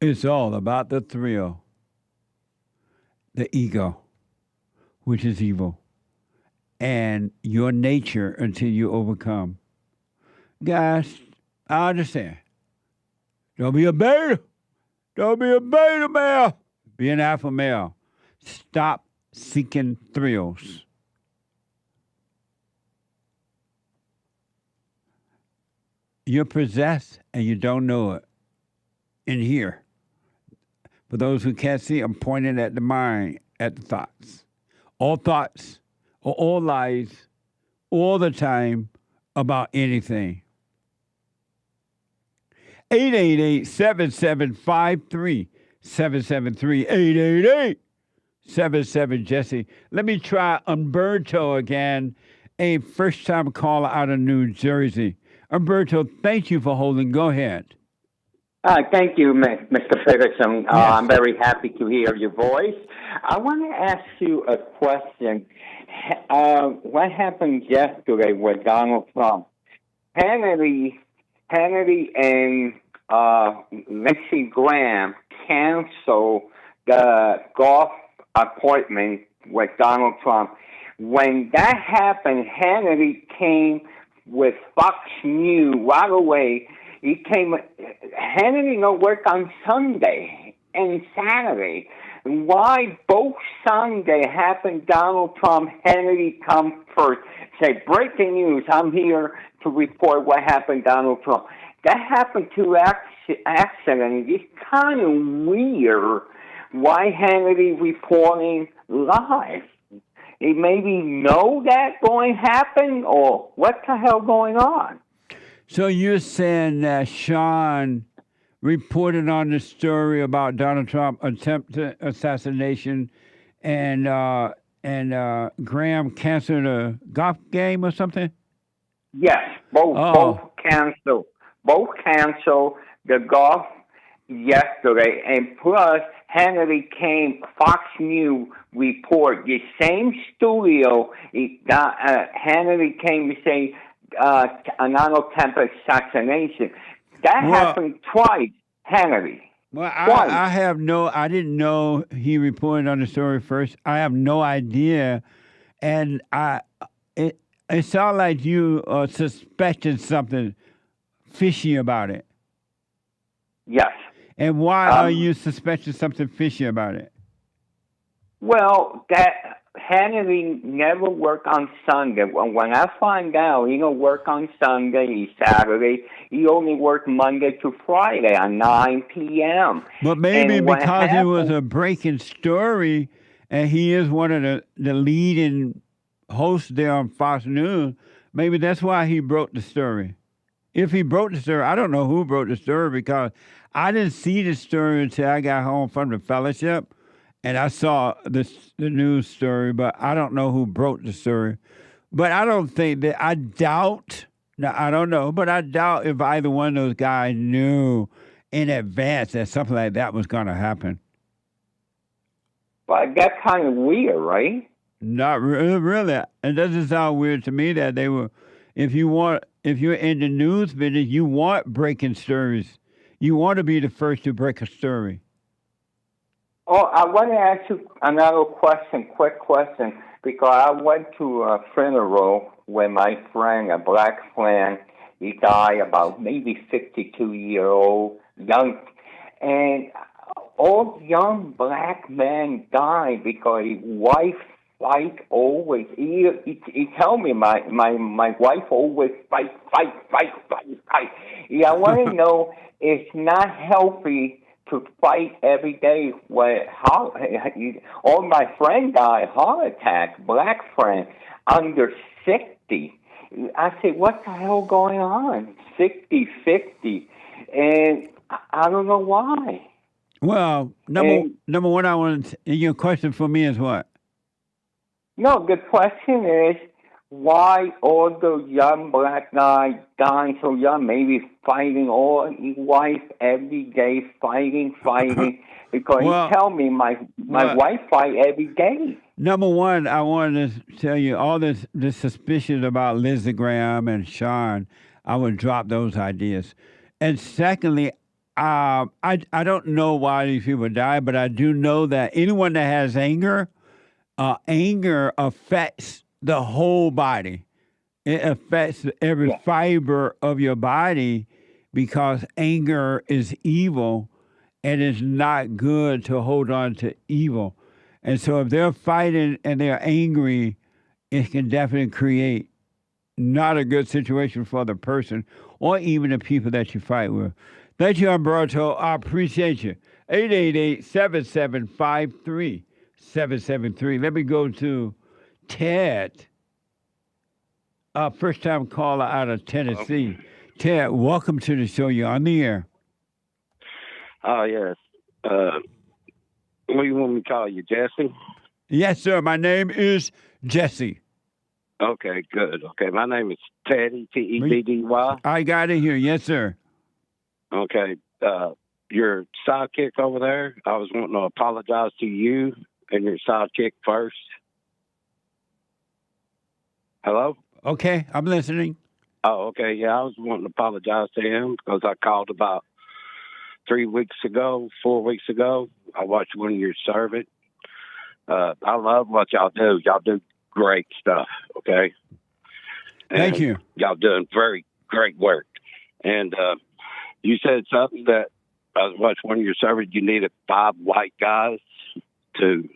It's all about the thrill. The ego, which is evil. And your nature until you overcome. Guys, I understand. Don't be a beta. Don't be a beta male. Be an alpha male. Stop seeking thrills. You're possessed and you don't know it. In here. For those who can't see, I'm pointing at the mind, at the thoughts. All thoughts are all lies, all the time, about anything. 888-7753-773. 888-77-JESSE. Let me try Humberto again, a first-time caller out of New Jersey. Humberto, thank you for holding. Go ahead. Thank you, Mr. Ferguson. I'm very happy to hear your voice. I want to ask you a question. What happened yesterday with Donald Trump? Hannity and Lindsey Graham canceled the golf appointment with Donald Trump. When that happened, Hannity came with Fox News right away. Hannity no work on Sunday and Saturday. Why both Sunday happened Donald Trump, Hannity come first? Say, breaking news, I'm here to report what happened Donald Trump. That happened to accident. It's kind of weird why Hannity reporting live. He maybe know that going to happen, or what the hell going on? So you're saying that Sean reported on the story about Donald Trump attempted assassination, and Graham canceled a golf game or something? Yes, both canceled. Both canceled the golf yesterday, and plus Hannity came, Fox News report, the same studio, Hannity came to say another attempted assassination. That happened twice, Hannity. Well, I didn't know he reported on the story first. I have no idea, and it sounded like you suspected something fishy about it. Yes. And why are you suspecting something fishy about it? Well, that Hannity never worked on Sunday. When I find out he don't work on Sunday, Saturday, he only worked Monday to Friday at 9 p.m. But maybe because it was a breaking story, and he is one of the leading hosts there on Fox News, maybe that's why he broke the story. If he broke the story, I don't know who broke the story, because I didn't see the story until I got home from the fellowship, and I saw the news story, but I don't know who broke the story. But I don't think that, I doubt, now I don't know, but I doubt if either one of those guys knew in advance that something like that was going to happen. But that's kind of weird, right? Not really. It doesn't sound weird to me that they were, if you're in the news business, you want breaking stories. You want to be the first to break a story. Oh, I want to ask you another question, quick question, because I went to a funeral with my friend, a black friend. He died about maybe 52-year-old, young, and all young black men die because his wife fight always. He tell me my wife always fight. Yeah, I want to know, it's not healthy to fight every day. All my friend died heart attack, black friend, under 60. I said, what the hell going on? 60, 50, and I don't know why. Well, number one, I want your question for me is what? No, the question is, why all the young black guys dying so young, maybe fighting all his wife every day, fighting, because he tell me my wife fight every day. Number one, I wanted to tell you all this suspicion about Lindsey Graham and Sean, I would drop those ideas. And secondly, I don't know why these people die, but I do know that anyone that has anger affects the whole body. It affects every fiber of your body, because anger is evil, and it's not good to hold on to evil. And so if they're fighting and they're angry, it can definitely create not a good situation for the person or even the people that you fight with. Thank you, Humberto. I appreciate you. 888-7753-773. Let me go to Ted, first-time caller out of Tennessee. Ted, welcome to the show. You're on the air. Oh, yes. What do you want me to call you, Jesse? Yes, sir. My name is Jesse. Okay, good. Okay, my name is Teddy, Teddy. I got it here. Yes, sir. Okay. your sidekick over there, I was wanting to apologize to you and your sidekick first. Hello? Okay, I'm listening. Oh, okay. Yeah, I was wanting to apologize to him because I called about 4 weeks ago. I watched one of your servants. I love what y'all do. Y'all do great stuff, okay? Thank you. Y'all doing very great work. And you said something that I was watching one of your servants. You needed 5 white guys to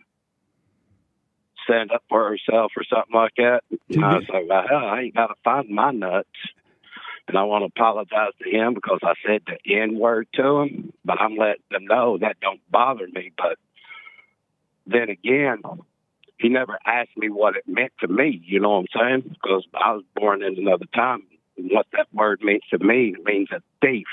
stand up for herself or something like that. And I was like, well, hell, I ain't got to find my nuts. And I want to apologize to him because I said the N-word to him, but I'm letting them know that don't bother me. But then again, he never asked me what it meant to me, you know what I'm saying? Because I was born in another time. And what that word means to me, it means a thief.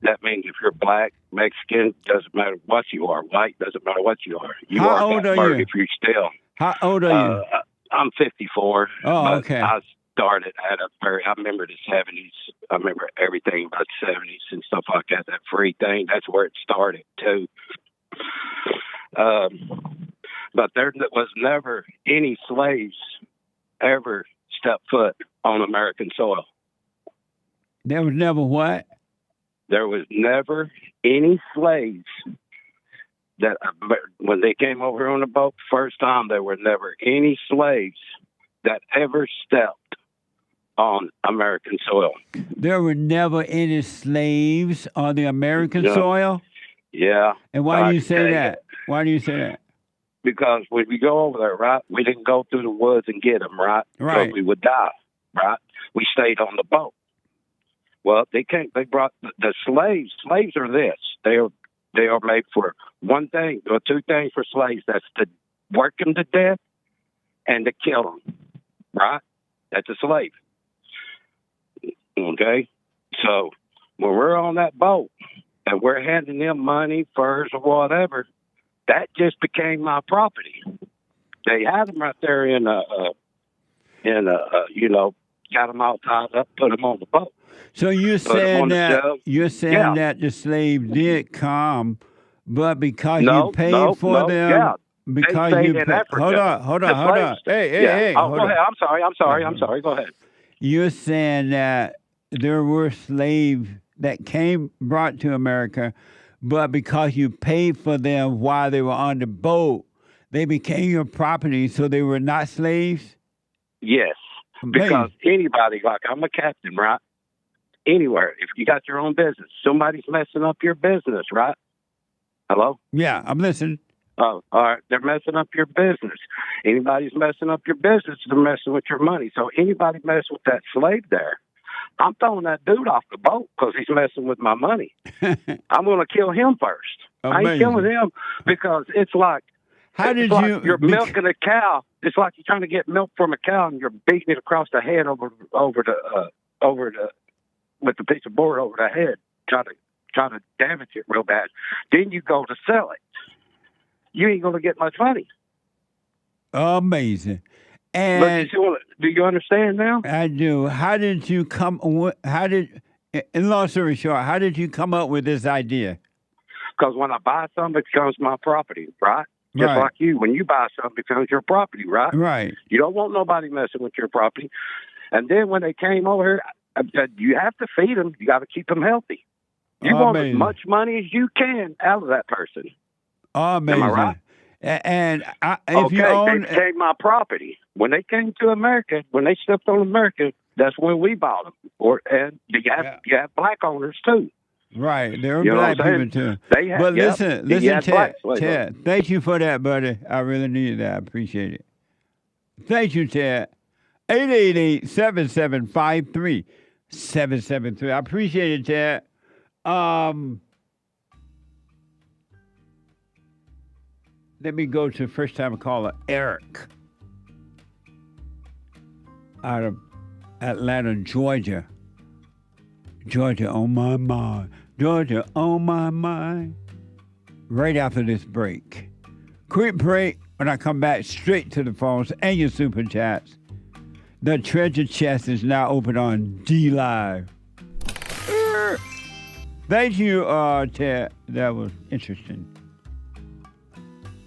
That means if you're black, Mexican, doesn't matter what you are. White, doesn't matter what you are. You How are old that are word you? if you're still. How old are you? I'm 54. Oh, but okay. I started at I remember the 70s. I remember everything about the 70s and stuff like that. That free thing, that's where it started, too. But there was never any slaves ever stepped foot on American soil. There was never what? There was never any slaves that, when they came over on the boat the first time, there were never any slaves that ever stepped on American soil. There were never any slaves on the American soil? Yeah. And why do you say that? Why do you say that? Because when we go over there, right, we didn't go through the woods and get them, right? Right. Because we would die, right? We stayed on the boat. Well, they brought the slaves. Slaves are this. They are made for one thing or two things for slaves. That's to work them to death and to kill them, right? That's a slave. Okay? So when we're on that boat and we're handing them money, furs, or whatever, that just became my property. They had them right there in got them all tied up, put them on the boat. So you're saying that the slave did come, but because you paid for them, because they you stayed in Africa. hold on. Hey, go ahead. I'm sorry. Go ahead. You're saying that there were slaves that brought to America, but because you paid for them while they were on the boat, they became your property, so they were not slaves? Yes. Because anybody, like I'm a captain, right? Anywhere, if you got your own business, somebody's messing up your business, right? Hello? Yeah, I'm listening. Oh, all right. They're messing up your business. Anybody's messing up your business, they're messing with your money. So anybody mess with that slave there, I'm throwing that dude off the boat because he's messing with my money. I'm going to kill him first. Amazing. I ain't killing him because it's like, you're milking a cow. It's like you're trying to get milk from a cow and you're beating it across the head with the piece of board over the head, trying to damage it real bad. Then you go to sell it. You ain't going to get much money. Amazing. And do you understand now? I do. How did you in long story short, how did you come up with this idea? Because when I buy something, it becomes my property, right? Just like you, when you buy something, it becomes your property, right? Right. You don't want nobody messing with your property. And then when they came over here, I said, you have to feed them. You got to keep them healthy. You want as much money as you can out of that person. Amazing. Am I right? And they became my property. When they came to America, when they stepped on America, that's when we bought them. And you have black owners too. Right, there are black people too. Listen, Ted, thank you for that, buddy. I really needed that. I appreciate it. Thank you, Ted. 888-7753-773. I appreciate it, Ted. Let me go to first time caller, ERIK, out of Atlanta, Georgia. Georgia on my mind. Georgia on my mind. Right after this break. Quick break. When I come back, straight to the phones and your super chats. The treasure chest is now open on D Live. Thank you, Ted. That was interesting.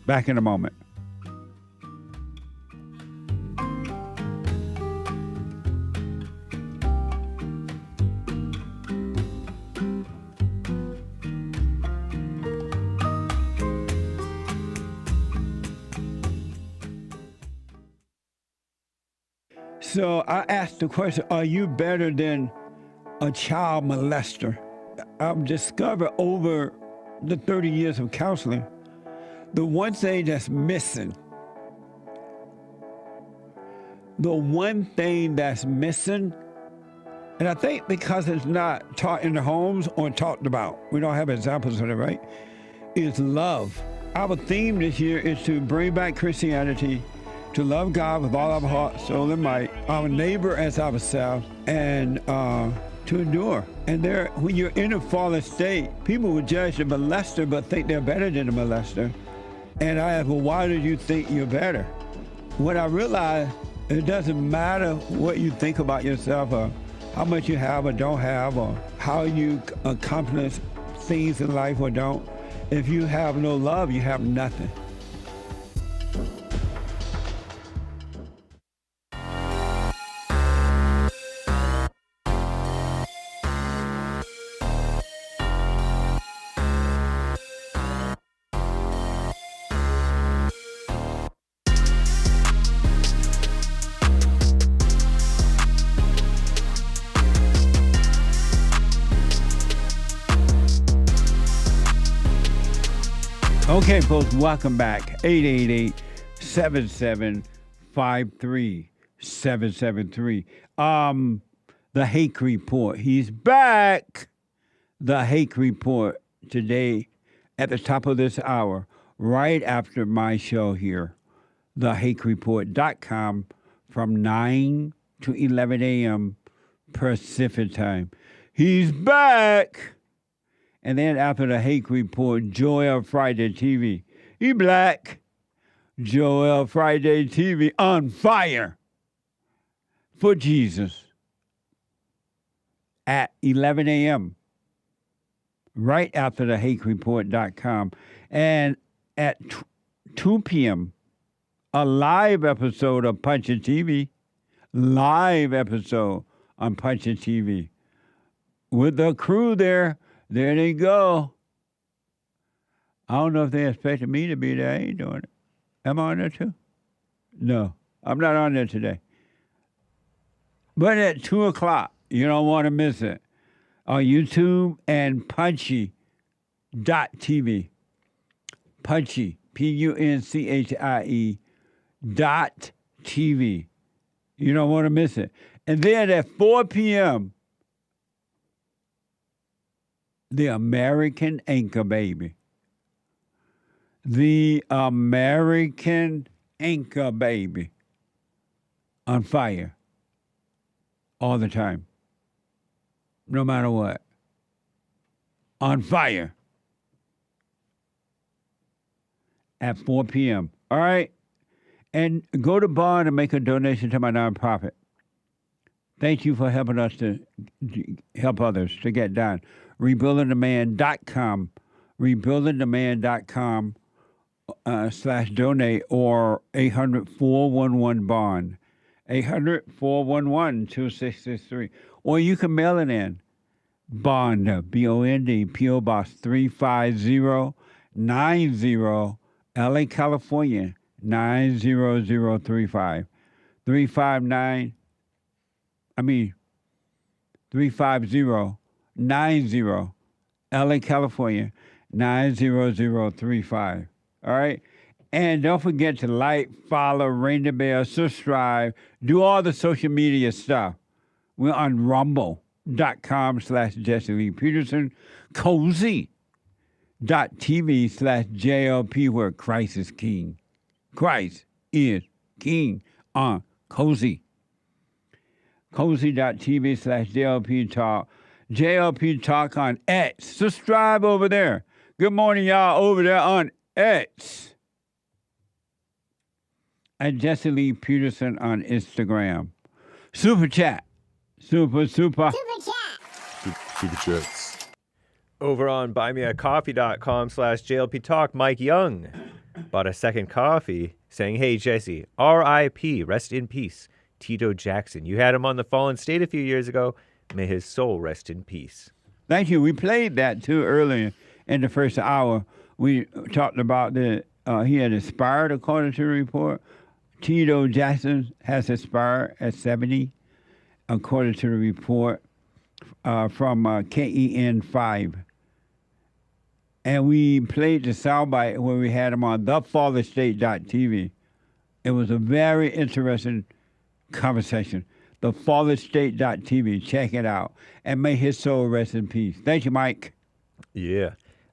Back in a moment. So I asked the question, are you better than a child molester? I've discovered over the 30 years of counseling, the one thing that's missing, and I think because it's not taught in the homes or talked about, we don't have examples of it, right, is love. Our theme this year is to bring back Christianity, to love God with all our heart, soul, and might, our neighbor as ourselves, and to endure. And when you're in a fallen state, people will judge the molester but think they're better than the molester. And I ask, well, why do you think you're better? When I realized it doesn't matter what you think about yourself or how much you have or don't have or how you accomplish things in life or don't. If you have no love, you have nothing. Okay, folks, welcome back. 888-7753-773. The Hake Report. He's back. The Hake Report today at the top of this hour, right after my show here. TheHakeReport.com from 9 to 11 a.m. Pacific time. He's back. And then after the Hake Report, Joel Friday TV. He black. Joel Friday TV on fire for Jesus at 11 a.m. right after the HakeReport.com. And at 2 p.m., a live episode of Punch It TV. Live episode on Punch It TV. With the crew there. There they go. I don't know if they expected me to be there. I ain't doing it. Am I on there too? No, I'm not on there today. But at 2 o'clock, you don't want to miss it. On YouTube and Punchy.tv. Punchy, PUNCHIE.TV. You don't want to miss it. And then at 4 p.m., the American Anchor Baby. The American Anchor Baby. On fire. All the time. No matter what. On fire. At 4 p.m. All right? And go to Bond and make a donation to my nonprofit. Thank you for helping us to help others to get done. RebuildingTheMan.com. RebuildingTheMan.com /donate or 800-411-BOND. 800-411-2663. Or you can mail it in. Bond, B-O-N-D, P.O. Box 35090, LA, California, 90035. 35090, LA, California, 90035. All right? And don't forget to like, follow, ring the bell, subscribe, do all the social media stuff. We're on rumble.com/Jesse Lee Peterson, cozy.tv/JLP, where Christ is King. Christ is King on Cozy. Cozy.tv/JLP Talk. JLP Talk on X. Subscribe over there. Good morning, y'all, over there on X. And Jesse Lee Peterson on Instagram. Super chat. Super. Super chats. Over on buymeacoffee.com/JLP Talk, Mike Young bought a second coffee saying, "Hey, Jesse, R.I.P., rest in peace, Tito Jackson. You had him on the Fallen State a few years ago. May his soul rest in peace." Thank you. We played that too earlier in the first hour. We talked about he had expired according to the report. Tito Jackson has expired at 70 according to the report from KEN5. And we played the soundbite where we had him on thefallerstate.tv. It was a very interesting conversation. Thefallerstate.tv. Check it out. And may his soul rest in peace. Thank you, Mike. Yeah.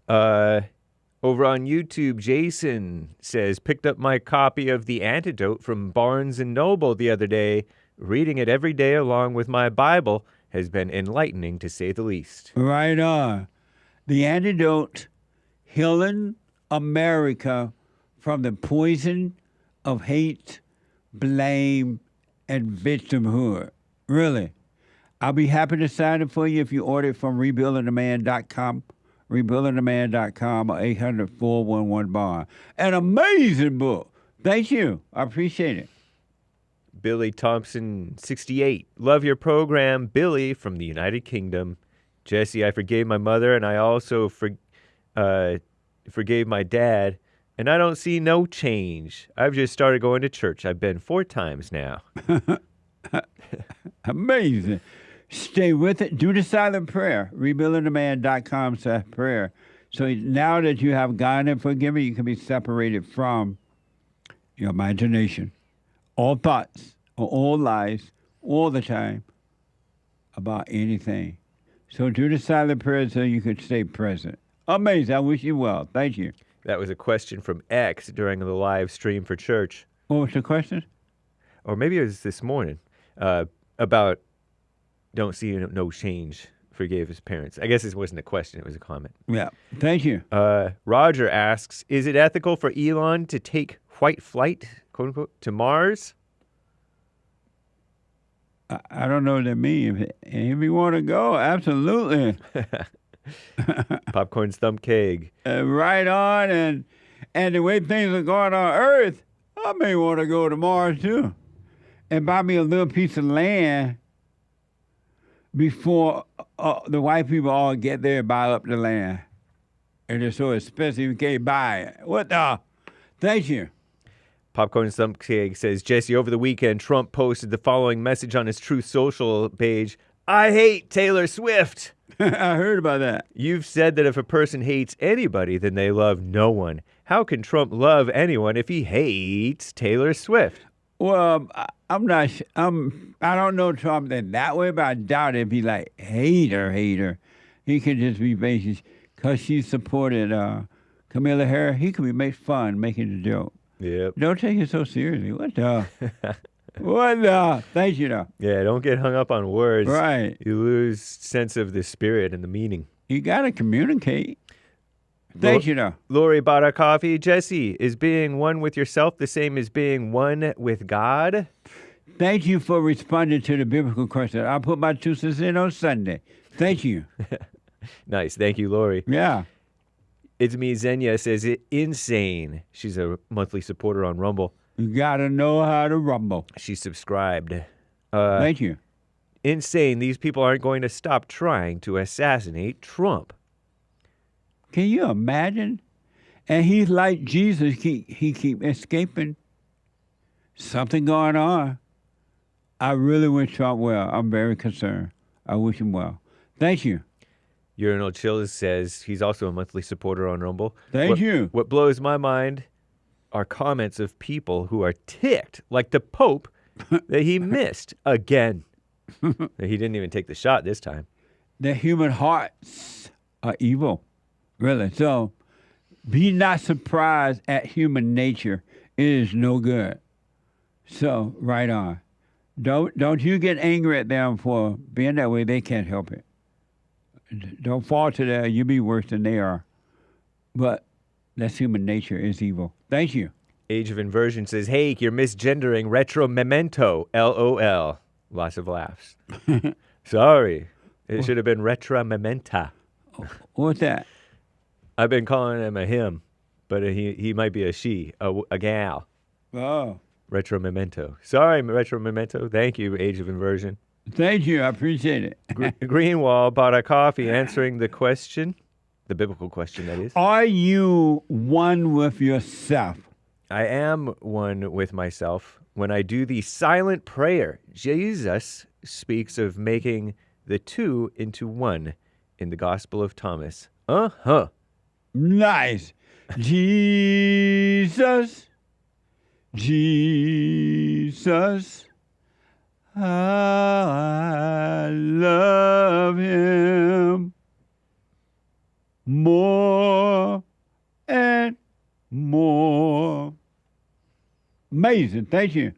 Over on YouTube, Jason says, picked up my copy of The Antidote from Barnes & Noble the other day. Reading it every day along with my Bible has been enlightening, to say the least. Right on. The Antidote, healing America from the poison of hate, blame, and victimhood. Really. I'll be happy to sign it for you if you order it from rebuildingtheman.com. rebuildingtheman.com or 800-411-BOND. An amazing book. Thank you. I appreciate it. Billy Thompson, 68. Love your program, Billy from the United Kingdom. Jesse, I forgave my mother, and I also forgave my dad, and I don't see no change. I've just started going to church. I've been 4 times now. Amazing. Stay with it. Do the silent prayer. rebuildingtheman.com/prayer. So now that you have God and forgiven, you can be separated from your imagination. All thoughts or all lies all the time about anything. So do the silent prayer so you can stay present. Amazing. I wish you well. Thank you. That was a question from X during the live stream for church. What was the question? Or maybe it was this morning about don't see no change, forgave his parents. I guess this wasn't a question, it was a comment. Yeah, thank you. Roger asks, is it ethical for Elon to take white flight, quote unquote, to Mars? I don't know what that means. If you want to go, absolutely. Popcorn's thumb keg. Right on, and the way things are going on Earth, I may want to go to Mars too. And buy me a little piece of land before the white people all get there and buy up the land. And it's so expensive you can't buy it. What the? Thank you. Popcorn Thumb Keg says, Jesse, over the weekend, Trump posted the following message on his Truth Social page. I hate Taylor Swift. I heard about that. You've said that if a person hates anybody, then they love no one. How can Trump love anyone if he hates Taylor Swift? Well, I don't know Trump that way, but I doubt it'd be like hater. He could just be basically, because she supported Camilla Harris, he could be make fun, making a joke. Yep. Don't take it so seriously. What the? What the? Thank you, though. Yeah, don't get hung up on words. Right. You lose sense of the spirit and the meaning. You got to communicate. Thank you, though. Lori bought a coffee. Jesse, is being one with yourself the same as being one with God? Thank you for responding to the biblical question. I'll put my 2 cents in on Sunday. Thank you. Nice. Thank you, Lori. Yeah. It's me, Xenia, says it insane. She's a monthly supporter on Rumble. You got to know how to rumble. She's subscribed. Thank you. Insane. These people aren't going to stop trying to assassinate Trump. Can you imagine? And he's like Jesus. He keep escaping. Something going on. I really wish Trump well. I'm very concerned. I wish him well. Thank you. Urinal Chills says he's also a monthly supporter on Rumble. Thank you. What blows my mind are comments of people who are ticked, like the Pope, that he missed again. He didn't even take the shot this time. The human hearts are evil. Really. So be not surprised at human nature. It is no good. So right on. Don't you get angry at them for being that way. They can't help it. Don't fall to that. You be worse than they are. But that's human nature. Is evil. Thank you. Age of Inversion says, Hake, you're misgendering retro memento. LOL. Lots of laughs. Sorry. It should have been retro mementa. What's that? I've been calling him a him, but he might be a she, a gal. Oh. Retro Memento. Sorry, Retro Memento. Thank you, Age of Inversion. Thank you. I appreciate it. Greenwall bought a coffee answering the question, the biblical question, that is. Are you one with yourself? I am one with myself. When I do the silent prayer, Jesus speaks of making the two into one in the Gospel of Thomas. Uh-huh. Nice. Jesus, I love him more and more. Amazing. Thank you.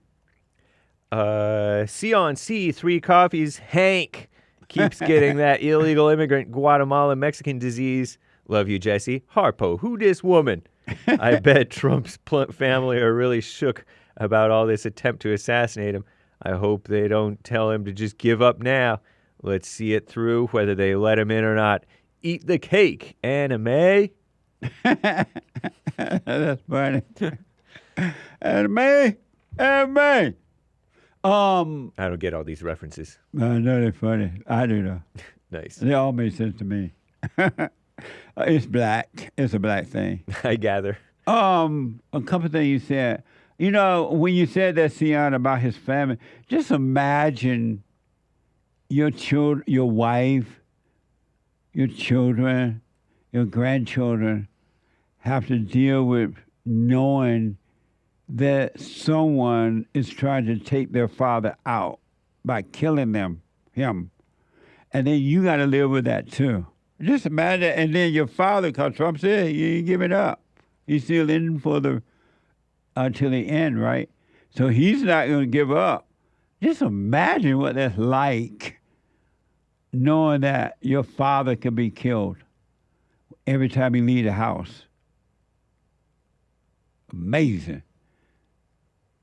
C on C, 3 coffees. Hank keeps getting that illegal immigrant Guatemalan Mexican disease. Love you, Jesse. Harpo, who this woman? I bet Trump's family are really shook about all this attempt to assassinate him. I hope they don't tell him to just give up now. Let's see it through, whether they let him in or not. Eat the cake, anime. That's funny. Anime. I don't get all these references. I know they're funny. I do though. Nice. They all make sense to me. It's black. It's a black thing. I gather. A couple of things you said. You know, when you said that, Sion, about his family, just imagine your children, your wife, your children, your grandchildren have to deal with knowing that someone is trying to take their father out by killing him. And then you got to live with that too. Just imagine, and then your father, because Trump said he ain't giving up. He's still in for the till the end, right? So he's not going to give up. Just imagine what that's like, knowing that your father could be killed every time he leaves the house. Amazing.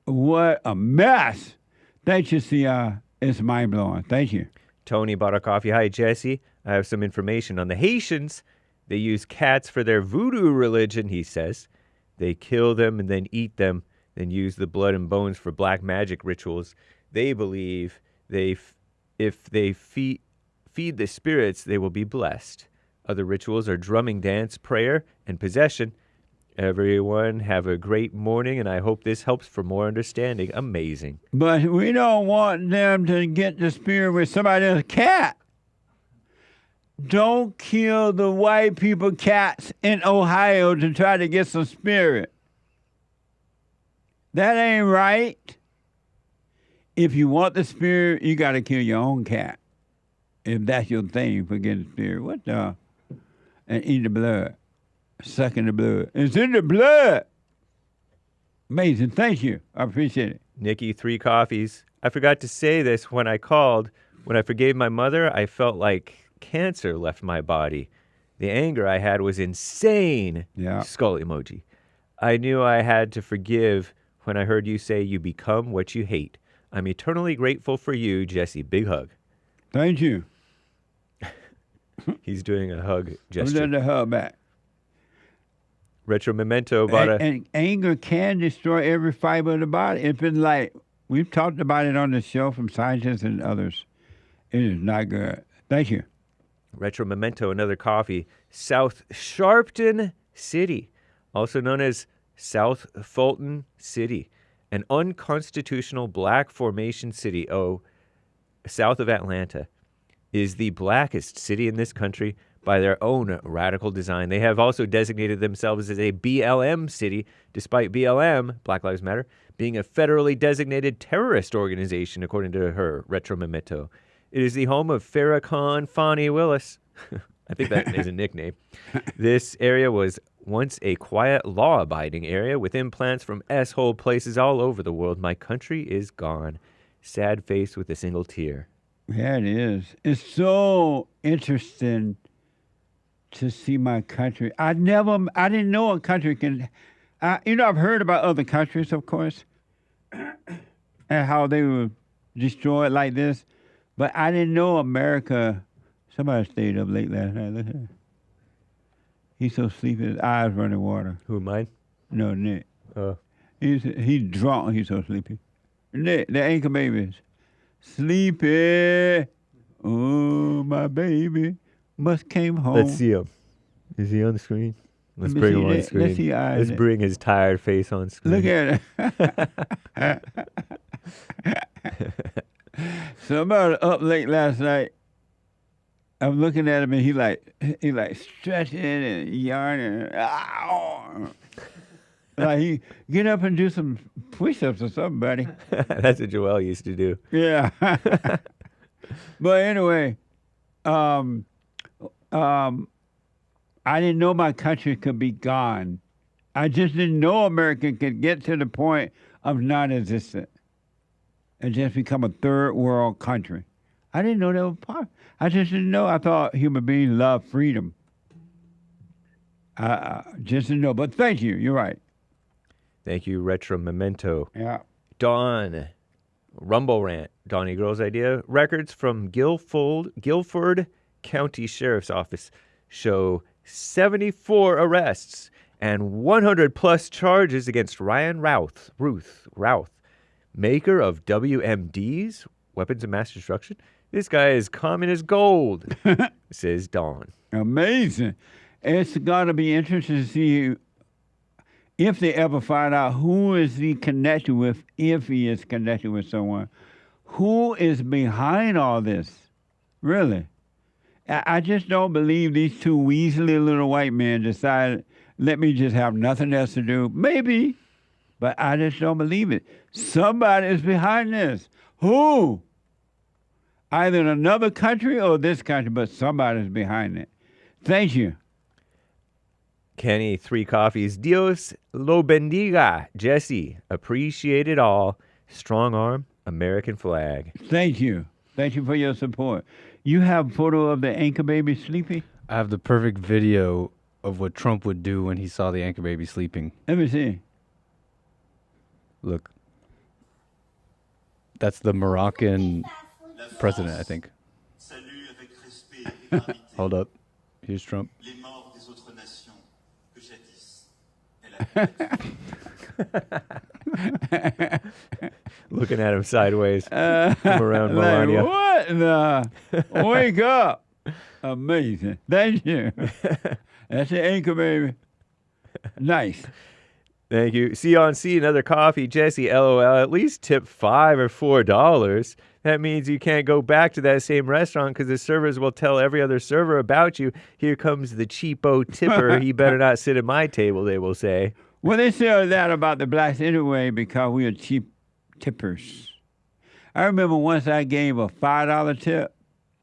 What a mess. Thank you, Sia. It's mind-blowing. Thank you. Tony bought a coffee. Hi, Jesse. I have some information on the Haitians. They use cats for their voodoo religion, he says. They kill them and then eat them, then use the blood and bones for black magic rituals. They believe if they feed the spirits, they will be blessed. Other rituals are drumming, dance, prayer, and possession. Everyone have a great morning, and I hope this helps for more understanding. Amazing. But we don't want them to get the spirit with somebody else's cat. Don't kill the white people cats in Ohio to try to get some spirit. That ain't right. If you want the spirit, you got to kill your own cat. If that's your thing for getting the spirit. What the? And eat the blood. Sucking the blood. It's in the blood. Amazing. Thank you. I appreciate it. Nicky, 3 coffees. I forgot to say this when I called. When I forgave my mother, I felt like cancer left my body. The anger I had was insane. Yeah. Skull emoji. I knew I had to forgive when I heard you say you become what you hate. I'm eternally grateful for you, Jesse. Big hug. Thank you. He's doing a hug gesture. I'm doing the hug back. Retro Memento about and anger can destroy every fiber of the body. It's been like, we've talked about it on the show from scientists and others. It is not good. Thank you. Retro Memento, another coffee. South Sharpton City, also known as South Fulton City, an unconstitutional black formation city, south of Atlanta, is the blackest city in this country by their own radical design. They have also designated themselves as a BLM city, despite BLM, Black Lives Matter, being a federally designated terrorist organization, according to her, Retro Memento. It is the home of Farrakhan Fani Willis. I think that is a nickname. This area was once a quiet, law-abiding area with implants from S-hole places all over the world. My country is gone. Sad face with a single tear. Yeah, it is. It's so interesting to see my country. I didn't know a country can, I've heard about other countries, of course, and how they were destroyed like this, but I didn't know America. Somebody stayed up late last night. Look at that. He's so sleepy, his eyes running water. Who, mine? No, Nick. Oh. He's drunk, he's so sleepy. Nick, the anchor babies. Sleepy. Oh, my baby must came home. Let's see him. Is he on the screen? Let's bring him on the screen. Let's see eyes. Let's bring his tired face on screen. Look at it. Somebody up late last night. I'm looking at him and he like stretching and yarning. Like he get up and do some push-ups or something, buddy. That's what Joel used to do. Yeah. But anyway, I didn't know my country could be gone. I just didn't know America could get to the point of non-existent and just become a third world country. I didn't know that was part. I just didn't know. I thought human beings love freedom. Just didn't know. But thank you. You're right. Thank you, Retro Memento. Yeah. Dawn, Rumble Rant, Donnie Girl's idea. Records from Guilford County Sheriff's Office show 74 arrests and 100 plus charges against Ryan Routh, maker of WMDs, weapons of mass destruction. This guy is common as gold, says Dawn. Amazing. It's going to be interesting to see if they ever find out who is he connected with, if he is connected with someone. Who is behind all this? Really? I just don't believe these two weaselly little white men decided, let me just have nothing else to do. Maybe, but I just don't believe it. Somebody is behind this. Who? Either in another country or this country, but somebody's behind it. Thank you. Kenny, 3 coffees. Dios lo bendiga. Jesse, appreciate it all. Strong arm, American flag. Thank you. Thank you for your support. You have a photo of the anchor baby sleeping? I have the perfect video of what Trump would do when he saw the anchor baby sleeping. Let me see. Look. That's the Moroccan president, I think. Hold up. Here's Trump. Looking at him sideways from around Melania. What the? Wake up. Amazing. Thank you. That's the anchor baby. Nice. Thank you. C on C, another coffee. Jesse, LOL, at least tip $5 or $4. That means you can't go back to that same restaurant because the servers will tell every other server about you. Here comes the cheapo tipper. He better not sit at my table, they will say. Well, they say that about the blacks anyway because we are cheap tippers. I remember once I gave a $5 tip.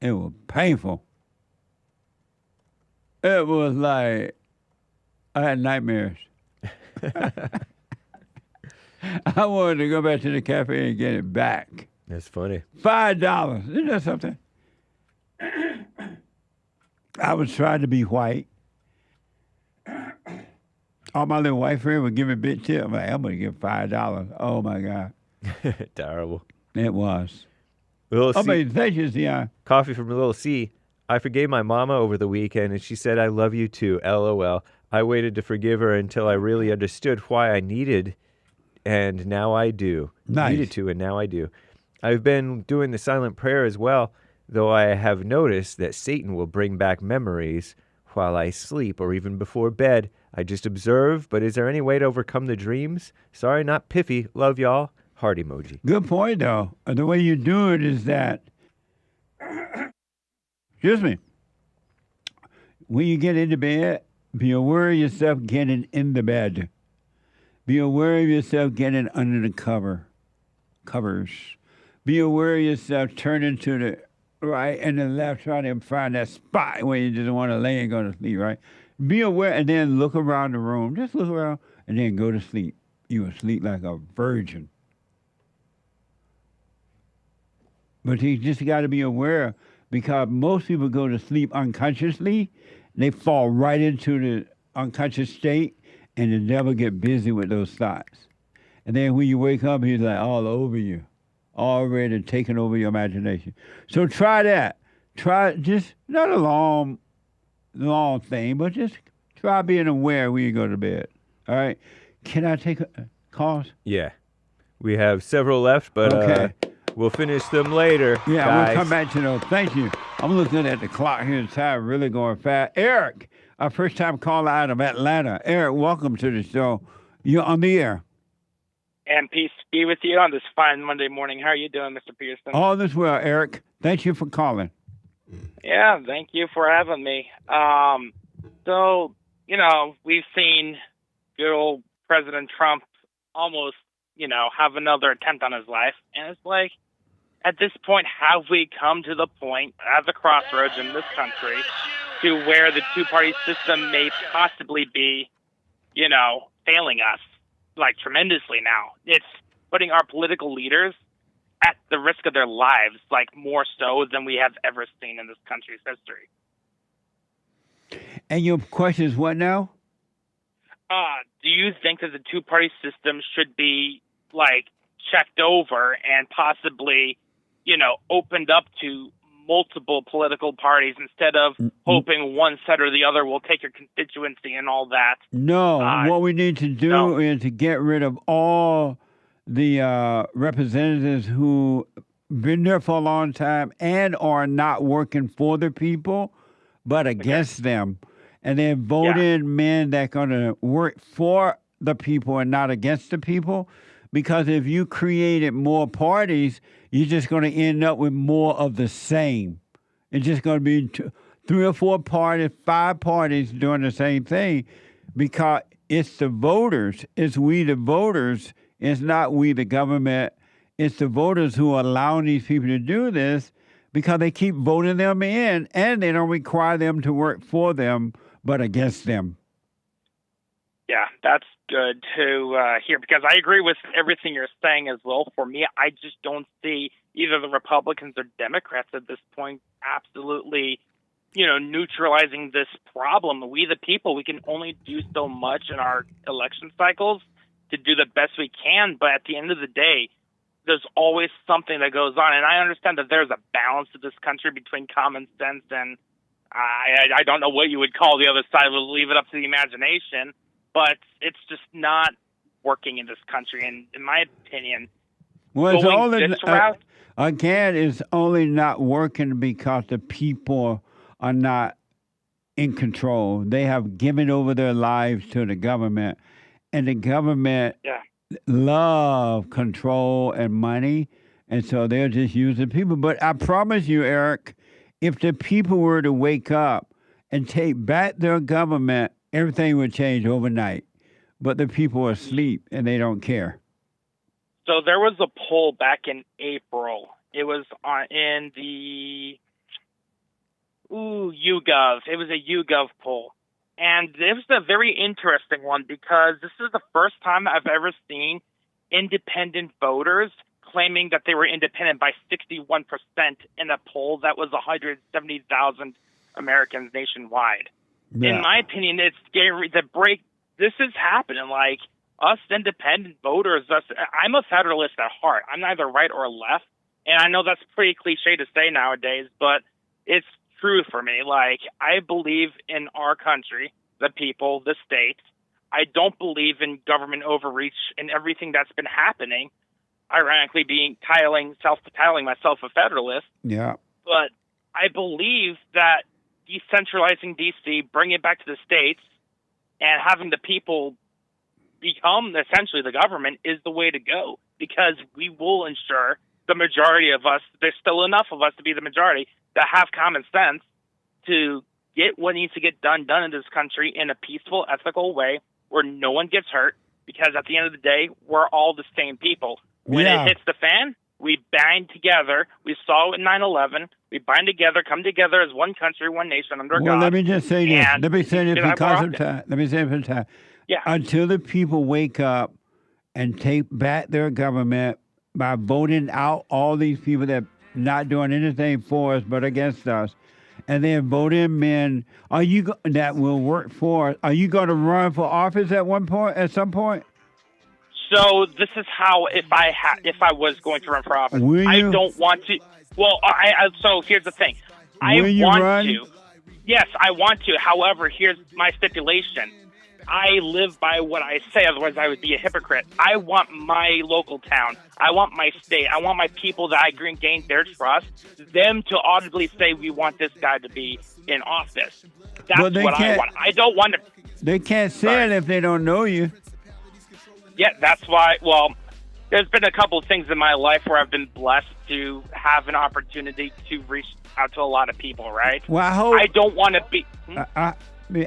It was painful. It was like I had nightmares. I wanted to go back to the cafe and get it back. That's funny. $5. Isn't that something? I was trying to be white. All my little white friends would give me a big tip. I'm like, I'm going to give $5. Oh, my God. Terrible. It was. Little C. Thank you, Zion. Coffee from Little C. I forgave my mama over the weekend, and she said, I love you too, LOL. I waited to forgive her until I really understood why I needed, and now I do. Nice. Needed to, and now I do. I've been doing the silent prayer as well, though I have noticed that Satan will bring back memories while I sleep or even before bed. I just observe, but is there any way to overcome the dreams? Sorry, not piffy. Love y'all. Heart emoji. Good point, though. The way you do it is that, excuse me, when you get into bed, be aware of yourself getting in the bed. Be aware of yourself getting under the covers. Be aware of yourself turning to the right and the left, trying to find that spot where you just want to lay and go to sleep, right? Be aware and then look around the room. Just look around and then go to sleep. You will sleep like a virgin. But you just got to be aware because most people go to sleep unconsciously. They fall right into the unconscious state and the devil get busy with those thoughts. And then when you wake up, he's like all over you, already taking over your imagination. So try that. Try just not a long thing, but just try being aware when you go to bed. All right. Can I take calls? Yeah. We have several left, but okay. We'll finish them later. Yeah, guys. We'll come back to those. Thank you. I'm looking at the clock here. The time really going fast. Eric, our first-time caller out of Atlanta. Eric, welcome to the show. You're on the air. And peace be with you on this fine Monday morning. How are you doing, Mr. Pearson? All this well, Eric. Thank you for calling. Yeah, thank you for having me. So, we've seen good old President Trump almost, have another attempt on his life. And it's like, at this point, have we come to the point at the crossroads in this country to where the two-party system may possibly be, failing us, like, tremendously now? It's putting our political leaders at the risk of their lives, like, more so than we have ever seen in this country's history. And your question is what now? Do you think that the two-party system should be, like, checked over and possibly, opened up to multiple political parties instead of hoping one side or the other will take your constituency and all that? No, what we need to do is to get rid of all the representatives who been there for a long time and are not working for the people, but against them. And then vote in men that are going to work for the people and not against the people. Because if you created more parties, you're just going to end up with more of the same. It's just going to be 3 or 4 parties, 5 parties doing the same thing, because it's the voters. It's we the voters. It's not we the government. It's the voters who are allowing these people to do this because they keep voting them in, and they don't require them to work for them but against them. Yeah, that's good to hear, because I agree with everything you're saying as well. For me, I just don't see either the Republicans or Democrats at this point absolutely, neutralizing this problem. We, the people, we can only do so much in our election cycles to do the best we can, but at the end of the day, there's always something that goes on. And I understand that there's a balance to this country between common sense and I don't know what you would call the other side. We'll leave it up to the imagination. But it's just not working in this country, and in my opinion, well, it's only, this route... again, it's only not working because the people are not in control. They have given over their lives to the government, and the government love control and money, and so they're just using people. But I promise you, Eric, if the people were to wake up and take back their government, everything would change overnight. But the people are asleep, and they don't care. So there was a poll back in April. It was in the YouGov. It was a YouGov poll. And it was a very interesting one because this is the first time I've ever seen independent voters claiming that they were independent by 61% in a poll that was 170,000 Americans nationwide. Yeah. In my opinion, it's scary. This is happening. Like, us independent voters, I'm a Federalist at heart. I'm neither right or left. And I know that's pretty cliche to say nowadays, but it's true for me. Like, I believe in our country, the people, the states. I don't believe in government overreach and everything that's been happening. Ironically, self-titling myself a Federalist. Yeah. But I believe that decentralizing D.C., bringing it back to the states, and having the people become essentially the government is the way to go, because we will ensure the majority of us, there's still enough of us to be the majority, that have common sense to get what needs to get done in this country in a peaceful, ethical way where no one gets hurt, because at the end of the day, we're all the same people. When it hits the fan, we band together. We saw it in 9/11. We bind together, come together as one country, one nation under God. Well, let me just say this. Let me say this because of time. Let me say it for time. Yeah. Until the people wake up and take back their government by voting out all these people that not doing anything for us but against us, and then vote in men that will work for us. Are you going to run for office at some point? So this is how, if I was going to run for office, I don't want to. Well, so here's the thing. I want to. Yes, I want to. However, here's my stipulation. I live by what I say, otherwise I would be a hypocrite. I want my local town. I want my state. I want my people that I gain their trust, them to audibly say, we want this guy to be in office. That's what I want. I don't want to... They can't say it if they don't know you. Yeah, that's why, well, there's been a couple of things in my life where I've been blessed to have an opportunity to reach out to a lot of people, right? Well, I hope... I don't want to be...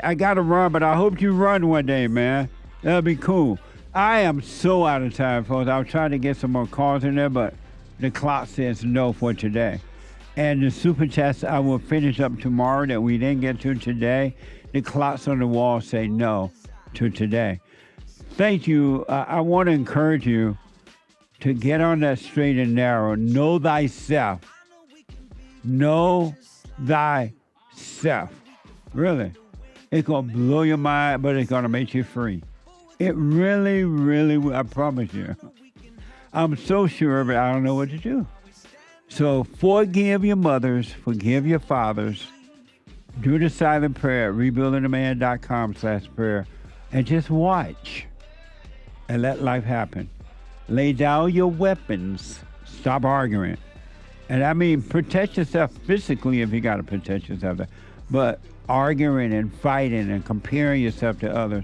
I got to run, but I hope you run one day, man. That'll be cool. I am so out of time, folks. I was trying to get some more calls in there, but the clock says no for today. And the super chats I will finish up tomorrow that we didn't get to today. The clocks on the wall say no to today. Thank you. I want to encourage you to get on that straight and narrow. Know thyself. Know thyself. Really. It's going to blow your mind, but it's going to make you free. It really, really will. I promise you. I'm so sure, but I don't know what to do. So forgive your mothers, forgive your fathers. Do the silent prayer at rebuildingtheman.com/prayer and just watch and let life happen. Lay down your weapons. Stop arguing. And I mean, protect yourself physically if you got to protect yourself. But arguing and fighting and comparing yourself to others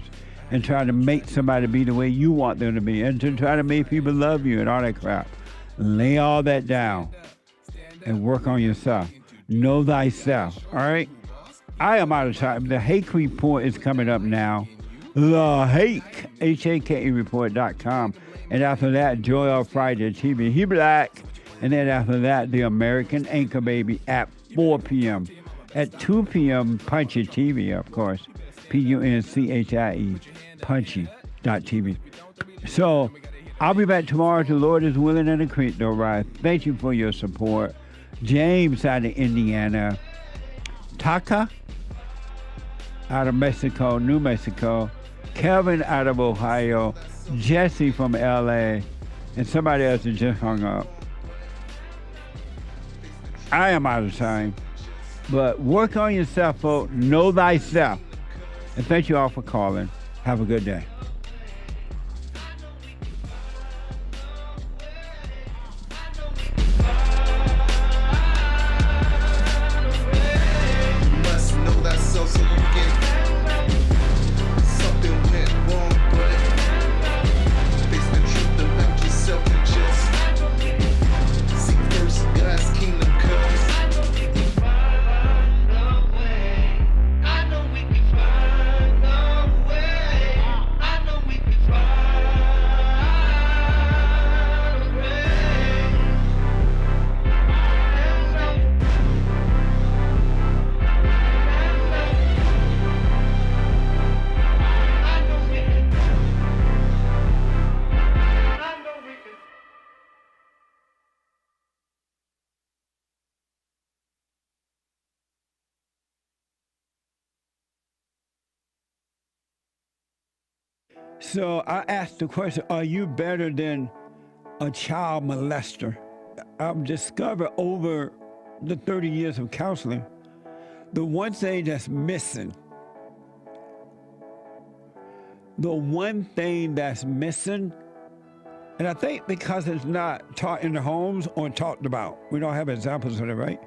and trying to make somebody be the way you want them to be and to try to make people love you and all that crap. Lay all that down and work on yourself. Know thyself, all right? I am out of time. The Hake Report is coming up now. The Hake, Hake report.com. And after that, Joel Friday TV. He black. And then after that, the American Anchor Baby at 4 p.m. At 2 p.m., Punchy TV, of course. Punchie, punchy.tv. So I'll be back tomorrow if the Lord is willing and the creek don't rise. Thank you for your support. James out of Indiana. Taka out of Mexico, New Mexico. Kevin out of Ohio. Jesse from LA. And somebody else that just hung up. I am out of time. But work on yourself, folks. Know thyself. And thank you all for calling. Have a good day. So I asked the question, are you better than a child molester? I've discovered over the 30 years of counseling, the one thing that's missing, and I think because it's not taught in the homes or talked about, we don't have examples of it, right,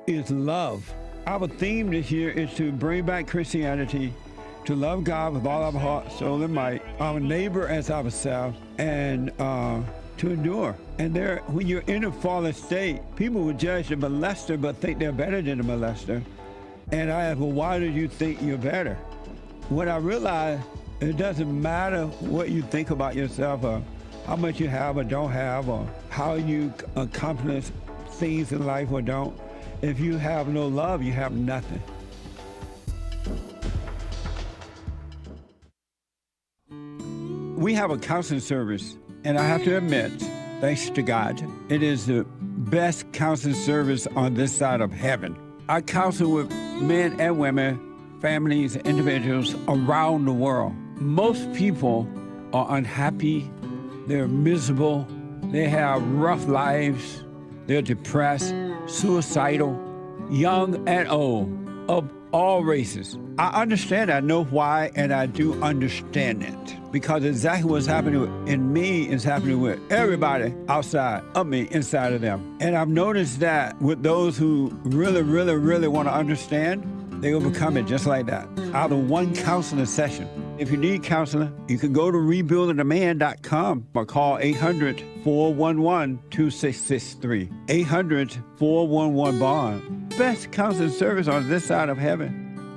is love. Our theme this year is to bring back Christianity, to love God with all our heart, soul, and might, our neighbor as ourselves, and to endure. And there, when you're in a fallen state, people will judge the molester but think they're better than the molester. And I ask, well, why do you think you're better? When I realized it doesn't matter what you think about yourself or how much you have or don't have or how you accomplish things in life or don't. If you have no love, you have nothing. We have a counseling service, and I have to admit, thanks to God, it is the best counseling service on this side of heaven. I counsel with men and women, families, individuals around the world. Most people are unhappy, they're miserable, they have rough lives, they're depressed, suicidal, young and old, of all races. I understand, I know why, and I do understand it. Because exactly what's happening in me is happening with everybody outside of me, inside of them. And I've noticed that with those who really, really, really want to understand, they will become it just like that, out of one counseling session. If you need counseling, you can go to rebuildingtheman.com or call 800-411-2663. 800-411-BOND. Best counseling service on this side of heaven.